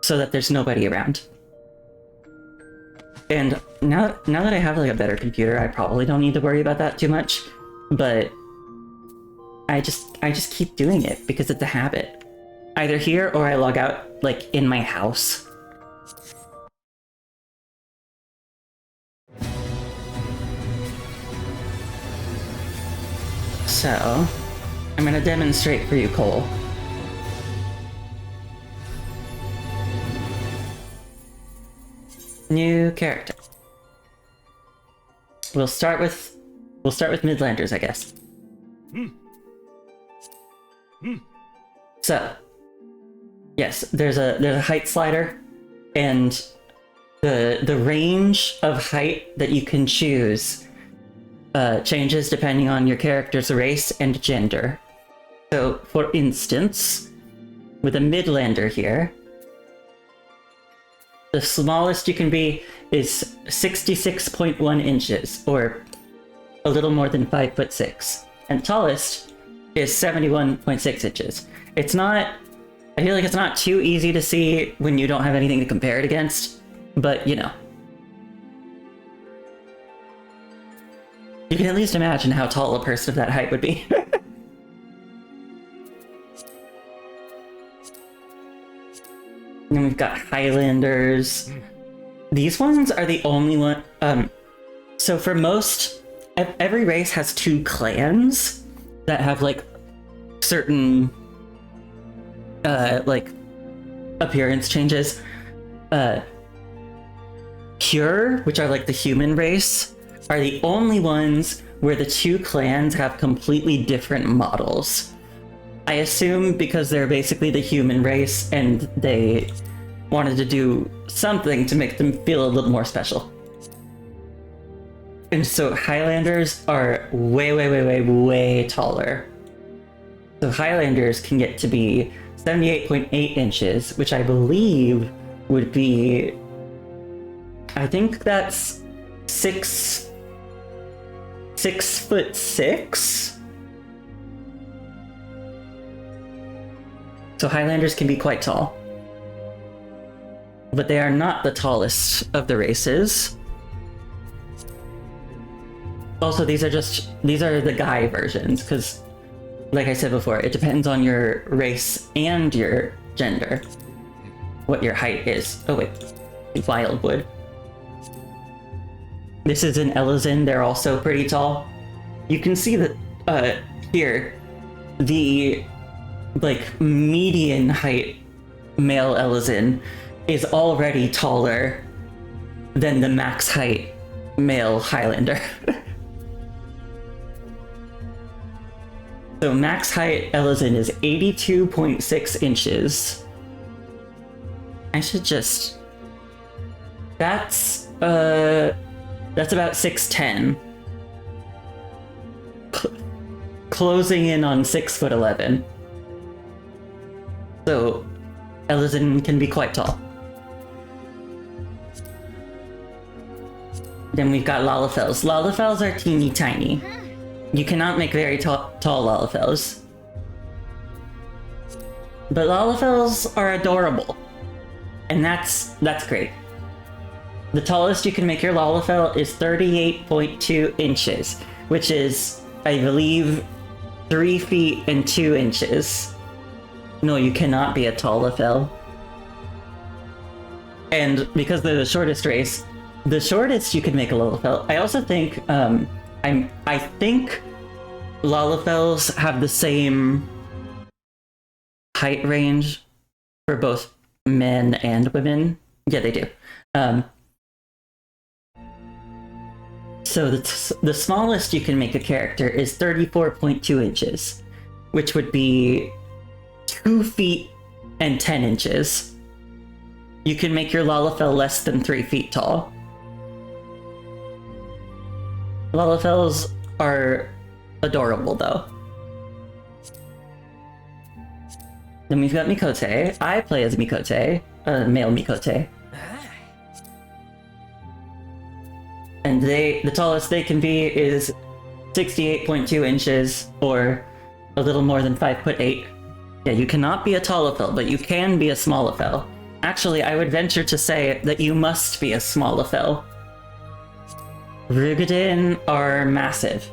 so that there's nobody around. And now that I have like a better computer, I probably don't need to worry about that too much. But I just keep doing it because it's a habit. Either here or I log out like in my house. So, I'm gonna demonstrate for you, Cole. New character. We'll start with Midlanders, I guess. So, yes, there's a height slider, and the range of height that you can choose changes depending on your character's race and gender. So, for instance, with a Midlander here, the smallest you can be is 66.1 inches, or a little more than 5'6", and tallest is 71.6 inches. It's not... I feel like it's not too easy to see when you don't have anything to compare it against, but you know. You can at least imagine how tall a person of that height would be. And then we've got Highlanders. These ones are the only one... so for most... Every race has 2 clans that have, like, certain... appearance changes. Pure, which are, like, the human race, are the only ones where the 2 clans have completely different models. I assume because they're basically the human race and they wanted to do something to make them feel a little more special. And so Highlanders are way taller. So Highlanders can get to be 78.8 inches, which I believe would be, I think that's 6'6". So Highlanders can be quite tall. But they are not the tallest of the races. Also, these are the guy versions, because like I said before, it depends on your race and your gender, what your height is. Oh wait, Wildwood. This is an Elizin, they're also pretty tall. You can see that here, the like median height male Elizin is already taller than the max height male Highlander. So max height Elizin is 82.6 inches. I should just... That's about 6'10". Closing in on 6'11". So Elizin can be quite tall. Then we've got Lalafels. Lalafels are teeny tiny. You cannot make very tall Lalafels. But Lalafels are adorable. And that's great. The tallest you can make your Lalafell is 38.2 inches, which is, I believe, 3 feet and 2 inches. No, you cannot be a Tallafell. And because they're the shortest race, the shortest you can make a Lalafell. I also think, I think Lalafells have the same height range for both men and women. Yeah, they do. So the smallest you can make a character is 34.2 inches, which would be 2 feet and 10 inches. You can make your Lalafell less than 3 feet tall. Lalafells are adorable, though. Then we've got Mikote. I play as Mikote, male Mikote. And the tallest they can be is 68.2 inches, or a little more than 5'8". Yeah, you cannot be a Tallafell, but you can be a Smallafell. Actually, I would venture to say that you must be a Smallafell. Rugadin are massive.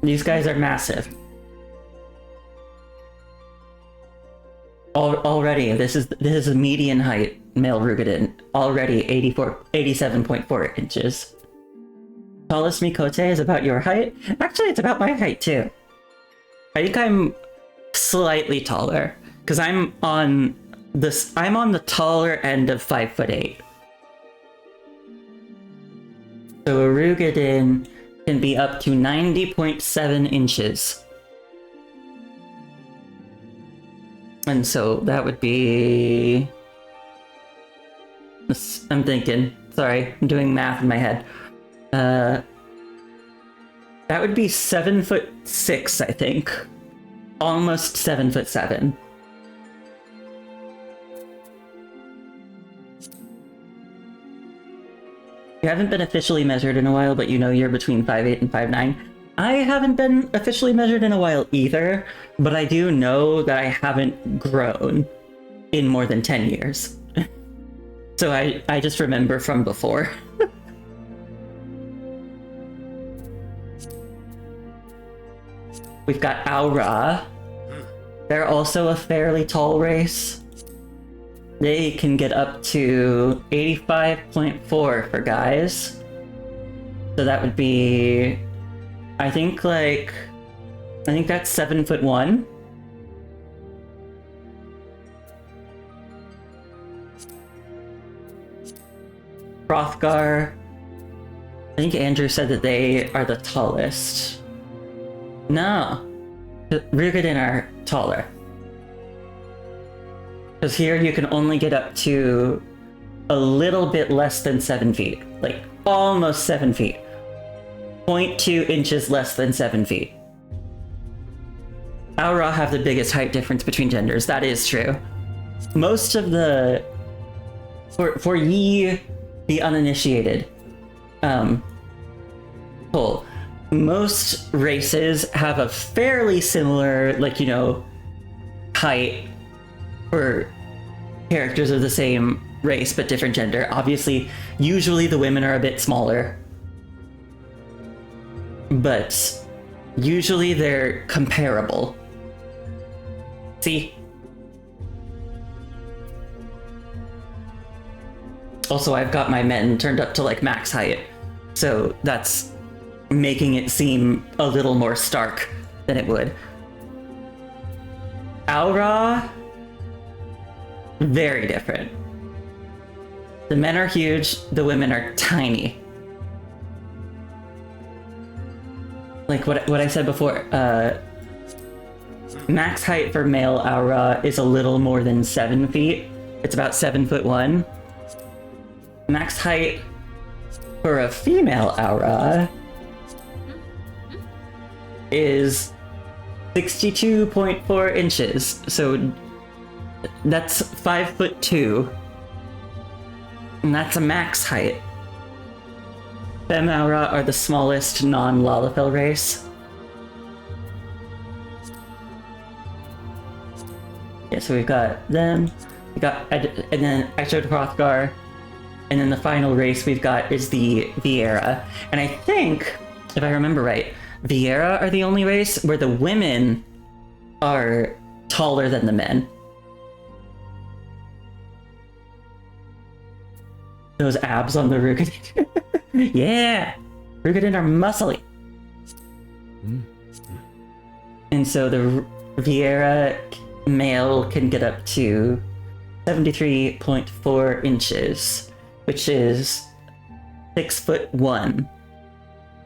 These guys are massive. Already, this is a median height male Rugadin. Already 87.4 inches. Tallest Mikote is about your height. Actually, it's about my height too. I think I'm slightly taller because I'm on the taller end of 5'8". So a Rugadin can be up to 90.7 inches. And so that would be... I'm thinking. Sorry, I'm doing math in my head. That would be 7'6", I think. Almost 7'7". You haven't been officially measured in a while, but you know you're between 5'8" and 5'9". I haven't been officially measured in a while either, but I do know that I haven't grown in more than 10 years. So I just remember from before. We've got Aura. They're also a fairly tall race. They can get up to 85.4 for guys. So that would be, I think that's 7'1". Hrothgar. I think Andrew said that they are the tallest. No. Rugadin are taller. Because here you can only get up to a little bit less than 7 feet. Like, almost 7 feet. 0.2 inches less than 7 feet. Aura have the biggest height difference between genders. That is true. Most of the for ye the uninitiated, Cole, most races have a fairly similar, like, you know, height for characters of the same race but different gender. Obviously, usually the women are a bit smaller, but usually they're comparable. See? Also, I've got my men turned up to like max height, so that's making it seem a little more stark than it would. Aura, very different. The men are huge, the women are tiny. Like what I said before, max height for male Aura is a little more than 7 feet. It's about 7'1". Max height for a female Aura is 62.4 inches. So that's 5'2". And that's a max height. Fem Aura are the smallest non-Lalafell race. Yeah, so we've got them, and then I showed Hrothgar, and then the final race we've got is the Viera. And I think, if I remember right, Viera are the only race where the women are taller than the men. Those abs on the Rugadin. Yeah! Rugadin are muscly. And so the Viera male can get up to 73.4 inches, which is 6'1".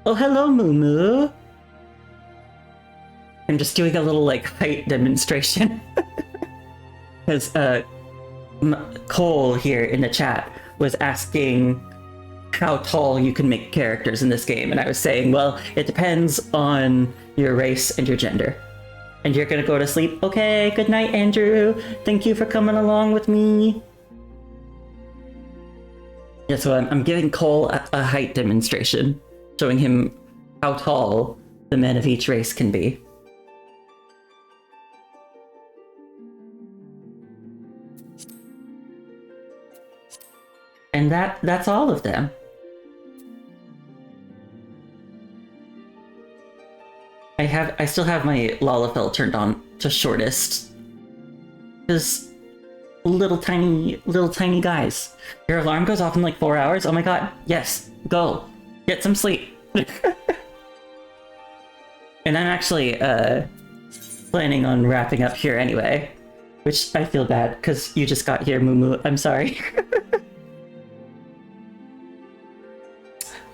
Oh, hello, Moo. I'm just doing a little like height demonstration. Because Cole here in the chat was asking how tall you can make characters in this game, and I was saying, well, it depends on your race and your gender. And you're gonna go to sleep? Okay, good night, Andrew. Thank you for coming along with me. Yeah, so I'm giving Cole a height demonstration, showing him how tall the men of each race can be. And that's all of them. I still have my Lalafell turned on to shortest. Because little tiny guys. Your alarm goes off in like 4 hours? Oh my god, yes, go. Get some sleep. And I'm actually planning on wrapping up here anyway. Which I feel bad, because you just got here, Moo. I'm sorry.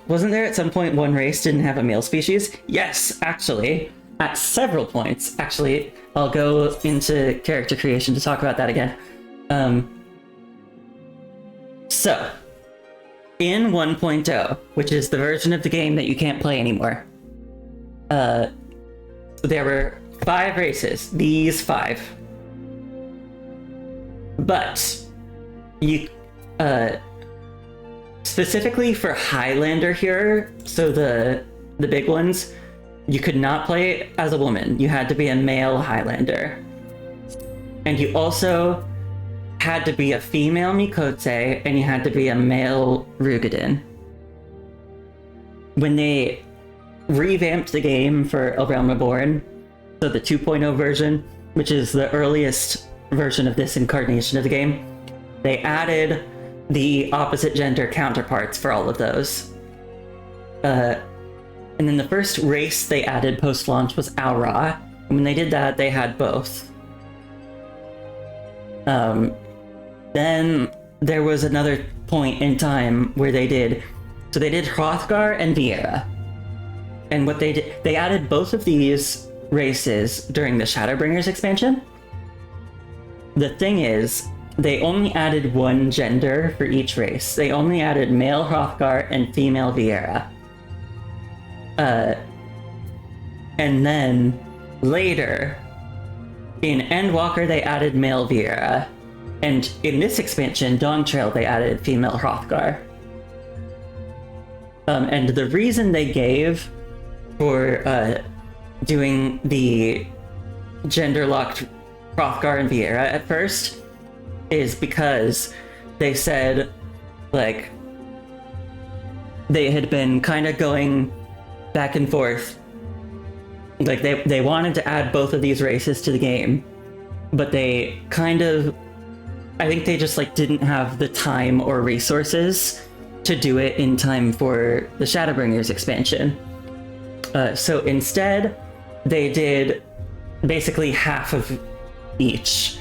Wasn't there at some point one race didn't have a male species? Yes, actually. At several points. Actually, I'll go into character creation to talk about that again. So, in 1.0, which is the version of the game that you can't play anymore, there were 5 races. These 5. But, you, specifically for Highlander here, so the big ones, you could not play as a woman. You had to be a male Highlander. And you also had to be a female Mikotse, and you had to be a male Rugadin. When they revamped the game for A Realm Reborn, so the 2.0 version, which is the earliest version of this incarnation of the game, they added the opposite gender counterparts for all of those. And then the first race they added post-launch was Aura. And when they did that, they had both. Then there was another point in time where they did Hrothgar and Viera. And what they did, they added both of these races during the Shadowbringers expansion. The thing is, they only added one gender for each race. They only added male Hrothgar and female Viera. And then later, in Endwalker, they added male Viera. And in this expansion, Dawntrail, they added female Hrothgar. And the reason they gave for doing the gender-locked Hrothgar and Viera at first is because they said, like, they had been kind of going back and forth. Like, they wanted to add both of these races to the game, but they kind of, I think they just, like, didn't have the time or resources to do it in time for the Shadowbringers expansion. So instead, they did basically half of each.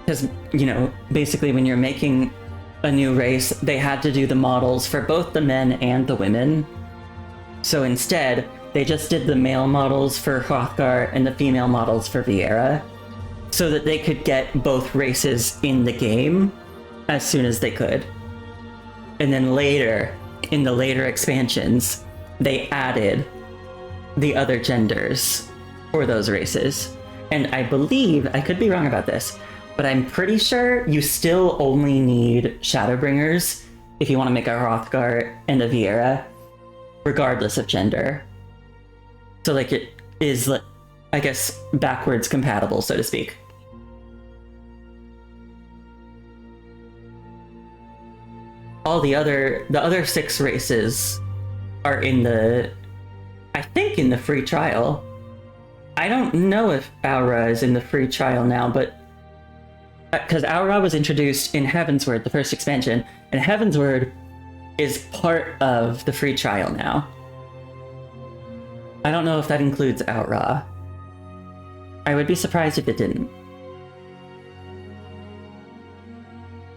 Because, you know, basically when you're making a new race, they had to do the models for both the men and the women. So instead, they just did the male models for Hrothgar and the female models for Viera, so that they could get both races in the game as soon as they could. And then later, in the later expansions, they added the other genders for those races. And I believe, I could be wrong about this, but I'm pretty sure you still only need Shadowbringers if you want to make a Hrothgar and a Viera, regardless of gender. So, like, it is, I guess, backwards compatible, so to speak. All the other 6 races are in the, I think, in the free trial. I don't know if Aura is in the free trial now, but because Aura was introduced in Heavensward, the first expansion, and Heavensward is part of the free trial now. I don't know if that includes Aura. I would be surprised if it didn't.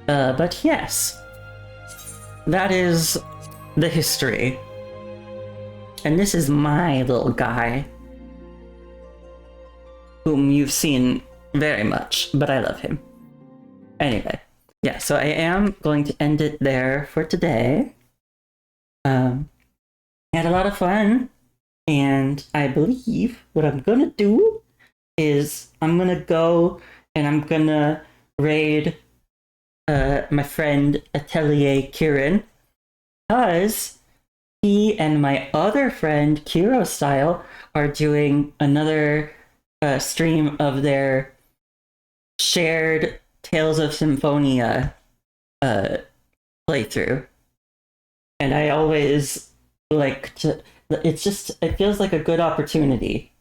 But yes, that is the history. And this is my little guy, whom you've seen very much, but I love him. Anyway, yeah, so I am going to end it there for today. I had a lot of fun, and I believe what I'm gonna do is I'm gonna go and I'm gonna raid my friend Atelier Kieran, because he and my other friend Kiro Style are doing another stream of their shared Tales of Symphonia playthrough. And I always like to, it feels like a good opportunity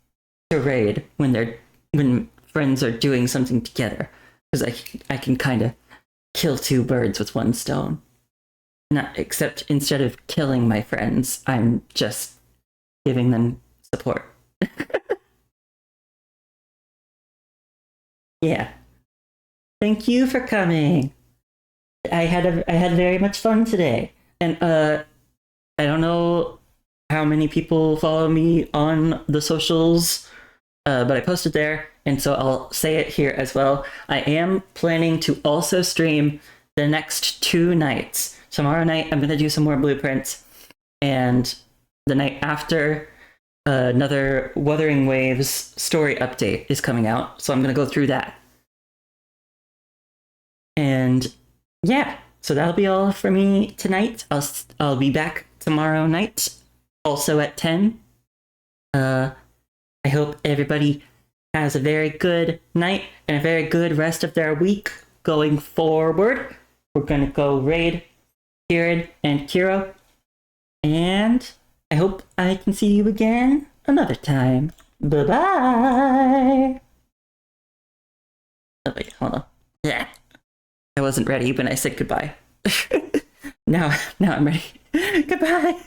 to raid when friends are doing something together, because I can kind of kill 2 birds with 1 stone. Except instead of killing my friends, I'm just giving them support. Yeah. Thank you for coming. I had very much fun today. And I don't know how many people follow me on the socials, but I posted there, and so I'll say it here as well. I am planning to also stream the next 2 nights. Tomorrow night, I'm going to do some more blueprints, and the night after, another Wuthering Waves story update is coming out, so I'm going to go through that. And yeah, so that'll be all for me tonight. I'll be back tomorrow night, also at 10. I hope everybody has a very good night and a very good rest of their week going forward. We're going to go raid Kieran and Kiro, and I hope I can see you again another time. Bye-bye! Oh, wait, hold on. Yeah. I wasn't ready when I said goodbye. now I'm ready. Goodbye!